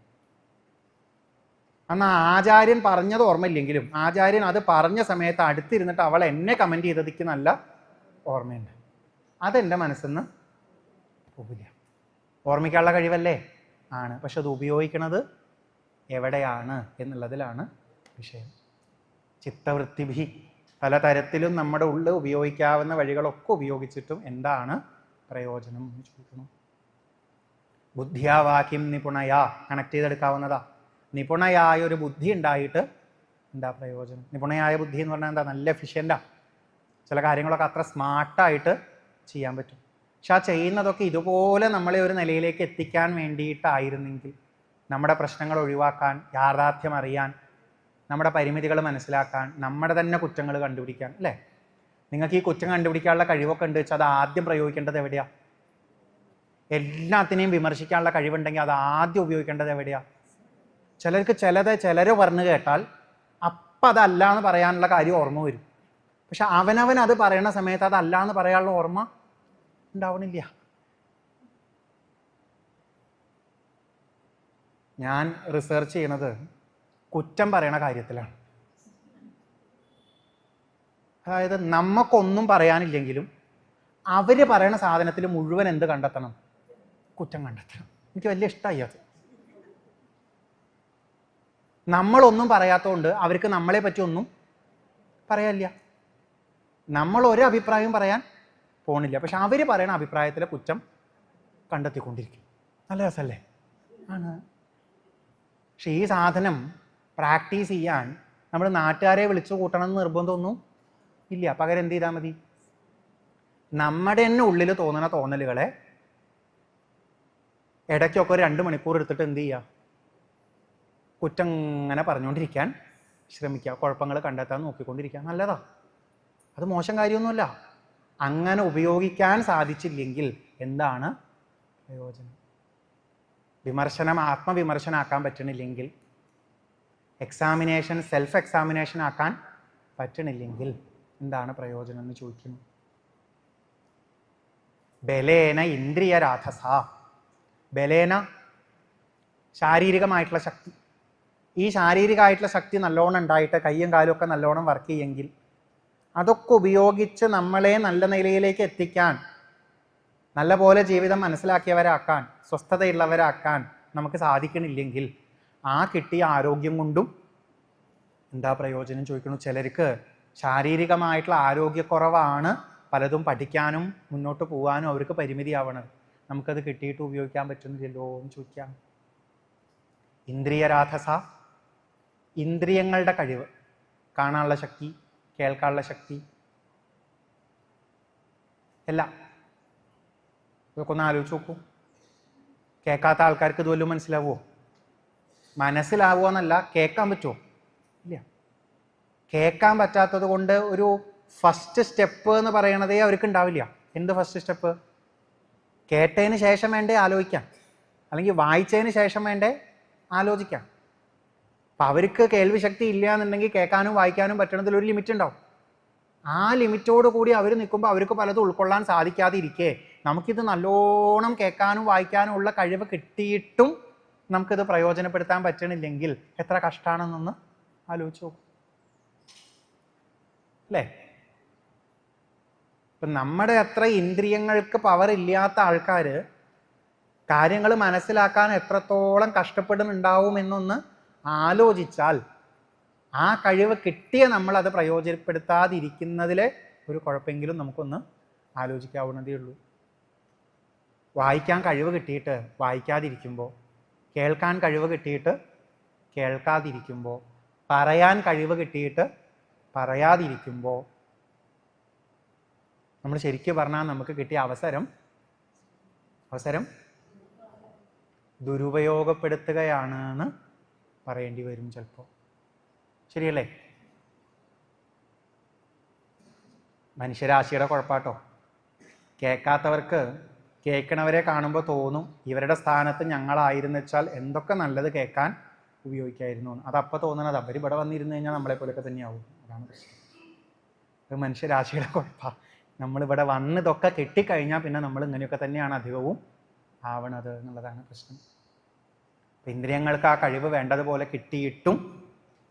അന്ന് ആചാര്യൻ പറഞ്ഞത് ഓർമ്മയില്ലെങ്കിലും ആചാര്യൻ അത് പറഞ്ഞ സമയത്ത് അടുത്തിരുന്നിട്ട് അവൾ എന്നെ കമൻറ്റ് ചെയ്തതിക്ക് നല്ല ഓർമ്മയുണ്ട്. അതെൻ്റെ മനസ്സിൽ നിന്ന് പോവില്ല. ഓർമ്മിക്കാനുള്ള കഴിവല്ലേ? ആണ്. പക്ഷെ അത് ഉപയോഗിക്കണത് എവിടെയാണ് എന്നുള്ളതിലാണ് വിഷയം. ചിത്തവൃത്തിഭി, പലതരത്തിലും നമ്മുടെ ഉള്ളിൽ ഉപയോഗിക്കാവുന്ന വഴികളൊക്കെ ഉപയോഗിച്ചിട്ടും എന്താണ് പ്രയോജനം എന്ന് ചോദിക്കണം. ബുദ്ധിയാവാക്യം നിപുണയാ, കണക്ട് ചെയ്തെടുക്കാവുന്നതാ. നിപുണയായ ഒരു ബുദ്ധി ഉണ്ടായിട്ട് എന്താ പ്രയോജനം? നിപുണയായ ബുദ്ധി എന്ന് പറഞ്ഞാൽ എന്താ? നല്ല എഫിഷ്യൻ്റാ. ചില കാര്യങ്ങളൊക്കെ അത്ര സ്മാർട്ടായിട്ട് ചെയ്യാൻ പറ്റും. പക്ഷെ ആ ചെയ്യുന്നതൊക്കെ ഇതുപോലെ നമ്മളെ ഒരു നിലയിലേക്ക് എത്തിക്കാൻ വേണ്ടിയിട്ടായിരുന്നെങ്കിൽ, നമ്മുടെ പ്രശ്നങ്ങൾ ഒഴിവാക്കാൻ, യാഥാർത്ഥ്യം അറിയാൻ, നമ്മുടെ പരിമിതികൾ മനസ്സിലാക്കാൻ, നമ്മുടെ തന്നെ കുറ്റങ്ങൾ കണ്ടുപിടിക്കാൻ. അല്ലേ? നിങ്ങൾക്ക് ഈ കുറ്റം കണ്ടുപിടിക്കാനുള്ള കഴിവൊക്കെ ഉണ്ട് വെച്ചാൽ അത് ആദ്യം പ്രയോഗിക്കേണ്ടത് എവിടെയാണ്? എല്ലാത്തിനെയും വിമർശിക്കാനുള്ള കഴിവുണ്ടെങ്കിൽ അത് ആദ്യം ഉപയോഗിക്കേണ്ടത് എവിടെയാണ്? ചിലർ പറഞ്ഞു കേട്ടാൽ അപ്പം അതല്ല എന്ന് പറയാനുള്ള കാര്യം ഓർമ്മ വരും. പക്ഷെ അവനവൻ അത് പറയുന്ന സമയത്ത് അതല്ല എന്ന് പറയാനുള്ള ഓർമ്മ ഉണ്ടാവണില്ല. ഞാൻ റിസർച്ച് ചെയ്യണത് കുറ്റം പറയണ കാര്യത്തിലാണ്. അതായത് നമുക്കൊന്നും പറയാനില്ലെങ്കിലും അവർ പറയണ സാധനത്തിൽ മുഴുവൻ എന്ത് കണ്ടെത്തണം? കുറ്റം കണ്ടെത്തണം. എനിക്ക് വലിയ ഇഷ്ടമായി അത്. നമ്മളൊന്നും പറയാത്തതുകൊണ്ട് അവർക്ക് നമ്മളെ പറ്റി ഒന്നും പറയാനില്ല. നമ്മൾ ഒരു അഭിപ്രായം പറയാൻ പോണില്ല, പക്ഷെ അവർ പറയണ അഭിപ്രായത്തിലെ കുറ്റം കണ്ടെത്തിക്കൊണ്ടിരിക്കും. നല്ല രസമല്ലേ? ആണ്. പക്ഷെ ഈ സാധനം പ്രാക്ടീസ് ചെയ്യാൻ നമ്മൾ നാട്ടുകാരെ വിളിച്ചു കൂട്ടണം എന്ന് നിർബന്ധമൊന്നും ഇല്ല. പകരം എന്ത് ചെയ്താൽ മതി? നമ്മുടെ തന്നെ ഉള്ളിൽ തോന്നുന്ന തോന്നലുകളെ ഇടയ്ക്കൊക്കെ ഒരു 2 മണിക്കൂർ എടുത്തിട്ട് എന്ത് ചെയ്യുക? കുറ്റം ഇങ്ങനെ പറഞ്ഞുകൊണ്ടിരിക്കാൻ ശ്രമിക്കുക. കുഴപ്പങ്ങൾ കണ്ടെത്താൻ നോക്കിക്കൊണ്ടിരിക്കുക. നല്ലതാ. അത് മോശം കാര്യമൊന്നുമല്ല. അങ്ങനെ ഉപയോഗിക്കാൻ സാധിച്ചില്ലെങ്കിൽ എന്താണ് പ്രയോജനം? വിമർശനം ആത്മവിമർശനാക്കാൻ പറ്റണില്ലെങ്കിൽ, എക്സാമിനേഷൻ സെൽഫ് എക്സാമിനേഷൻ ആക്കാൻ പറ്റണില്ലെങ്കിൽ എന്താണ് പ്രയോജനം എന്ന് ചോദിക്കുന്നു. ബലേന ഇന്ദ്രിയരാധസ. ബലേന ശാരീരികമായിട്ടുള്ള ശക്തി. ഈ ശാരീരികമായിട്ടുള്ള ശക്തി നല്ലോണം ഉണ്ടായിട്ട് കയ്യും കാലും ഒക്കെ നല്ലോണം വർക്ക് ചെയ്യെങ്കിൽ അതൊക്കെ ഉപയോഗിച്ച് നമ്മളെ നല്ല നിലയിലേക്ക് എത്തിക്കാൻ, നല്ല പോലെ ജീവിതം മനസ്സിലാക്കിയവരാക്കാൻ, സ്വസ്ഥതയുള്ളവരാക്കാൻ നമുക്ക് സാധിക്കണില്ലെങ്കിൽ ആ കിട്ടിയ ആരോഗ്യം കൊണ്ടും എന്താ പ്രയോജനം ചോദിക്കുന്നു. ചിലർക്ക് ശാരീരികമായിട്ടുള്ള ആരോഗ്യക്കുറവാണ് പലതും പഠിക്കാനും മുന്നോട്ട് പോകാനും അവർക്ക് പരിമിതിയാവണത്. നമുക്കത് കിട്ടിയിട്ട് ഉപയോഗിക്കാൻ പറ്റുന്നില്ലല്ലോ എന്ന് ചോദിക്കാം. ഇന്ദ്രിയരാധസ, ഇന്ദ്രിയങ്ങളുടെ കഴിവ്. കാണാനുള്ള ശക്തി, കേൾക്കാനുള്ള ശക്തി, എല്ലാം. ഇതൊക്കെ ഒന്ന് ആലോചിച്ച് നോക്കൂ. കേൾക്കാത്ത ആൾക്കാർക്ക് ഇതുവല്ലോ മനസ്സിലാവുമോ? മനസ്സിലാവുക എന്നല്ല, കേൾക്കാൻ പറ്റുമോ? ഇല്ല. കേൾക്കാൻ പറ്റാത്തത് കൊണ്ട് ഒരു ഫസ്റ്റ് സ്റ്റെപ്പ് എന്ന് പറയണതേ അവർക്ക് ഉണ്ടാവില്ല. എന്ത് ഫസ്റ്റ് സ്റ്റെപ്പ്? കേട്ടതിന് ശേഷം വേണ്ടേ ആലോചിക്കാം, അല്ലെങ്കിൽ വായിച്ചതിന് ശേഷം വേണ്ടേ ആലോചിക്കാം. അപ്പം അവർക്ക് കേൾവി ശക്തി ഇല്ല എന്നുണ്ടെങ്കിൽ കേൾക്കാനും വായിക്കാനും പറ്റണതിൽ ഒരു ലിമിറ്റ് ഉണ്ടാവും. ആ ലിമിറ്റോട് കൂടി അവർ നിൽക്കുമ്പോൾ അവർക്ക് പലതും ഉൾക്കൊള്ളാൻ സാധിക്കാതെ ഇരിക്കേ നമുക്കിത് നല്ലോണം കേൾക്കാനും വായിക്കാനും ഉള്ള കഴിവ് കിട്ടിയിട്ടും നമുക്കിത് പ്രയോജനപ്പെടുത്താൻ പറ്റണില്ലെങ്കിൽ എത്ര കഷ്ടമാണെന്നൊന്ന് ആലോചിച്ച് നോക്കും അല്ലേ? ഇപ്പം നമ്മുടെ അത്ര ഇന്ദ്രിയങ്ങൾക്ക് പവർ ഇല്ലാത്ത ആൾക്കാർ കാര്യങ്ങൾ മനസ്സിലാക്കാൻ എത്രത്തോളം കഷ്ടപ്പെടുന്നുണ്ടാവും എന്നൊന്ന് ആലോചിച്ചാൽ ആ കഴിവ് കിട്ടിയ നമ്മളത് പ്രയോജനപ്പെടുത്താതിരിക്കുന്നതിലെ ഒരു കുഴപ്പമെങ്കിലും നമുക്കൊന്ന് ആലോചിക്കാവുന്നതേ ഉള്ളൂ. വായിക്കാൻ കഴിവ് കിട്ടിയിട്ട് വായിക്കാതിരിക്കുമ്പോൾ, കേൾക്കാൻ കഴിവ് കിട്ടിയിട്ട് കേൾക്കാതിരിക്കുമ്പോൾ, പറയാൻ കഴിവ് കിട്ടിയിട്ട് പറയാതിരിക്കുമ്പോൾ, നമ്മൾ ശരിക്കും പറഞ്ഞാൽ നമുക്ക് കിട്ടിയ അവസരം ദുരുപയോഗപ്പെടുത്തുകയാണെന്ന് പറയേണ്ടി വരും ചിലപ്പോൾ. ശരിയല്ലേ? മനുഷ്യരാശിയുടെ കുഴപ്പാട്ടോ. കേൾക്കാത്തവർക്ക് കേൾക്കണവരെ കാണുമ്പോൾ തോന്നും ഇവരുടെ സ്ഥാനത്ത് ഞങ്ങളായിരുന്നു വെച്ചാൽ എന്തൊക്കെ നല്ലത് കേൾക്കാൻ ഉപയോഗിക്കായിരുന്നു. അതപ്പോൾ തോന്നണത് അവർ ഇവിടെ വന്നിരുന്നു കഴിഞ്ഞാൽ നമ്മളെ പോലെയൊക്കെ തന്നെയാവും. അതാണ് പ്രശ്നം. അത് മനുഷ്യരാശിയുടെ കുഴപ്പമാണ്. നമ്മളിവിടെ വന്ന് ഇതൊക്കെ കെട്ടിക്കഴിഞ്ഞാൽ പിന്നെ നമ്മൾ ഇങ്ങനെയൊക്കെ തന്നെയാണ് അധികവും ആവണത് എന്നുള്ളതാണ് പ്രശ്നം. ഇന്ദ്രിയങ്ങൾക്ക് ആ കഴിവ് വേണ്ടതുപോലെ കിട്ടിയിട്ടും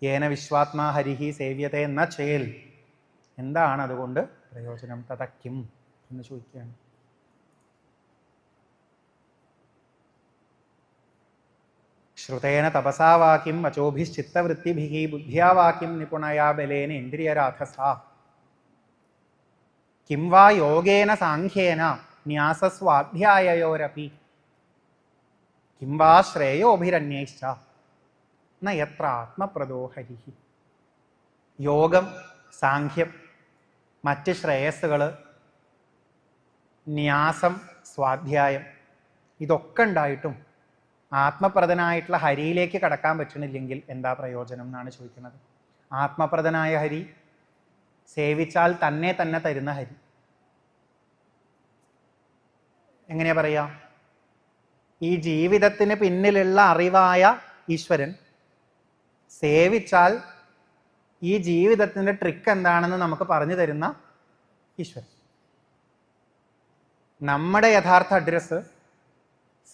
ഏന വിശ്വാത്മാ ഹരിഹി സേവ്യത എന്ന ചേൽ, എന്താണ് അതുകൊണ്ട് പ്രയോജനം? തതക്കിം എന്ന് ചോദിക്കുകയാണ്. ശ്രുതേന തപസാവാക്യം വചോഭിശ്ചിത്തവൃത്തിഭിഹി ബുദ്ധ്യാവാക്യം നിപുണയാ ബലേന ഇന്ദ്രിയരാധസാ കിം വാ യോഗേന സാഖ്യേന ന്യാസസ്വാധ്യായയോരപി കിം വാ ശ്രേയോഭിരന്യൈശ്ച ന യത്ര ആത്മപ്രദോ ഹരിഹി. യോഗം, സാഖ്യം, മറ്റ് ശ്രേയസ്സുകൾ, ന്യാസം, സ്വാധ്യായം, ഇതൊക്കെ ഉണ്ടായിട്ടും ആത്മപ്രദനായിട്ടുള്ള ഹരിയിലേക്ക് കടക്കാൻ പറ്റണില്ലെങ്കിൽ എന്താ പ്രയോജനം എന്നാണ് ചോദിക്കുന്നത്. ആത്മപ്രദനായ ഹരി, സേവിച്ചാൽ തന്നെ തരുന്ന ഹരി. എങ്ങനെയാ പറയാ? ഈ ജീവിതത്തിന് പിന്നിലുള്ള അറിവായ ഈശ്വരൻ സേവിച്ചാൽ ഈ ജീവിതത്തിൻ്റെ ട്രിക്ക് എന്താണെന്ന് നമുക്ക് പറഞ്ഞു തരുന്ന ഈശ്വരൻ. നമ്മുടെ യഥാർത്ഥ അഡ്രസ്സ്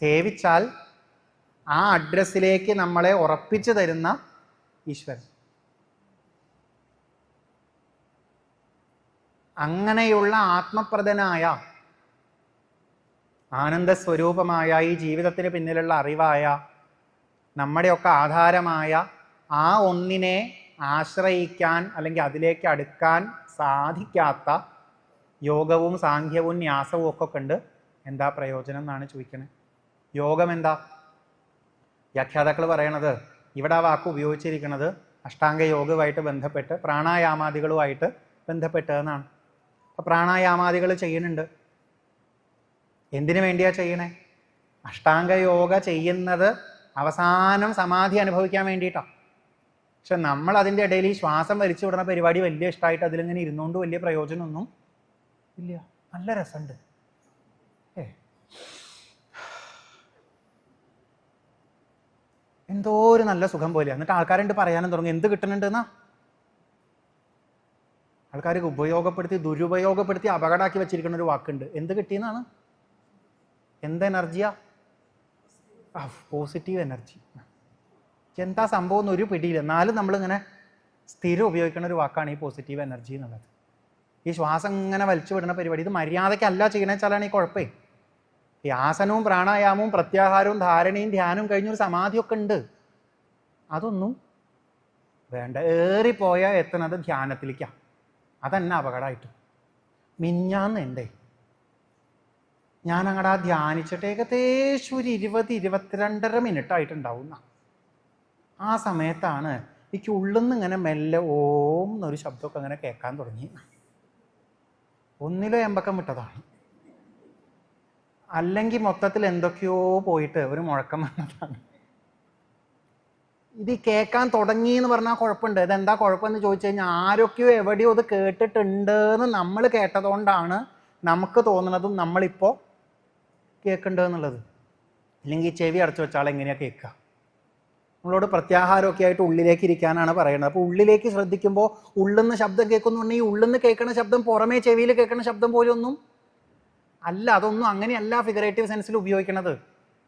സേവിച്ചാൽ ആ അഡ്രസ്സിലേക്ക് നമ്മളെ ഉറപ്പിച്ചു തരുന്ന ഈശ്വരൻ. അങ്ങനെയുള്ള ആത്മപ്രദനായ ആനന്ദസ്വരൂപമായ ഈ ജീവിതത്തിന് പിന്നിലുള്ള അറിവായ നമ്മുടെയൊക്കെ ആധാരമായ ആ ഒന്നിനെ ആശ്രയിക്കാൻ അല്ലെങ്കിൽ അതിലേക്ക് അടുക്കാൻ സാധിക്കാത്ത യോഗവും സാഖ്യവും ന്യാസവും ഒക്കെ കണ്ട് എന്താ പ്രയോജനം എന്നാണ് ചോദിക്കുന്നത്. യോഗം എന്താ? വ്യാഖ്യാതാക്കൾ പറയണത് ഇവിടെ ആ വാക്ക് ഉപയോഗിച്ചിരിക്കുന്നത് അഷ്ടാംഗ യോഗവുമായിട്ട് ബന്ധപ്പെട്ട് പ്രാണായാമാദികളുമായിട്ട് ബന്ധപ്പെട്ടതെന്നാണ്. അപ്പോൾ പ്രാണായാമാദികൾ ചെയ്യുന്നുണ്ട്. എന്തിനു വേണ്ടിയാ ചെയ്യണേ? അഷ്ടാംഗ യോഗ ചെയ്യുന്നത് അവസാനം സമാധി അനുഭവിക്കാൻ വേണ്ടിയിട്ടാണ്. പക്ഷെ നമ്മൾ അതിൻ്റെ ഇടയിൽ ഈ ശ്വാസം വലിച്ചു വിടുന്ന പരിപാടി വലിയ ഇഷ്ടമായിട്ട് അതിലിങ്ങനെ ഇരുന്നുകൊണ്ട് വലിയ പ്രയോജനമൊന്നും ഇല്ല. നല്ല രസമുണ്ട്. എന്തോ ഒരു നല്ല സുഖം പോലെയാണ്. എന്നിട്ട് ആൾക്കാരുണ്ട് പറയാനും തുടങ്ങി എന്ത് കിട്ടുന്നുണ്ട് എന്നാ. ആൾക്കാർക്ക് ഉപയോഗപ്പെടുത്തി ദുരുപയോഗപ്പെടുത്തി അപകടമാക്കി വെച്ചിരിക്കുന്ന ഒരു വാക്കുണ്ട്. എന്ത് കിട്ടിയെന്നാണ്? എന്ത് എനർജിയാ? Positive energy. എന്താ സംഭവം എന്നൊരു പിടിയില്ല. എന്നാലും നമ്മളിങ്ങനെ സ്ഥിരം ഉപയോഗിക്കുന്ന ഒരു വാക്കാണ് ഈ പോസിറ്റീവ് എനർജി എന്നുള്ളത്. ഈ ശ്വാസം ഇങ്ങനെ വലിച്ചു വിടുന്ന പരിപാടി ഇത് മര്യാദയ്ക്കല്ല ചെയ്യണ വെച്ചാലാണ് ഈ കുഴപ്പമേ. ഈ ആസനവും പ്രാണായാമവും പ്രത്യാഹാരവും ധാരണയും ധ്യാനവും കഴിഞ്ഞൊരു സമാധിയൊക്കെ ഉണ്ട്. അതൊന്നും വേണ്ട. ഏറിപ്പോയാൽ എത്തുന്നത് ധ്യാനത്തിലേക്കാണ്. അതന്നെ അപകടമായിട്ട്. മിഞ്ഞാന്നുണ്ടേ ഞാൻ അങ്ങടെ ധ്യാനിച്ചിട്ട് ഏകദേശം ഒരു 20-22.5 മിനിറ്റ് ആയിട്ടുണ്ടാവുന്ന. ആ സമയത്താണ് എനിക്ക് ഉള്ളിൽ നിന്ന് ഇങ്ങനെ മെല്ലെ ഓം എന്നൊരു ശബ്ദമൊക്കെ അങ്ങനെ കേൾക്കാൻ തുടങ്ങി. ഒന്നിലോ എമ്പക്കം വിട്ടതാണ്, അല്ലെങ്കിൽ മൊത്തത്തിൽ എന്തൊക്കെയോ പോയിട്ട് ഒരു മുഴക്കം വന്നതാണ്. ഇത് കേൾക്കാൻ തുടങ്ങി എന്ന് പറഞ്ഞാൽ കുഴപ്പമുണ്ട്. ഇതെന്താ കുഴപ്പമെന്ന് ചോദിച്ചു കഴിഞ്ഞാൽ ആരൊക്കെയോ എവിടെയോ ഇത് കേട്ടിട്ടുണ്ട് എന്ന് നമ്മൾ കേട്ടതുകൊണ്ടാണ് നമുക്ക് തോന്നുന്നതും നമ്മളിപ്പോൾ കേൾക്കേണ്ടതെന്നുള്ളത്. ഇല്ലെങ്കിൽ ചെവി അടച്ചു വെച്ചാൽ എങ്ങനെയാണ് കേൾക്കുക? നമ്മളോട് പ്രത്യാഹാരമൊക്കെ ആയിട്ട് ഉള്ളിലേക്ക് ഇരിക്കാനാണ് പറയുന്നത്. അപ്പോൾ ഉള്ളിലേക്ക് ശ്രദ്ധിക്കുമ്പോൾ ഉള്ളിൽ നിന്ന് ശബ്ദം കേൾക്കുന്നുണ്ടെങ്കിൽ ഉള്ളിൽ നിന്ന് കേൾക്കുന്ന ശബ്ദം പുറമേ ചെവിയിൽ കേൾക്കുന്ന ശബ്ദം പോലെയൊന്നും അല്ല. അതൊന്നും അങ്ങനെയല്ല ഫിഗറേറ്റീവ് സെൻസിൽ ഉപയോഗിക്കണത്.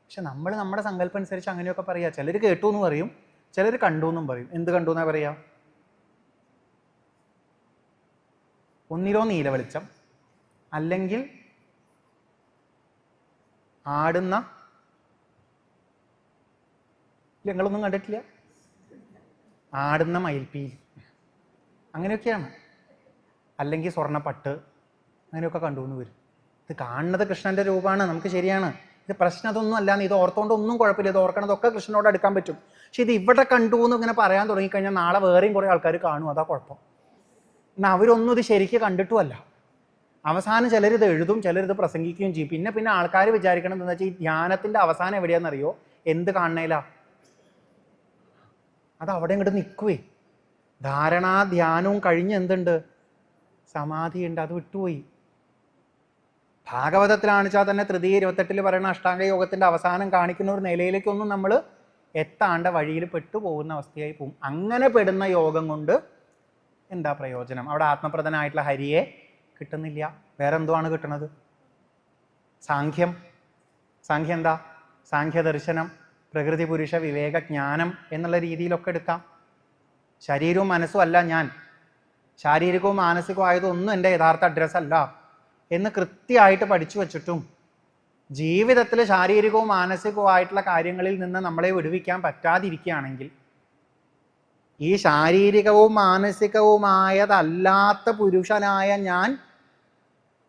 പക്ഷെ നമ്മൾ നമ്മുടെ സങ്കല്പം അനുസരിച്ച് അങ്ങനെയൊക്കെ പറയുക. ചിലർ കേട്ടു എന്ന് പറയും, ചിലർ കണ്ടു എന്നും പറയും. എന്ത് കണ്ടു എന്നാ പറയാ? ഒന്നിലോ നീല വെളിച്ചം, അല്ലെങ്കിൽ ആടുന്ന, നിങ്ങളൊന്നും കണ്ടിട്ടില്ല, ആടുന്ന മയിൽപ്പീലി, അങ്ങനെയൊക്കെയാണ്. അല്ലെങ്കിൽ സ്വർണ്ണപ്പട്ട്, അങ്ങനെയൊക്കെ കണ്ടു എന്ന് വരും. ഇത് കാണുന്നത് കൃഷ്ണന്റെ രൂപമാണ്, നമുക്ക് ശരിയാണ്. ഇത് പ്രശ്നം അതൊന്നും അല്ലാന്ന്. ഇത് ഓർത്തോണ്ട് ഒന്നും കുഴപ്പമില്ല. ഇത് ഓർക്കണതൊക്കെ കൃഷ്ണനോട് അടുക്കാൻ പറ്റും. പക്ഷെ ഇത് ഇവിടെ കണ്ടു എന്ന് ഇങ്ങനെ പറയാൻ തുടങ്ങിക്കഴിഞ്ഞാൽ നാളെ വേറെയും കുറേ ആൾക്കാർ കാണും. അതാ കുഴപ്പം. എന്നാൽ അവരൊന്നും ഇത് ശരിക്കും കണ്ടിട്ടുമല്ല. അവസാനം ചിലരിത് എഴുതും, ചിലരിത് പ്രസംഗിക്കുകയും ചെയ്യും. പിന്നെ ആൾക്കാർ വിചാരിക്കണം എന്താ വെച്ചാൽ ഈ ധ്യാനത്തിന്റെ അവസാനം എവിടെയാണെന്നറിയോ? എന്ത് കാണണേലാ? അത് അവിടെ ഇങ്ങോട്ട് നിൽക്കുവേ. ധാരണാ ധ്യാനവും കഴിഞ്ഞ് എന്തുണ്ട്? സമാധിയുണ്ട്. അത് വിട്ടുപോയി. ഭാഗവതത്തിലാണെച്ചാൽ തന്നെ തൃതീയ 28 പറയുന്ന അഷ്ടാംഗ യോഗത്തിന്റെ അവസാനം കാണിക്കുന്ന ഒരു നിലയിലേക്കൊന്നും നമ്മൾ എത്താണ്ട വഴിയിൽ പെട്ടുപോകുന്ന അവസ്ഥയായി പോകും. അങ്ങനെ പെടുന്ന യോഗം കൊണ്ട് എന്താ പ്രയോജനം? അവിടെ ആത്മപ്രദനായിട്ടുള്ള ഹരിയെ കിട്ടുന്നില്ല. വേറെ എന്തോ ആണ് കിട്ടുന്നത്? സാഖ്യം എന്താ? സാഖ്യദർശനം, പ്രകൃതി പുരുഷ വിവേക ജ്ഞാനം എന്നുള്ള രീതിയിലൊക്കെ എടുക്കാം. ശരീരവും മനസ്സും അല്ല ഞാൻ, ശാരീരികവും മാനസികവും ആയതൊന്നും എൻ്റെ യഥാർത്ഥ അഡ്രസ്സ് അല്ല എന്ന് കൃത്യമായിട്ട് പഠിച്ചു വച്ചിട്ടും ജീവിതത്തിൽ ശാരീരികവും മാനസികവും ആയിട്ടുള്ള കാര്യങ്ങളിൽ നിന്ന് നമ്മളെ വിടുവിക്കാൻ പറ്റാതിരിക്കുകയാണെങ്കിൽ ഈ ശാരീരികവും മാനസികവുമായതല്ലാത്ത പുരുഷനായ ഞാൻ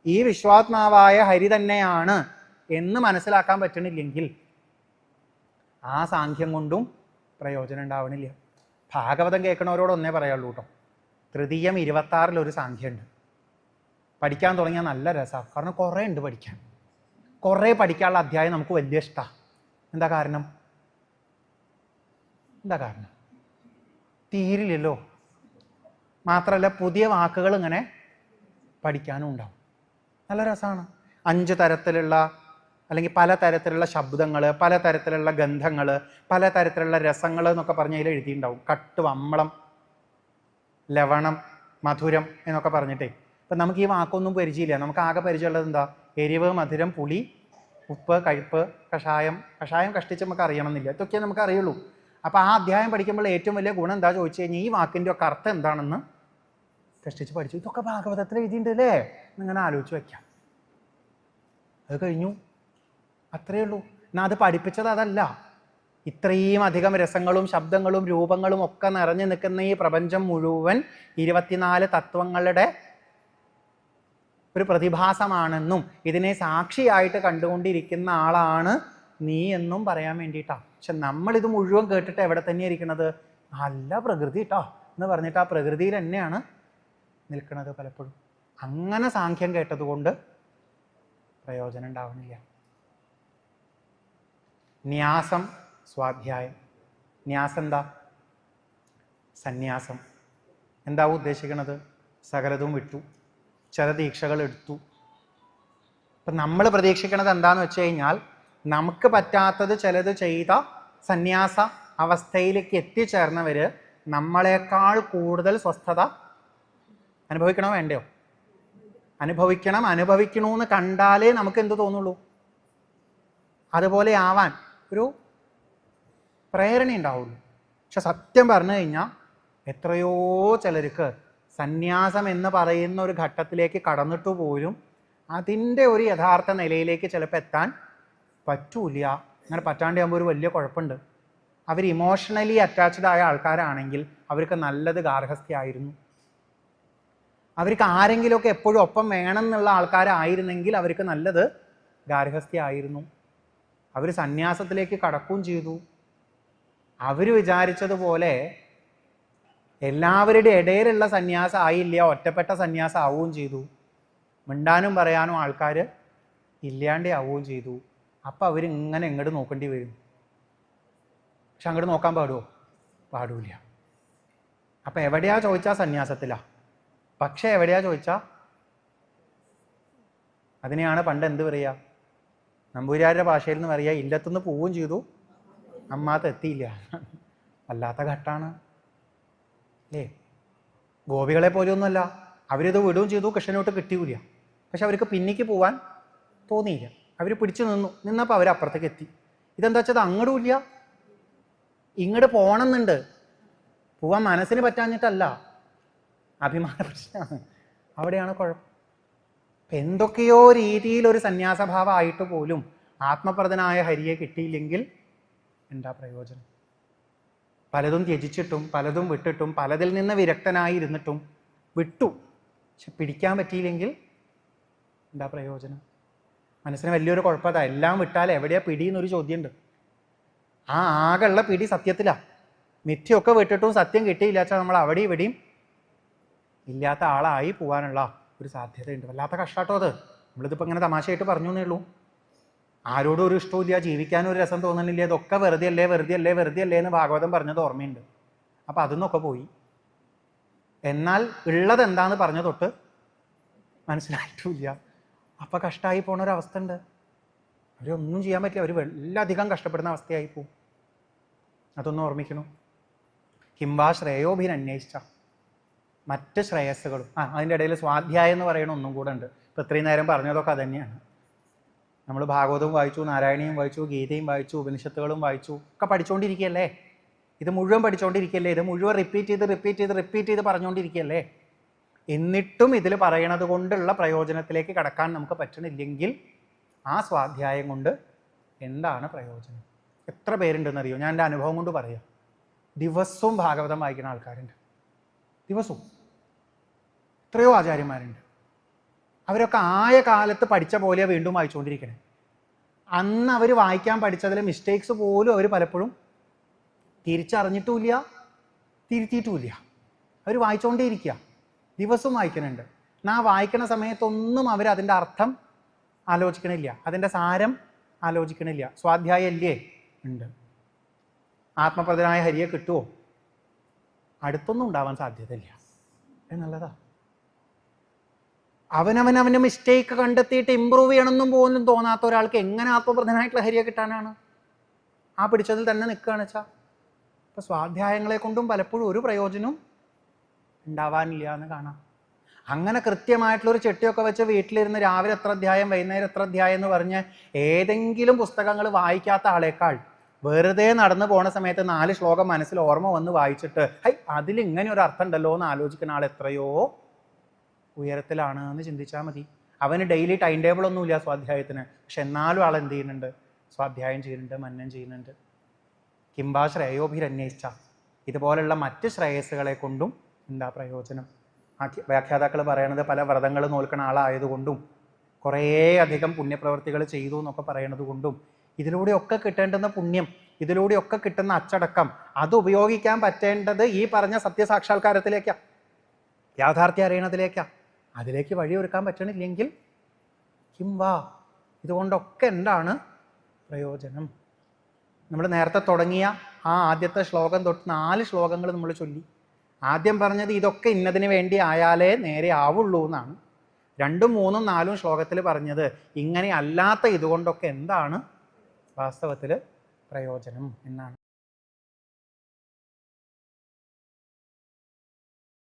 ഈ വിശ്വാത്മാവായ ഹരി തന്നെയാണ് എന്ന് മനസ്സിലാക്കാൻ പറ്റണില്ലെങ്കിൽ ആ സാഖ്യം കൊണ്ടും പ്രയോജനം ഉണ്ടാവണില്ല. ഭാഗവതം കേൾക്കണവരോട് ഒന്നേ പറയുള്ളൂ കേട്ടോ. തൃതീയം 26 ഒരു സാഖ്യമുണ്ട്. പഠിക്കാൻ തുടങ്ങിയാൽ നല്ല രസമാണ്. കാരണം കുറേ ഉണ്ട് പഠിക്കാൻ. കുറേ പഠിക്കാനുള്ള അധ്യായം നമുക്ക് വലിയ ഇഷ്ടമാണ്. എന്താ കാരണം? തീരില്ലല്ലോ. മാത്രമല്ല പുതിയ വാക്കുകൾ ഇങ്ങനെ പഠിക്കാനും ഉണ്ടാവും. നല്ല രസമാണ്. 5 തരത്തിലുള്ള അല്ലെങ്കിൽ പലതരത്തിലുള്ള ശബ്ദങ്ങൾ, പലതരത്തിലുള്ള ഗന്ധങ്ങൾ, പലതരത്തിലുള്ള രസങ്ങൾ എന്നൊക്കെ പറഞ്ഞ് അതിൽ എഴുതിയിട്ടുണ്ടാവും. കട്ട്, അമ്മളം, ലവണം, മധുരം എന്നൊക്കെ പറഞ്ഞിട്ടേ. അപ്പം നമുക്ക് ഈ വാക്കൊന്നും പരിചയമില്ല. നമുക്ക് ആകെ പരിചയമുള്ളത് എന്താ? എരിവ്, മധുരം, പുളി, ഉപ്പ്, കയ്പ്പ്, കഷായം കഷ്ടിച്ച് നമുക്ക് അറിയണമെന്നില്ല. ഇതൊക്കെ നമുക്ക് അറിയുള്ളൂ. അപ്പം ആ അധ്യായം പഠിക്കുമ്പോൾ ഏറ്റവും വലിയ ഗുണം എന്താ ചോദിച്ചു കഴിഞ്ഞാൽ ഈ വാക്കിൻ്റെ ഒക്കെ അർത്ഥം എന്താണെന്ന് കഷ്ടിച്ച് പഠിച്ചു. ഇതൊക്കെ ഭാഗവതത്തിൽ എഴുതിയിട്ടുണ്ട് അല്ലേ എന്നിങ്ങനെ ആലോചിച്ച് വയ്ക്കാം. അത് കഴിഞ്ഞു, അത്രയേ ഉള്ളൂ. എന്നാൽ അത് പഠിപ്പിച്ചത് അതല്ല. ഇത്രയും അധികം രസങ്ങളും ശബ്ദങ്ങളും രൂപങ്ങളും ഒക്കെ നിറഞ്ഞു നിൽക്കുന്ന ഈ പ്രപഞ്ചം മുഴുവൻ 24 തത്വങ്ങളുടെ ഒരു പ്രതിഭാസമാണെന്നും ഇതിനെ സാക്ഷിയായിട്ട് കണ്ടുകൊണ്ടിരിക്കുന്ന ആളാണ് നീ എന്നും പറയാൻ വേണ്ടിയിട്ടാണ്. പക്ഷെ നമ്മളിത് മുഴുവൻ കേട്ടിട്ട് എവിടെ തന്നെയാണ് ഇരിക്കുന്നത്? നല്ല പ്രകൃതി കേട്ടോ എന്ന് പറഞ്ഞിട്ട് ആ പ്രകൃതിയിൽ തന്നെയാണ് നിൽക്കുന്നത് പലപ്പോഴും. അങ്ങനെ സാഖ്യം കേട്ടതുകൊണ്ട് പ്രയോജനം ഉണ്ടാവുന്നില്ല. ന്യാസം, സ്വാധ്യായം. ന്യാസം എന്താ? സന്യാസം. എന്താവും ഉദ്ദേശിക്കുന്നത്? സകലതും വിട്ടു, ചില ദീക്ഷകൾ എടുത്തു. ഇപ്പം നമ്മൾ പ്രതീക്ഷിക്കുന്നത് എന്താന്ന് വെച്ച് കഴിഞ്ഞാൽ നമുക്ക് പറ്റാത്തത് ചിലത് ചെയ്ത സന്യാസ അവസ്ഥയിലേക്ക് എത്തിച്ചേർന്നവർ നമ്മളെക്കാൾ കൂടുതൽ സ്വസ്ഥത അനുഭവിക്കണോ വേണ്ടയോ? അനുഭവിക്കണമെന്ന് കണ്ടാലേ നമുക്ക് എന്ത് തോന്നുള്ളൂ? അതുപോലെ ആവാൻ ഒരു പ്രേരണ ഉണ്ടാവുള്ളൂ. പക്ഷെ സത്യം പറഞ്ഞു കഴിഞ്ഞാൽ എത്രയോ ചിലർക്ക് സന്യാസം എന്ന് പറയുന്ന ഒരു ഘട്ടത്തിലേക്ക് കടന്നിട്ട് പോലും അതിൻ്റെ ഒരു യഥാർത്ഥ നിലയിലേക്ക് ചിലപ്പോൾ എത്താൻ പറ്റൂല. അങ്ങനെ പറ്റാണ്ടാകുമ്പോൾ ഒരു വലിയ കുഴപ്പമുണ്ട്. അവർ ഇമോഷണലി അറ്റാച്ച്ഡ് ആയ ആൾക്കാരാണെങ്കിൽ അവർക്ക് നല്ലത് ഗാർഹസ്ഥ്യമായിരുന്നു. അവർക്ക് ആരെങ്കിലുമൊക്കെ എപ്പോഴും ഒപ്പം വേണം എന്നുള്ള ആൾക്കാരായിരുന്നെങ്കിൽ അവർക്ക് നല്ലത് ഗാർഹസ്ഥ്യമായിരുന്നു. അവർ സന്യാസത്തിലേക്ക് കടക്കുകയും ചെയ്തു. അവർ വിചാരിച്ചതുപോലെ എല്ലാവരുടെ ഇടയിലുള്ള സന്യാസം ആയില്ല, ഒറ്റപ്പെട്ട സന്യാസം ആവുകയും ചെയ്തു. മിണ്ടാനും പറയാനും ആൾക്കാർ ഇല്ലാണ്ടേ ആവുകയും ചെയ്തു. അപ്പം അവരിങ്ങനെ എങ്ങോട്ട് നോക്കേണ്ടി വരും. പക്ഷെ അങ്ങോട്ട് നോക്കാൻ പാടുമോ? പാടൂല. അപ്പം എവിടെയാ ചോദിച്ചാൽ സന്യാസത്തിലാ, പക്ഷെ എവിടെയാ ചോദിച്ചാൽ അതിനെയാണ് പണ്ട് എന്ത് പറയുക, നമ്പൂതിരിയാരുടെ ഭാഷയിൽ നിന്ന് പറയുക, ഇല്ലത്തുനിന്ന് പോവുകയും ചെയ്തു, അമ്മാത്ത് എത്തിയില്ല. വല്ലാത്ത ഘട്ടാണ് അല്ലേ? ഗോപികളെ പോലെയൊന്നുമല്ല, അവരിത് വിടുകയും ചെയ്തു, കൃഷ്ണനോട്ട് കിട്ടിയില്ല. പക്ഷെ അവർക്ക് പിന്നിക്ക് പോവാൻ തോന്നിയില്ല. അവർ പിടിച്ചു നിന്നപ്പോൾ അവരപ്പുറത്തേക്ക് എത്തി. ഇതെന്താ വെച്ചത്, അങ്ങോട്ടും ഇല്ല ഇങ്ങോട്ട് പോകണമെന്നുണ്ട്, പോവാൻ മനസ്സിന് പറ്റാഞ്ഞിട്ടല്ല, അഭിമാന പ്രശ്നമാണ്. അവിടെയാണ് കുഴപ്പം. എന്തൊക്കെയോ രീതിയിൽ ഒരു സന്യാസഭാവമായിട്ട് പോലും ആത്മപ്രദനായ ഹരിയെ കിട്ടിയില്ലെങ്കിൽ എന്താ പ്രയോജനം? പലതും ത്യജിച്ചിട്ടും പലതും വിട്ടിട്ടും പലതിൽ നിന്ന് വിരക്തനായി ഇരുന്നിട്ടും വിട്ടു, പക്ഷെ പിടിക്കാൻ പറ്റിയില്ലെങ്കിൽ എന്താ പ്രയോജനം? മനസ്സിന് വലിയൊരു കുഴപ്പമില്ല. എല്ലാം വിട്ടാൽ എവിടെയാ പിടി എന്നൊരു ചോദ്യമുണ്ട്. ആ ആകെയുള്ള പിടി സത്യത്തിലാ. മിഥ്യൊക്കെ വിട്ടിട്ടും സത്യം കിട്ടിയില്ല വെച്ചാൽ നമ്മൾ അവിടെയും ഇവിടെയും ഇല്ലാത്ത ആളായി പോകാനുള്ള ഒരു സാധ്യതയുണ്ട്. വല്ലാത്ത കഷ്ടാട്ടോ അത്. നമ്മളിതിപ്പോൾ ഇങ്ങനെ തമാശയായിട്ട് പറഞ്ഞു എന്നേ ഉള്ളൂ. ആരോടും ഒരു ഇഷ്ടമില്ല, ജീവിക്കാനും ഒരു രസം തോന്നുന്നില്ല, ഇതൊക്കെ വെറുതെ അല്ലേ വെറുതെ അല്ലേ വെറുതെ അല്ലേ എന്ന് ഭാഗവതം പറഞ്ഞത് ഓർമ്മയുണ്ട്. അപ്പം അതൊന്നൊക്കെ പോയി. എന്നാൽ ഉള്ളത് എന്താന്ന് പറഞ്ഞ തൊട്ട് മനസ്സിലായിട്ടുമില്ല. അപ്പം കഷ്ടമായി പോണ ഒരവസ്ഥ ഉണ്ട്. അവരൊന്നും ചെയ്യാൻ പറ്റില്ല, അവർ വളരെയധികം കഷ്ടപ്പെടുന്ന അവസ്ഥയായി പോവും. അതൊന്നും ഓർമ്മിക്കണം. കിംവാ ശ്രേയോഭിരന്വേഷിച്ച മറ്റ് ശ്രേയസ്സുകളും. അതിൻ്റെ ഇടയിൽ സ്വാധ്യായം എന്ന് പറയുന്ന ഒന്നും കൂടെ ഉണ്ട്. ഇപ്പം ഇത്രയും നേരം പറഞ്ഞതൊക്കെ അത് തന്നെയാണ്. നമ്മൾ ഭാഗവതവും വായിച്ചു, നാരായണീയം വായിച്ചു, ഗീതയും വായിച്ചു, ഉപനിഷത്തുകളും വായിച്ചു, ഒക്കെ പഠിച്ചുകൊണ്ടിരിക്കുകയല്ലേ. ഇത് മുഴുവൻ പഠിച്ചുകൊണ്ടിരിക്കുകയല്ലേ. ഇത് മുഴുവൻ റിപ്പീറ്റ് ചെയ്ത് പറഞ്ഞുകൊണ്ടിരിക്കുകയല്ലേ. എന്നിട്ടും ഇതിൽ പറയണത് കൊണ്ടുള്ള പ്രയോജനത്തിലേക്ക് കടക്കാൻ നമുക്ക് പറ്റണില്ലെങ്കിൽ ആ സ്വാധ്യായം കൊണ്ട് എന്താണ് പ്രയോജനം? എത്ര പേരുണ്ടെന്നറിയോ? ഞാൻ എൻ്റെ അനുഭവം കൊണ്ട് പറയാം. ദിവസവും ഭാഗവതം വായിക്കുന്ന ആൾക്കാരുണ്ട്. ദിവസവും എത്രയോ ആചാര്യന്മാരുണ്ട്. അവരൊക്കെ ആയ കാലത്ത് പഠിച്ച പോലെ വീണ്ടും വായിച്ചുകൊണ്ടിരിക്കണേ. അന്ന് അവർ വായിക്കാൻ പഠിച്ചതിൽ മിസ്റ്റേക്സ് പോലും അവർ പലപ്പോഴും തിരിച്ചറിഞ്ഞിട്ടുമില്ല, തിരുത്തിയിട്ടുമില്ല. അവർ വായിച്ചുകൊണ്ടേയിരിക്കുക, ദിവസവും വായിക്കുന്നുണ്ട്. എന്നാൽ വായിക്കണ സമയത്തൊന്നും അവർ അതിൻ്റെ അർത്ഥം ആലോചിക്കണില്ല, അതിൻ്റെ സാരം ആലോചിക്കണില്ല. സ്വാധ്യായം അല്ലേ? ഉണ്ട്. ആത്മപ്രദനായ ഹരിയെ കിട്ടുമോ? അടുത്തൊന്നും ഉണ്ടാവാൻ സാധ്യതയില്ല എന്നുള്ളതാ. അവനവൻ്റെ മിസ്റ്റേക്ക് കണ്ടെത്തിയിട്ട് ഇമ്പ്രൂവ് ചെയ്യണമെന്നും പോലും തോന്നാത്ത ഒരാൾക്ക് എങ്ങനെ ആത്മപ്രദനായിട്ടുള്ള ഹരിയെ കിട്ടാനാണ്? ആ പിടിച്ചതിൽ തന്നെ നിൽക്കുകയാണ് വെച്ചാൽ. ഇപ്പം സ്വാധ്യായങ്ങളെ കൊണ്ടും പലപ്പോഴും ഒരു പ്രയോജനവും ഉണ്ടാവാനില്ല എന്ന് കാണാം. അങ്ങനെ കൃത്യമായിട്ടുള്ളൊരു ചെട്ടിയൊക്കെ വെച്ച് വീട്ടിലിരുന്ന് രാവിലെ എത്ര അധ്യായം വൈകുന്നേരം എത്ര അധ്യായം എന്ന് പറഞ്ഞ് ഏതെങ്കിലും പുസ്തകങ്ങൾ വായിക്കാത്ത ആളേക്കാൾ വെറുതെ നടന്നു പോണ സമയത്ത് 4 ശ്ലോകം മനസ്സിൽ ഓർമ്മ വന്ന് വായിച്ചിട്ട് അതിൽ ഇങ്ങനെ ഒരു അർത്ഥം ഉണ്ടല്ലോ എന്ന് ആലോചിക്കുന്ന ആൾ എത്രയോ ഉയരത്തിലാണ് എന്ന് ചിന്തിച്ചാൽ മതി. അവന് ഡെയിലി ടൈം ടേബിൾ ഒന്നുമില്ല സ്വാധ്യായത്തിന്, പക്ഷെ എന്നാലും ആൾ എന്ത് ചെയ്യുന്നുണ്ട്? സ്വാധ്യായം ചെയ്യുന്നുണ്ട്, മനനം ചെയ്യുന്നുണ്ട്. കിംബാ ശ്രേയോഭിരന്വേഷിച്ച ഇതുപോലുള്ള മറ്റ് ശ്രേയസ്സുകളെ കൊണ്ടും എന്താ പ്രയോജനം? വ്യാഖ്യാതാക്കൾ പറയണത് പല വ്രതങ്ങൾ നോൽക്കുന്ന ആളായതുകൊണ്ടും കുറേ അധികം പുണ്യപ്രവൃത്തികൾ ചെയ്തു എന്നൊക്കെ പറയണത് കൊണ്ടും ഇതിലൂടെയൊക്കെ കിട്ടേണ്ടുന്ന പുണ്യം, ഇതിലൂടെയൊക്കെ കിട്ടുന്ന അച്ചടക്കം, അത് ഉപയോഗിക്കാൻ പറ്റേണ്ടത് ഈ പറഞ്ഞ സത്യസാക്ഷാത്കാരത്തിലേക്കാണ്, യാഥാർത്ഥ്യം അറിയണതിലേക്കാണ്. അതിലേക്ക് വഴിയൊരുക്കാൻ പറ്റണില്ലെങ്കിൽ കിംവാ ഇതുകൊണ്ടൊക്കെ എന്താണ് പ്രയോജനം? നമ്മൾ നേരത്തെ തുടങ്ങിയ ആ ആദ്യത്തെ ശ്ലോകം തൊട്ട് 4 ശ്ലോകങ്ങൾ നമ്മൾ ചൊല്ലി. ആദ്യം പറഞ്ഞത് ഇതൊക്കെ ഇന്നതിന് വേണ്ടി ആയാലേ നേരെ ആവുള്ളൂ എന്നാണ്. 2, 3, 4 ശ്ലോകത്തിൽ പറഞ്ഞത് ഇങ്ങനെ അല്ലാത്ത ഇതുകൊണ്ടൊക്കെ എന്താണ് വാസ്തവത്തിൽ പ്രയോജനം എന്നാണ്.